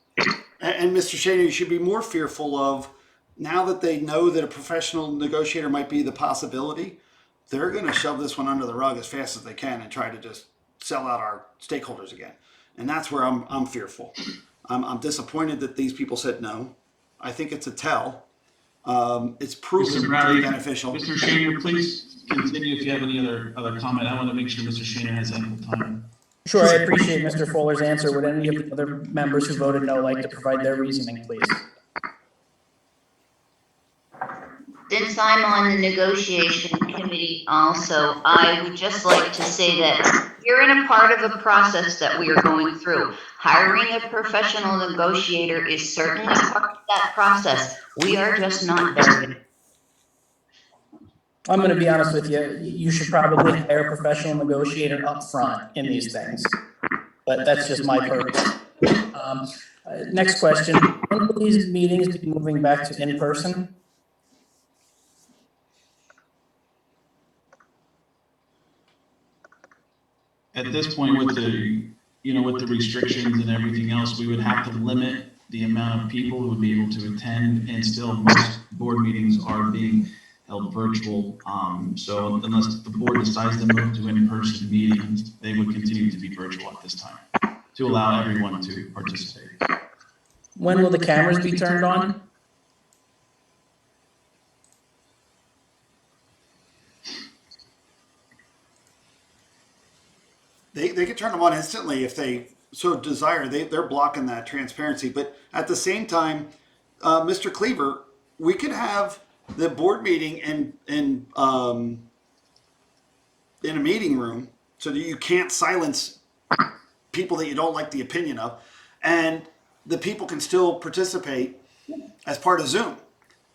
And Mr. Shaner, you should be more fearful of, now that they know that a professional negotiator might be the possibility, they're going to shove this one under the rug as fast as they can and try to just sell out our stakeholders again. And that's where I'm fearful. I'm disappointed that these people said no. I think it's a tell. It's proven to be beneficial. Mr. Shaner, please continue if you have any other comment. I want to make sure Mr. Shaner has ample time. Sure, I appreciate Mr. Fuller's answer. Would any of the other members who voted no like to provide their reasoning, please? Since I'm on the negotiation committee also, I would just like to say that you're in a part of a process that we are going through. Hiring a professional negotiator is certainly part of that process. We are just not there yet. I'm gonna be honest with you, you should probably hire a professional negotiator up front in these things. But that's just my purpose. Next question, when will these meetings be moving back to in-person? At this point, with the restrictions and everything else, we would have to limit the amount of people who would be able to attend, and still most board meetings are being held virtual. So unless the board decides to move to in-person meetings, they would continue to be virtual at this time to allow everyone to participate. When will the cameras be turned on? They can turn them on instantly if they so desire. They're blocking that transparency. But at the same time, Mr. Cleaver, we could have the board meeting in a meeting room so that you can't silence people that you don't like the opinion of, and the people can still participate as part of Zoom.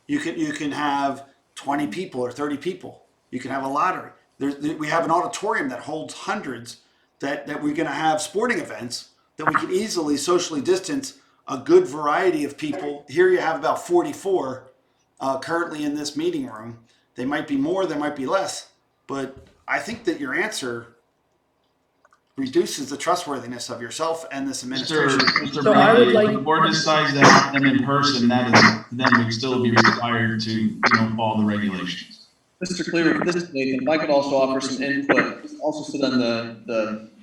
You can have 20 people or 30 people. You can have a lottery. We have an auditorium that holds hundreds. That we're going to have sporting events that we can easily socially distance a good variety of people. Here you have about 44 currently in this meeting room. They might be more, they might be less, but I think that your answer reduces the trustworthiness of yourself and this administration. Mr. Bradley, if the board decides to have them in person, then we'd still be required to follow the regulations. Mr. Cleaver, this is Nathan. If I could also offer some input, also sit on the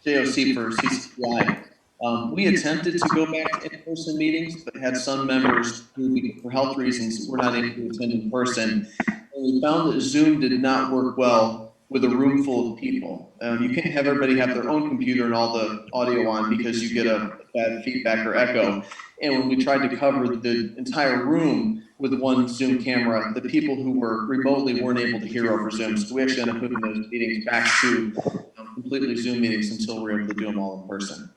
JOC for CCCI. We attempted to go back to in-person meetings, but had some members who, for health reasons, were not able to attend in person. And we found that Zoom did not work well with a room full of people. You can't have everybody have their own computer and all the audio on because you get a bad feedback or echo. And when we tried to cover the entire room with one Zoom camera, the people who were remotely weren't able to hear over Zoom. So we actually ended up moving those meetings back to completely Zoom meetings until we were able to do them all in person.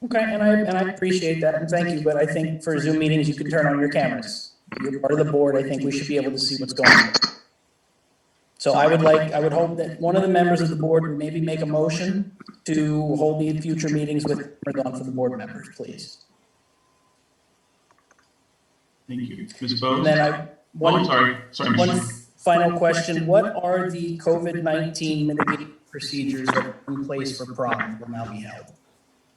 Okay, and I appreciate that, and thank you, but I think for Zoom meetings, you can turn on your cameras. you're part of the board, I think we should be able to see what's going on. So I would hope that one of the members of the board would maybe make a motion to hold the future meetings with cameras on for the board members, please. Thank you. Ms. Bose? And then Sorry, Mr. one Chair. final question, what are the COVID-19 mitigation procedures that are in place for prom will now be held?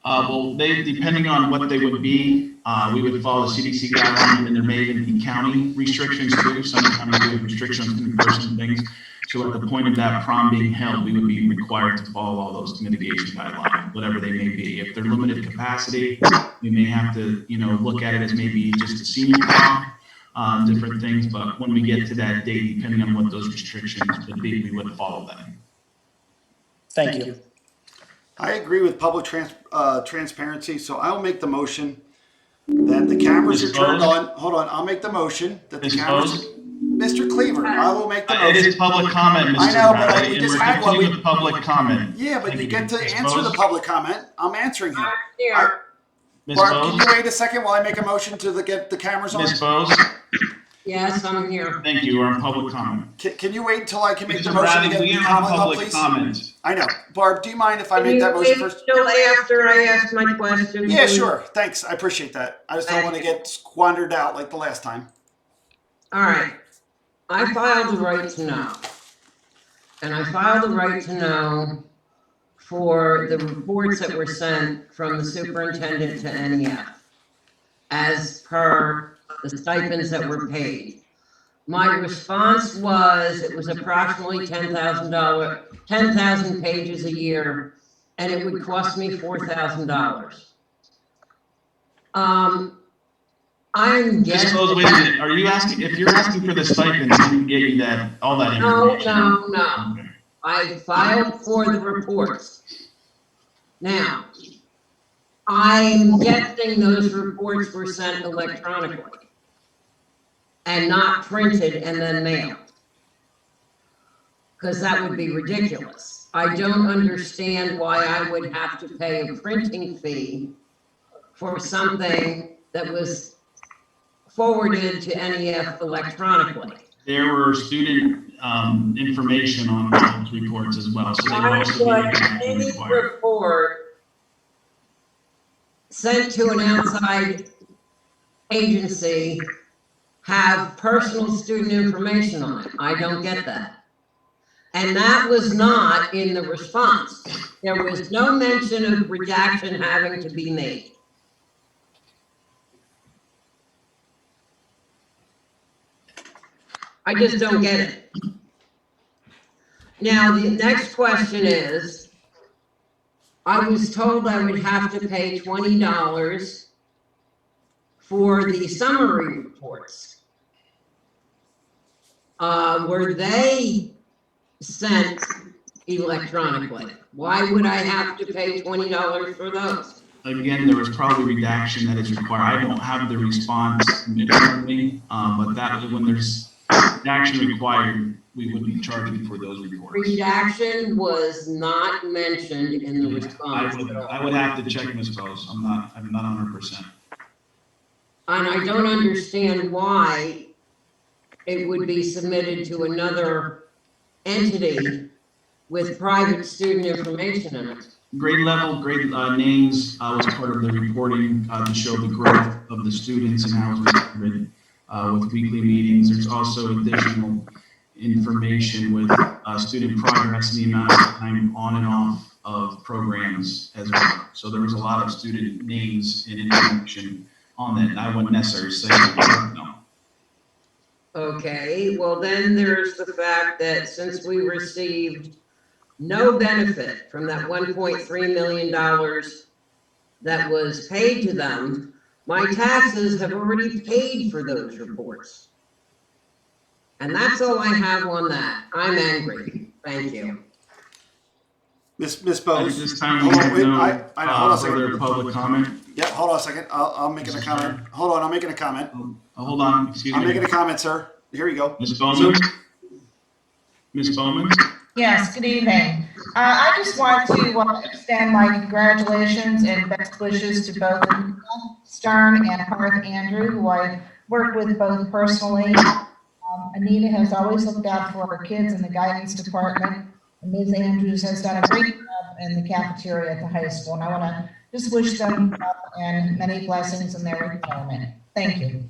Well, depending on what they would be, we would follow the CDC guidelines, and there may even be county restrictions too. Some counties do have restrictions on in-person things. So at the point of that prom being held, we would be required to follow all those mitigation guidelines, whatever they may be. If they're limited capacity, we may have to, look at it as maybe just a senior prom, different things. But when we get to that date, depending on what those restrictions would be, we would follow them. Thank you. I agree with public transparency, so I'll make the motion that the cameras are turned on. Hold on, I'll make the motion that the cameras. Mr. Cleaver, I will make the motion. It is public comment, Mr. I know, but Bradley, we and just we're had one. continuing with public comment. Yeah, but Thank you get to Ms. answer Bose? the public comment. I'm answering him. Ms. Barb, Bose? can you wait a second while I make a motion to get the cameras on? Ms. Bose? Yes, I'm here. Thank you. We're on public comment. Can you wait until I can make the Mr. motion to Bradley, get we the are on comment on, public please? comment. I know. Barb, do you mind if I make that motion first? Till after I ask my question. Yeah, please? sure. Thanks. I appreciate that. I just don't want to get squandered out like the last time. All right. I filed the right to know. And I filed the right to know for the reports that were sent from the superintendent to NEF as per the stipends that were paid. My response was it was approximately $10,000, 10,000 pages a year, and it would cost me $4,000. I'm guessing. Ms. Bose, wait a minute. Are you asking, if you're asking for the stipends, we can get you all that information? No. Okay. I filed for the reports. Now, I'm guessing those reports were sent electronically and not printed and then mailed. Because that would be ridiculous. I don't understand why I would have to pay a printing fee for something that was forwarded to NEF electronically. There were student information on those reports as well, so they were also being Any report sent to an outside agency have personal student information on it. I don't get that. And that was not in the response. There was no mention of redaction having to be made. I just don't get it. Now, the next question is, I was told I would have to pay $20 for the summary reports. Were they sent electronically? Why would I have to pay $20 for those? Again, there was probably redaction that is required. I don't have the response in front of me, but that when there's action required, we would be charging for those reports. Redaction was not mentioned in the response. I would have to check Ms. Bose. I'm not 100%. And I don't understand why it would be submitted to another entity with private student information in it. Grade level, grade names was part of the reporting to show the growth of the students and how it was reported with weekly meetings. There's also additional information with student progress and the amount of time on and off of programs as well. So there was a lot of student names and information on that, and I wouldn't necessarily say no. Okay, well then there's the fact that since we received no benefit from that $1.3 million that was paid to them, my taxes have already paid for those reports. And that's all I have on that. I'm angry. Thank you. Miss Bose. At this time, we have no hold on a further second. public comment. Yeah, hold on a second. I'm making a comment. Hold on, I'm making a comment. Hold on, excuse me. I'm making a comment, sir. Here you go. Ms. Bowman? Ms. Bowman? Yes, good evening. I just want to extend my congratulations and best wishes to both Anita Stern and Harth Andrew, who I work with both personally. Anita has always looked out for our kids in the guidance department, and Ms. Andrews has done a great job in the cafeteria at the high school. And I want to just wish them and many blessings in their retirement. Thank you.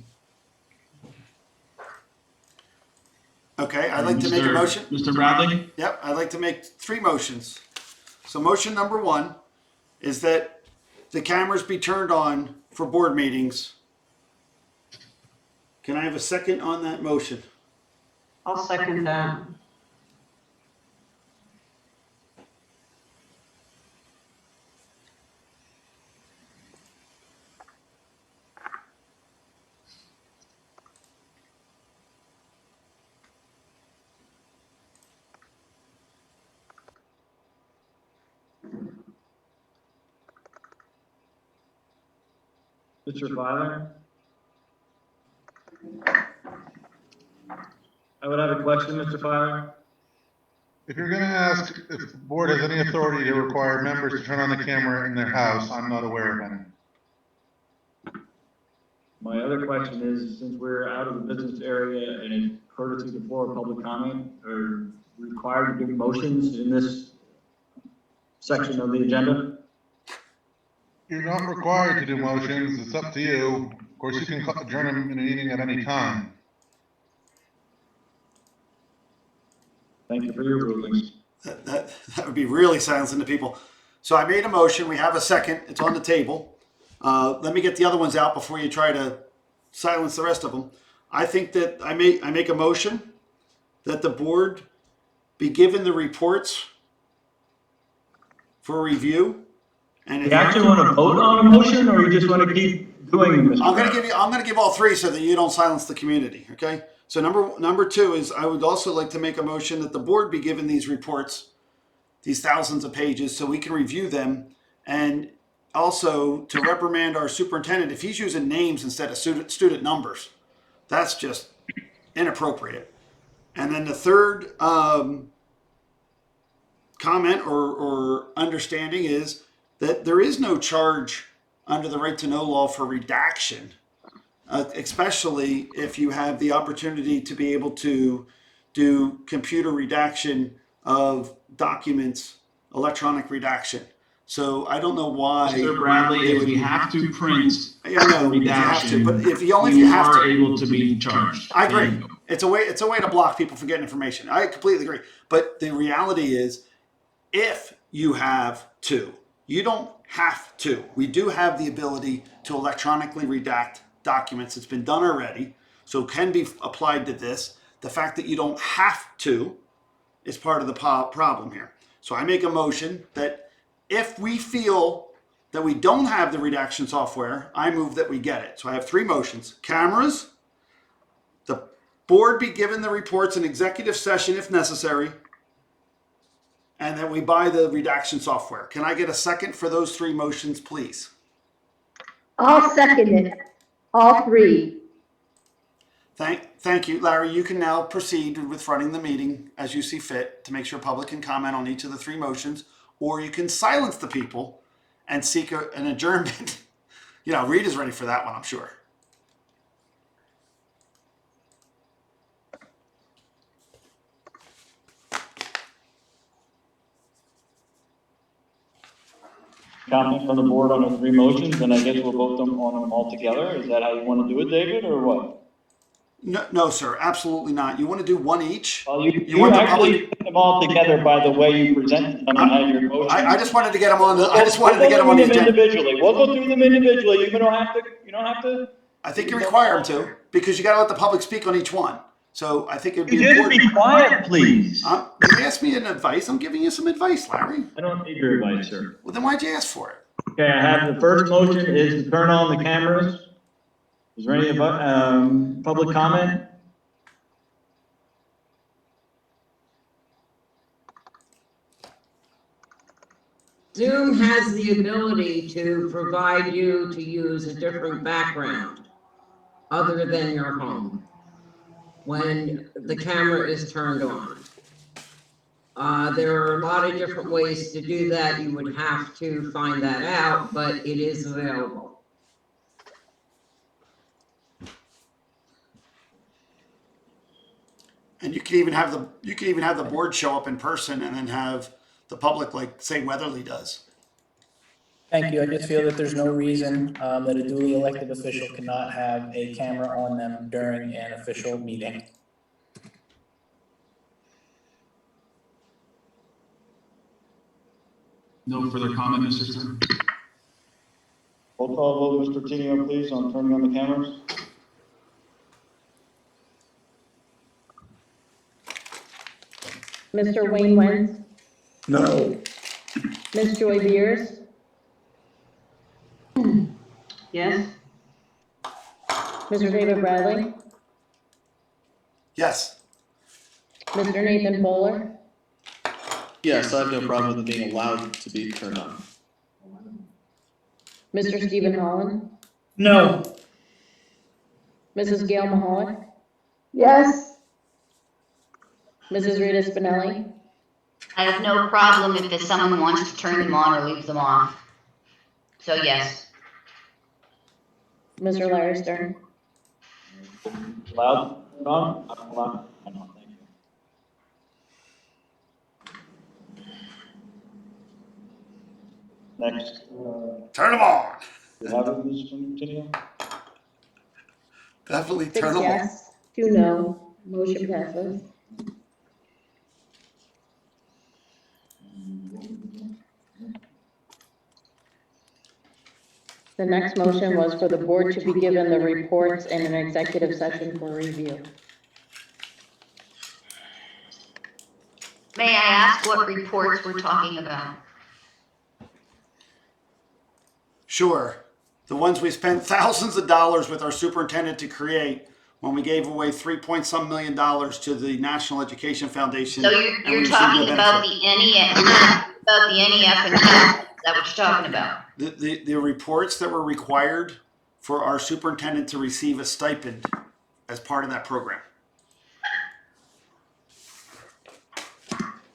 Okay, I'd like to make a motion. Mr. Bradley? Yep, I'd like to make 3 motions. So motion number 1 is that the cameras be turned on for board meetings. Can I have a second on that motion? I'll second that. Mr. Filer? I would have a question, Mr. Filer. If you're gonna ask if the board has any authority to require members to turn on the camera in their house, I'm not aware of any. My other question is, since we're out of the business area and it's courtesy to floor public comment, are we required to give motions in this section of the agenda? You're not required to do motions, it's up to you. Of course, you can adjourn them in a meeting at any time. Thank you for your rulings. That would be really silencing to people. So I made a motion. We have a second. It's on the table. Let me get the other ones out before you try to silence the rest of them. I think that I make a motion that the board be given the reports for review. And Do you actually want to vote on a motion, or you just want to keep doing this? I'm going to give all 3 so that you don't silence the community. Okay. So number 2 is I would also like to make a motion that the board be given these reports, these thousands of pages, so we can review them, and also to reprimand our superintendent if he's using names instead of student numbers. That's just inappropriate. And then the third comment or understanding is that there is no charge under the right to know law for redaction. Especially if you have the opportunity to be able to do computer redaction of documents, electronic redaction. So I don't know why. Mr. Bradley, if we have to print redaction, but if you are able to be charged. I agree. It's a way to block people from getting information. I completely agree. But the reality is, if you have to, you don't have to. We do have the ability to electronically redact documents. It's been done already, so it can be applied to this. The fact that you don't have to is part of the problem here. So I make a motion that if we feel that we don't have the redaction software, I move that we get it. So I have 3 motions. Cameras, the board be given the reports in executive session if necessary, and that we buy the redaction software. Can I get a second for those 3 motions, please? I'll second it. All 3. Thank you, Larry. You can now proceed with running the meeting as you see fit to make sure public can comment on each of the 3 motions, or you can silence the people and seek an adjournment. Reed is ready for that one, I'm sure. Comment from the board on the 3 motions, and I guess we'll vote on them all together. Is that how you want to do it, David, or what? No, sir, absolutely not. You want to do one each? Well, you actually put them all together by the way you presented them and had your motion. I just wanted to get them on the. I just wanted to get them on the agenda. Individually. We'll go through them individually. You don't have to. I think you require them to, because you got to let the public speak on each one. So I think it'd be important. Just be quiet, please. You asked me an advice. I'm giving you some advice, Larry. I don't need your advice, sir. Well, then why'd you ask for it? Okay, I have the first motion is to turn on the cameras. Is there any public comment? Zoom has the ability to provide you to use a different background other than your home when the camera is turned on. There are a lot of different ways to do that. You would have to find that out, but it is available. And you can even have the board show up in person and then have the public, like say Weatherly does. Thank you. I just feel that there's no reason that a duly elected official cannot have a camera on them during an official meeting. No further comment, Mr. Chairman. Roll call vote, Mr. Tenio, please, on turning on the cameras. Mr. Wayne Wentz, No. Ms. Joy Beers. Yes. Mr. David Bradley, Yes. Mr. Nathan Bowler, Yes, I have no problem with being allowed to be turned on. Mr. Stephen Holland, No. Mrs. Gail Mahalik, Yes, Mrs. Rita Spinelli, I have no problem if someone wants to turn them on or leave them off. So yes. Mr. Larry Stern. Loud, on? Loud. Thank you. Next. Turn them on. You have it, Mr. Tenio? Definitely 6 turn them on. yes, 2 no, motion passes. The next motion was for the board to be given the reports in an executive session for review. May I ask what reports we're talking about? Sure. The ones we spent thousands of dollars with our superintendent to create when we gave away $3 million to the National Education Foundation. So and we you're received talking no about benefit. the NEF, about the NEF and CAP, is that what you're talking about? The reports that were required for our superintendent to receive a stipend as part of that program.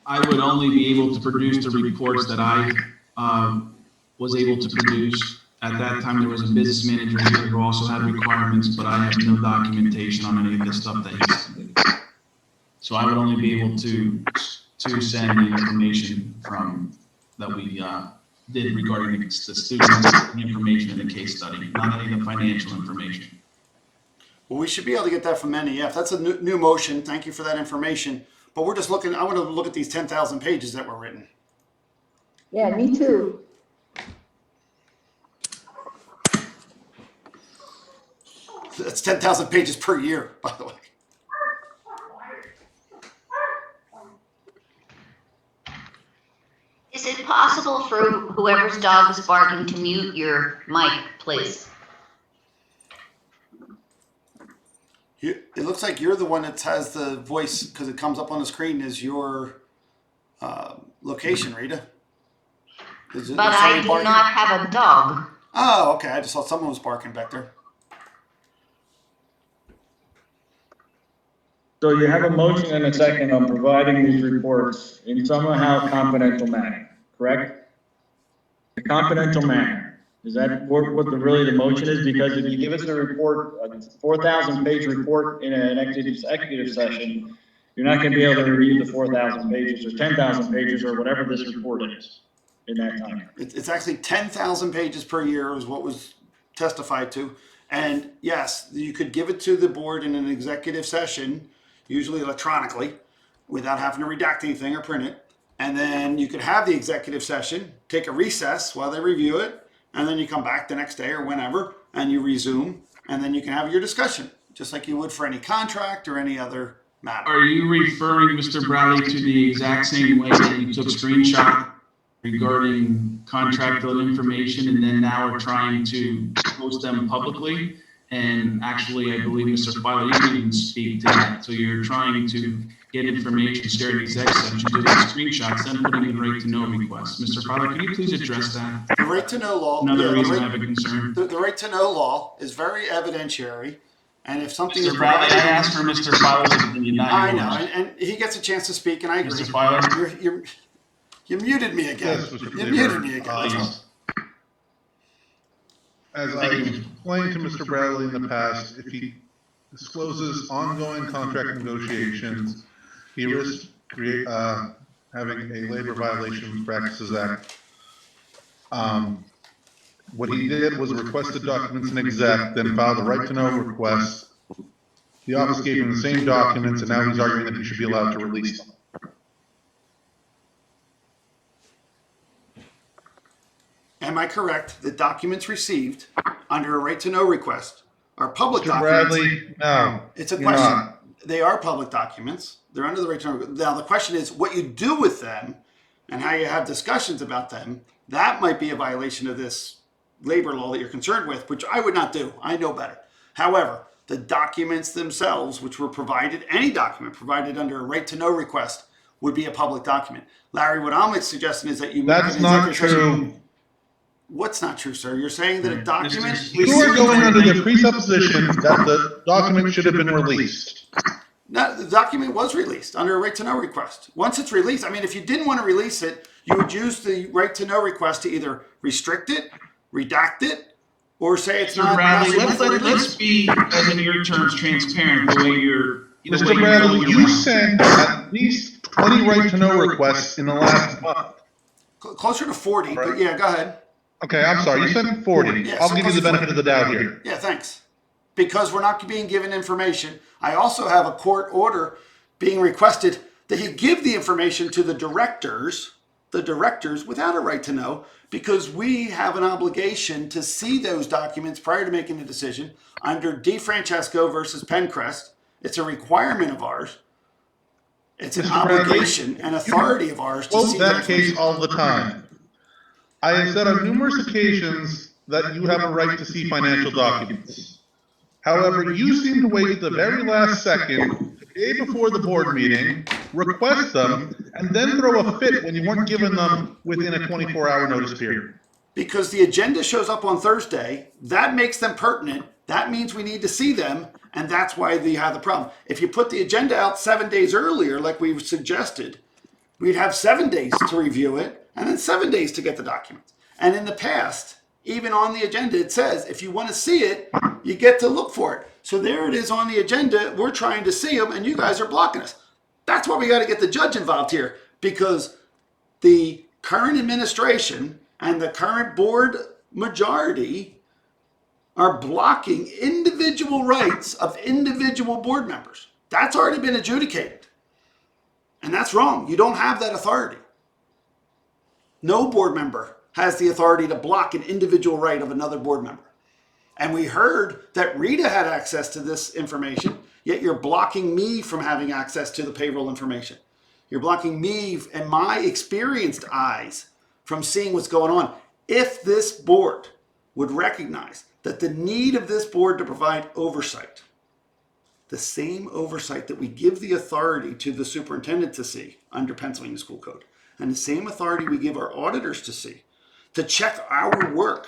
I would only be able to produce the reports that I was able to produce. At that time, there was a business manager here who also had requirements, but I have no documentation on any of the stuff that he submitted. So I would only be able to send the information that we did regarding the students, the information in the case study, not any of the financial information. Well, we should be able to get that from NEF. That's a new motion. Thank you for that information. But we're just looking, I want to look at these 10,000 pages that were written. yeah, me too. That's 10,000 pages per year, by the way. Is it possible for whoever's dog is barking to mute your mic, please? It looks like you're the one that has the voice because it comes up on the screen as your location, Rita. But I do not have a dog. Oh, okay. I just thought someone was barking back there. So you have a motion and a second on providing these reports in somehow confidential manner, correct? The confidential manner, is that what really the motion is? Because if you give us a report, a 4,000-page report in an executive session, you're not gonna be able to review the 4,000 pages or 10,000 pages or whatever this report is in that time. It's actually 10,000 pages per year is what was testified to. And yes, you could give it to the board in an executive session, usually electronically, without having to redact anything or print it. And then you could have the executive session, take a recess while they review it, and then you come back the next day or whenever, and you resume, and then you can have your discussion, just like you would for any contract or any other matter. Are you referring, Mr. Bradley, to the exact same way that you took screenshot regarding contractual information and then now are trying to post them publicly? And actually, I believe, Mr. Filer, you can even speak to that. So you're trying to get information, share the exec session, do the screenshots, then putting in right to know requests. Mr. Filer, can you please address that? The right to know law. Another yeah, reason I have a concern. The right to know law is very evidentiary, And if something is Mr. Bradley, provided, I asked for Mr. Fowler's opinion, not I yours. know, and he gets a chance to speak, and I agree. Mr. Fowler? You muted me again. Yes, Mr. You Cleaver. muted me again. As I've explained to Mr. Bradley in the past, if he discloses ongoing contract negotiations, he risks having a Labor Violations Practices Act. What he did was request the documents in exec, then filed a right to know request. The office gave him the same documents, and now he's arguing that he should be allowed to release them. Am I correct that documents received under a right to know request are public Mr. documents? Bradley, no. It's a you're question. not. They are public documents. They're under the right to know. Now, the question is what you do with them and how you have discussions about them. That might be a violation of this labor law that you're concerned with, which I would not do. I know better. However, the documents themselves, which were provided, any document provided under a right to know request would be a public document. Larry, what I'm suggesting is that you make That's an not executive session. true. What's not true, sir? You're saying that a document... You are going under the presupposition that the document should have been released. No, the document was released under a right to know request. Once it's released, I mean, if you didn't want to release it, you would use the right to know request to either restrict it, redact it, or say it's not. Bradley, let's be, as in your terms, transparent the way you're. Mr. Bradley, you sent at least 20 right to know requests in the last month. Closer to 40, but yeah, go ahead. Okay, I'm sorry. You sent 40. Yeah, I'll give you the benefit of the doubt here. Yeah, thanks. Because we're not being given information. I also have a court order being requested that he give the information to the directors without a right to know, because we have an obligation to see those documents prior to making a decision under DeFrancesco versus Penncrest. It's a requirement of ours. It's an obligation and authority of ours to see that case all the time. I have said on numerous occasions that you have a right to see financial documents. However, you seem to wait at the very last second, the day before the board meeting, request them, and then throw a fit when you weren't given them within a 24-hour notice period. Because the agenda shows up on Thursday, that makes them pertinent. That means we need to see them, and that's why we have the problem. If you put the agenda out 7 days earlier, like we suggested, we'd have 7 days to review it, and then 7 days to get the documents. And in the past, even on the agenda, it says, if you want to see it, you get to look for it. So there it is on the agenda. We're trying to see them, and you guys are blocking us. That's why we got to get the judge involved here, because the current administration and the current board majority are blocking individual rights of individual board members. That's already been adjudicated. And that's wrong. You don't have that authority. No board member has the authority to block an individual right of another board member. And we heard that Rita had access to this information, yet you're blocking me from having access to the payroll information. You're blocking me and my experienced eyes from seeing what's going on. If this board would recognize that the need of this board to provide oversight, the same oversight that we give the authority to the superintendent to see under Pennsylvania School Code, and the same authority we give our auditors to see, to check our work.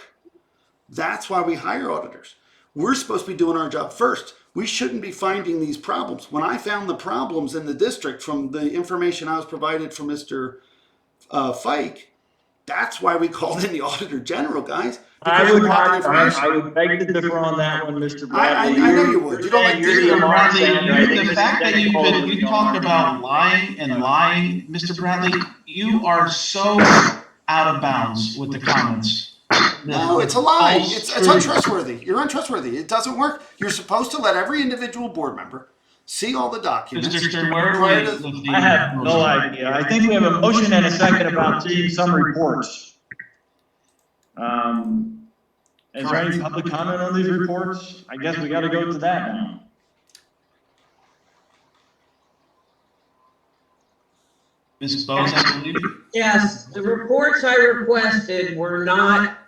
That's why we hire auditors. We're supposed to be doing our job first. We shouldn't be finding these problems. When I found the problems in the district from the information I was provided from Mr. Fike, that's why we called in the Auditor General, guys. I would beg to differ on that one, Mr. Bradley. I know you would. You don't like Mr. Bradley, the fact that you talk about lying and lying, Mr. Bradley, you are so out of bounds with the comments. No, it's a lie. It's untrustworthy. You're untrustworthy. It doesn't work. You're supposed to let every individual board member see all the documents. I have no idea. I think we have a motion and a second about seeing some reports. Is there any public comment on these reports? I guess we got to go to that now. Ms. Bowes, I believe. Yes, the reports I requested were not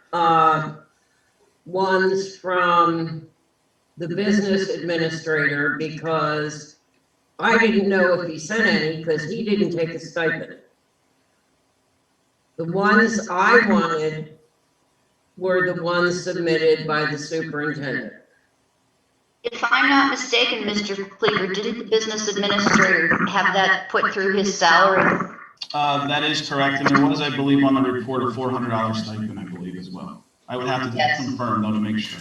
ones from the business administrator, because I didn't know if he sent any, because he didn't take a stipend. The ones I wanted were the ones submitted by the superintendent. If I'm not mistaken, Mr. Cleaver, didn't the business administrator have that put through his salary? That is correct, and there was, I believe, on the report, a $400 stipend, I believe, as well. I would have to Yes. confirm, though, to make sure.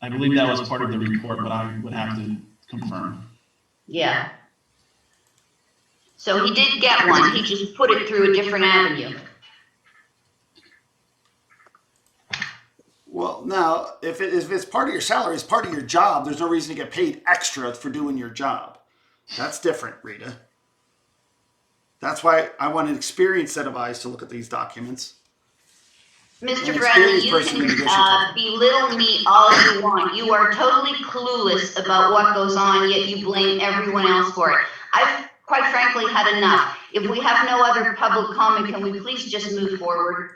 I believe that was part of the report, but I would have to confirm. Yeah. So he did get one, he just put it through a different avenue. Well, now, if it's part of your salary, it's part of your job, there's no reason to get paid extra for doing your job. That's different, Rita. That's why I want an experienced set of eyes to look at these documents. Mr. An Bradley, experienced you person to negotiate can belittle me all you want. You are totally clueless about what goes on, yet you blame everyone else for it. I've quite frankly had enough. If we have no other public comment, can we please just move forward?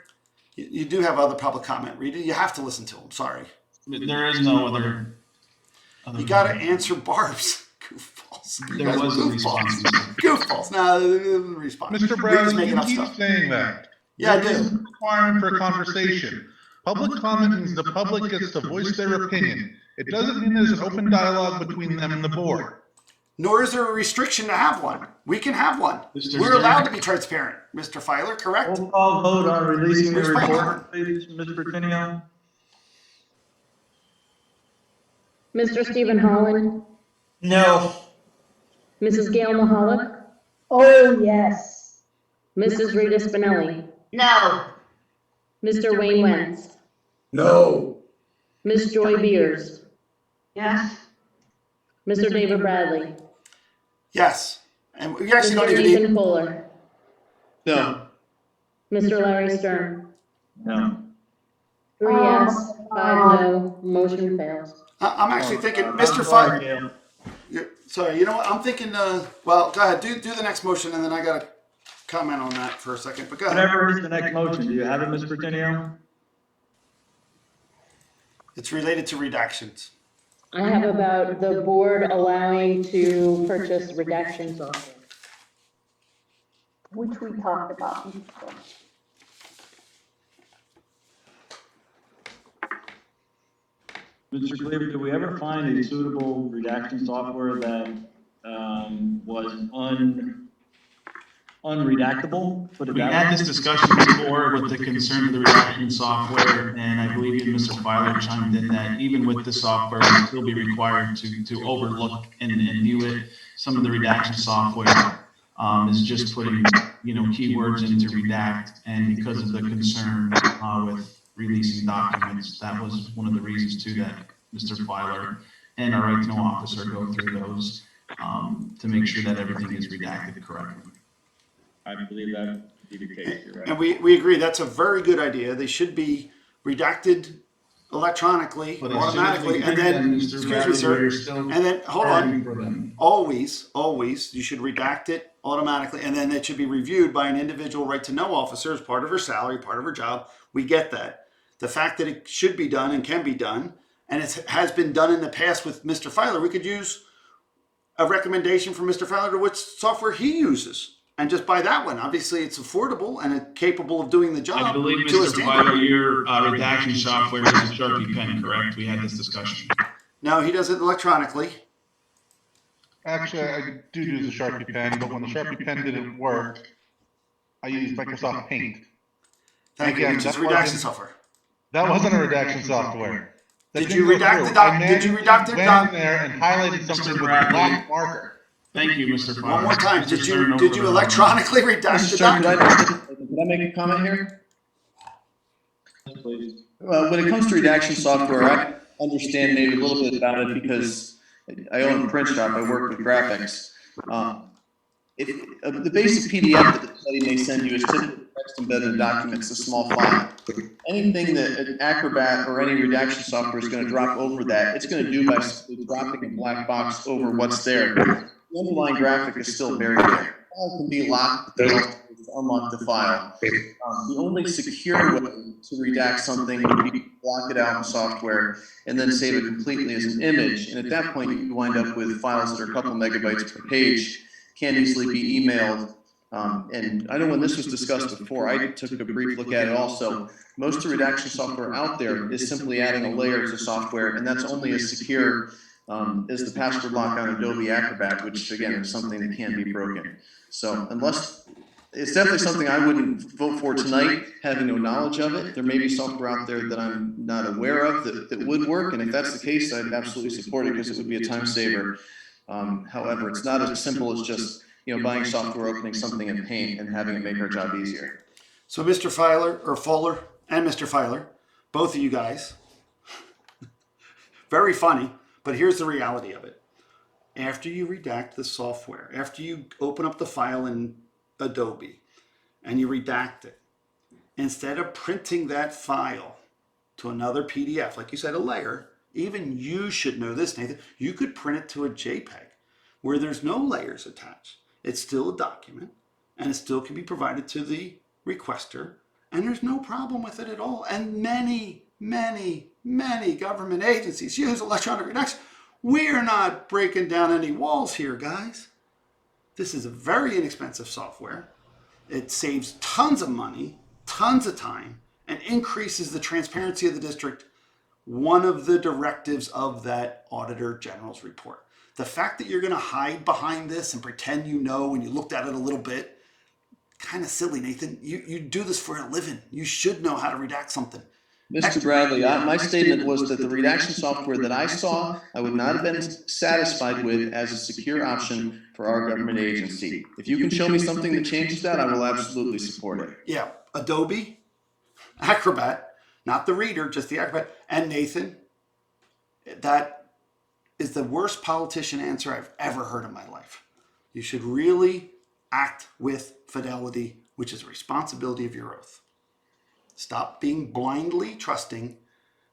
You do have other public comment, Rita. You have to listen to them. Sorry. There is no other. You got to answer Barb's goofballs. There was a response. Goofballs. No, response. Mr. Bradley, you keep saying that. Yeah, I There is do. a requirement for a conversation. Public comment means the public gets to voice their opinion. It doesn't mean there's an open dialogue between them and the board. Nor is there a restriction to have one. We can have one. Mr. We're allowed to be transparent, Mr. Filer, correct? Roll call vote on releasing the Where's my report, please, Mr. Bertinio. Mr. Stephen Holland, No. Mrs. Gail Mahalik, Oh, yes. Mrs. Rita Spinelli, No. Mr. Wayne Wentz, No. Ms. Joy Beers, Yes. Mr. David Bradley, Yes. And we actually don't Mr. even need. Ethan Fuller, No. Mr. Larry Stern. No. 3 yes, 5 no, motion fails. I'm actually thinking, I'm Mr. sorry, Filer. Gail. Sorry, you know what? I'm thinking, well, go ahead. Do the next motion, and then I got to comment on that for a second. But go ahead. Whatever is the next motion, do you have it, Mr. Bertinio? It's related to redactions. I have about the board allowing to purchase redaction software. Which we talked about. Mr. Cleaver, did we ever find a suitable redaction software that was unredactable? Put it We that had way? this discussion before with the concern of the redaction software, and I believe even Mr. Filer chimed in that even with the software, we'd still be required to overlook and view it. Some of the redaction software is just putting, keywords in to redact, and because of the concern with releasing documents, that was one of the reasons too that Mr. Filer and our right to know officer go through those to make sure that everything is redacted correctly. I believe that to be the case, you're right. And we agree that's a very good idea. They should be redacted electronically, But as soon as we automatically, and do then, that, Mr. excuse me, Bradley, sir, we're still and then, hold on. charging for them. Always, you should redact it automatically, and then it should be reviewed by an individual right to know officer as part of her salary, part of her job. We get that. The fact that it should be done and can be done, and it has been done in the past with Mr. Filer, we could use a recommendation from Mr. Filer to which software he uses, and just buy that one. Obviously, it's affordable and it's capable of doing the job. I believe, to a Mr. standard. Filer, your redaction software is a Sharpie pen, correct? We had this discussion. No, he does it electronically. Actually, I do use a Sharpie pen, but when the Sharpie pen didn't work, I used Microsoft Paint. Thank you, Again, which is that redaction wasn't- software. That wasn't a redaction software. That Did didn't you go redact through. the doc- I did you redact the went doc- in there and highlighted something with a Bradley. black marker. Thank you, Mr. Filer. One more time, Mr. did Stern, no you further electronically redact Mr. the Stern, document? could I make a comment here? Please. When it comes to redaction software, I understand maybe a little bit about it because I own a print shop, I work with graphics. The basic PDF that the study may send you is typically text embedded documents, a small file. Anything that an Acrobat or any redaction software is going to drop over that, it's going to do by simply dropping a black box over what's there. The underlying graphic is still buried there. The file can be locked, but then to unlock the file. The only secure way to redact something would be to block it out in software and then save it completely as an image. And at that point, you wind up with files that are a couple megabytes per page, can't easily be emailed And I know when this was discussed before, I took a brief look at it also. Most of the redaction software out there is simply adding a layer to software, and that's only as secure as the password lock on Adobe Acrobat, which again is something that can be broken. So unless, it's definitely something I wouldn't vote for tonight, having no knowledge of it. There may be software out there that I'm not aware of that would work, and if that's the case, I'd absolutely support it because it would be a time saver. However, it's not as simple as just buying software, opening something in Paint, and having it make our job easier. So Mr. Filer, or Fuller, and Mr. Filer, both of you guys, very funny, but here's the reality of it. After you redact the software, after you open up the file in Adobe and you redact it, instead of printing that file to another PDF, like you said, a layer, even you should know this, Nathan, you could print it to a JPEG where there's no layers attached. It's still a document, and it still can be provided to the requester, and there's no problem with it at all. And many, many, many government agencies use electronic redaction. We're not breaking down any walls here, guys. This is a very inexpensive software. It saves tons of money, tons of time, and increases the transparency of the district. One of the directives of that Auditor General's report. The fact that you're going to hide behind this and pretend you know when you looked at it a little bit, kind of silly, Nathan. You do this for a living. You should know how to redact something. Mr. Bradley, my statement was that the redaction software that I saw, I would not have been satisfied with as a secure option for our government agency. If you can show me something that changes that, I will absolutely support it. Yeah, Adobe, Acrobat, not the reader, just the Acrobat. And Nathan, that is the worst politician answer I've ever heard in my life. You should really act with fidelity, which is a responsibility of your oath. Stop being blindly trusting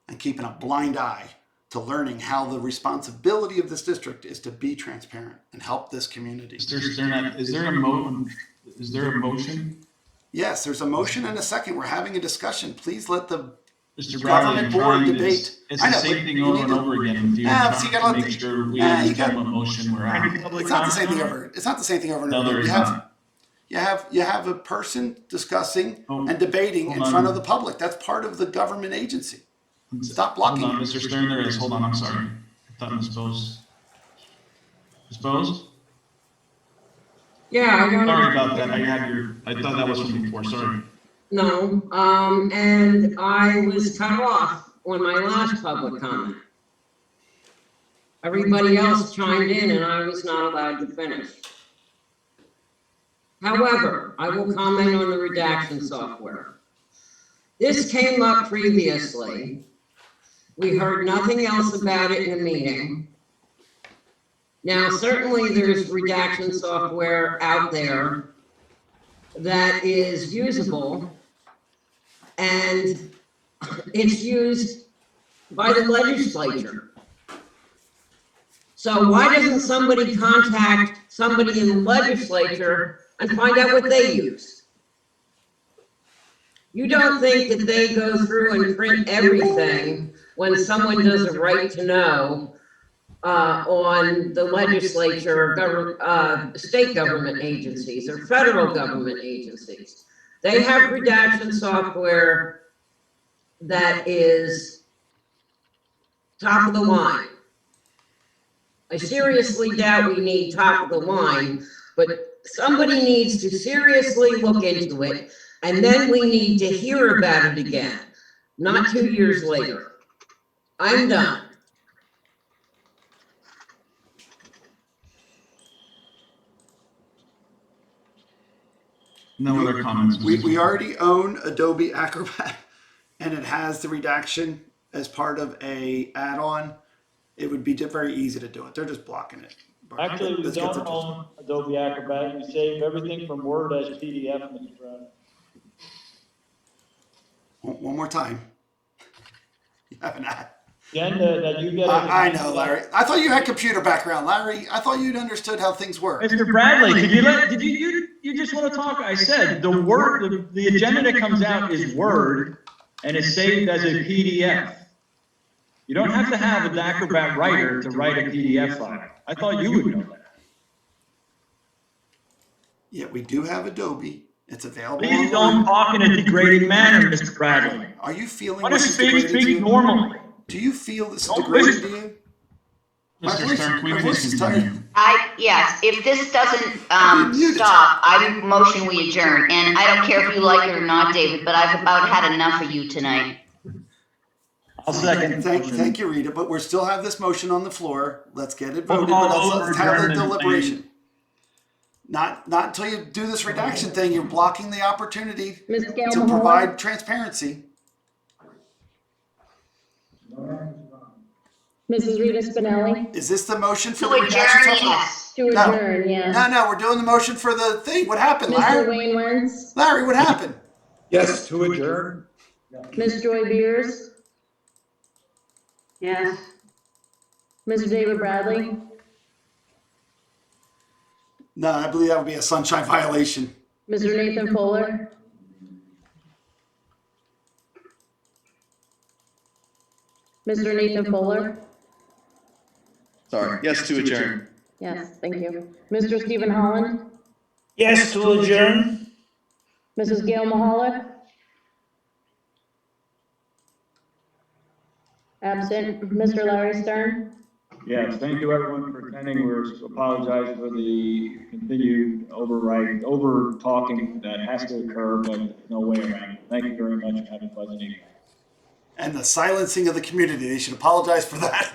and keeping a blind eye to learning how the responsibility of this district is to be transparent and help this community. Is there a motion? Yes, there's a motion and a second. We're having a discussion. Please let the Mr. Bradley, government board debate. It's the same thing over and over again. You to make sure we understand what motion we're on. It's not the same thing over. It's not the same thing over and over. No, there is not. You have a person discussing and debating in front of the public. That's part of the government agency. Stop blocking. Hold on, Mr. Stern, there is. Hold on, I'm sorry. I thought Ms. Bose. Ms. Bose? Yeah, I don't know. Sorry about that. I thought that was from before, sorry. No, and I was cut off on my last public comment. Everybody else chimed in and I was not allowed to finish. However, I will comment on the redaction software. This came up previously. We heard nothing else about it in the meeting. Now, certainly there's redaction software out there that is usable, and it's used by the legislature. So why doesn't somebody contact somebody in the legislature and find out what they use? You don't think that they go through and print everything when someone does a right to know on the legislature, state government agencies or federal government agencies. They have redaction software that is top of the line. I seriously doubt we need top of the line, but somebody needs to seriously look into it, and then we need to hear about it again, not 2 years later. I'm done. No other comments. We already own Adobe Acrobat, and it has the redaction as part of a add-on. It would be very easy to do it. They're just blocking it. Actually, you don't own Adobe Acrobat. You save everything from Word as PDF, Mr. Brown. One more time. You have an ad. That you get. I know, Larry. I thought you had computer background, Larry. I thought you'd understood how things work. Mr. Bradley, did you just want to talk? I said the agenda that comes out is Word and is saved as a PDF. You don't have to have an Acrobat writer to write a PDF file. I thought you would know that. Yeah, we do have Adobe. It's available Please online. don't talk in a degrading manner, Mr. Bradley. Are you feeling Let this us is degrading to speak you? normally. Do you feel this is Don't degrading whisper. to you? Mr. Stern, can we please is continue? tired. Yes, if this doesn't, stop, I motion we adjourn, and I don't care if you like it or not, David, but I've about had enough of you tonight. I'll second. Thank you, Rita, but we still have this motion on the floor. Let's get it voted, We'll but call let's over have the adjournment, deliberation. Not until you do this redaction thing, you're blocking the opportunity Ms. Gail to Mahala? provide transparency. Mrs. Rita Spinelli? Is this the motion for To the redaction? adjourn, stuff? yes. To adjourn, yes. No, we're doing the motion for the thing. What happened, Mr. Larry? Wayne Wentz? Larry, what happened? Yes, to adjourn. Ms. Joy Beers? Yes. Mr. David Bradley? No, I believe that would be a sunshine violation. Mr. Nathan Fuller? Mr. Nathan Fuller? Sorry, yes, to adjourn. Yes, thank you. Mr. Stephen Holland? Yes, to adjourn. Mrs. Gail Mahalik? Absent. Mr. Larry Stern? Yes, thank you everyone for attending. We apologize for the continued over talking that has to occur, but no way around it. Thank you very much and have a pleasant evening. And the silencing of the community. They should apologize for that.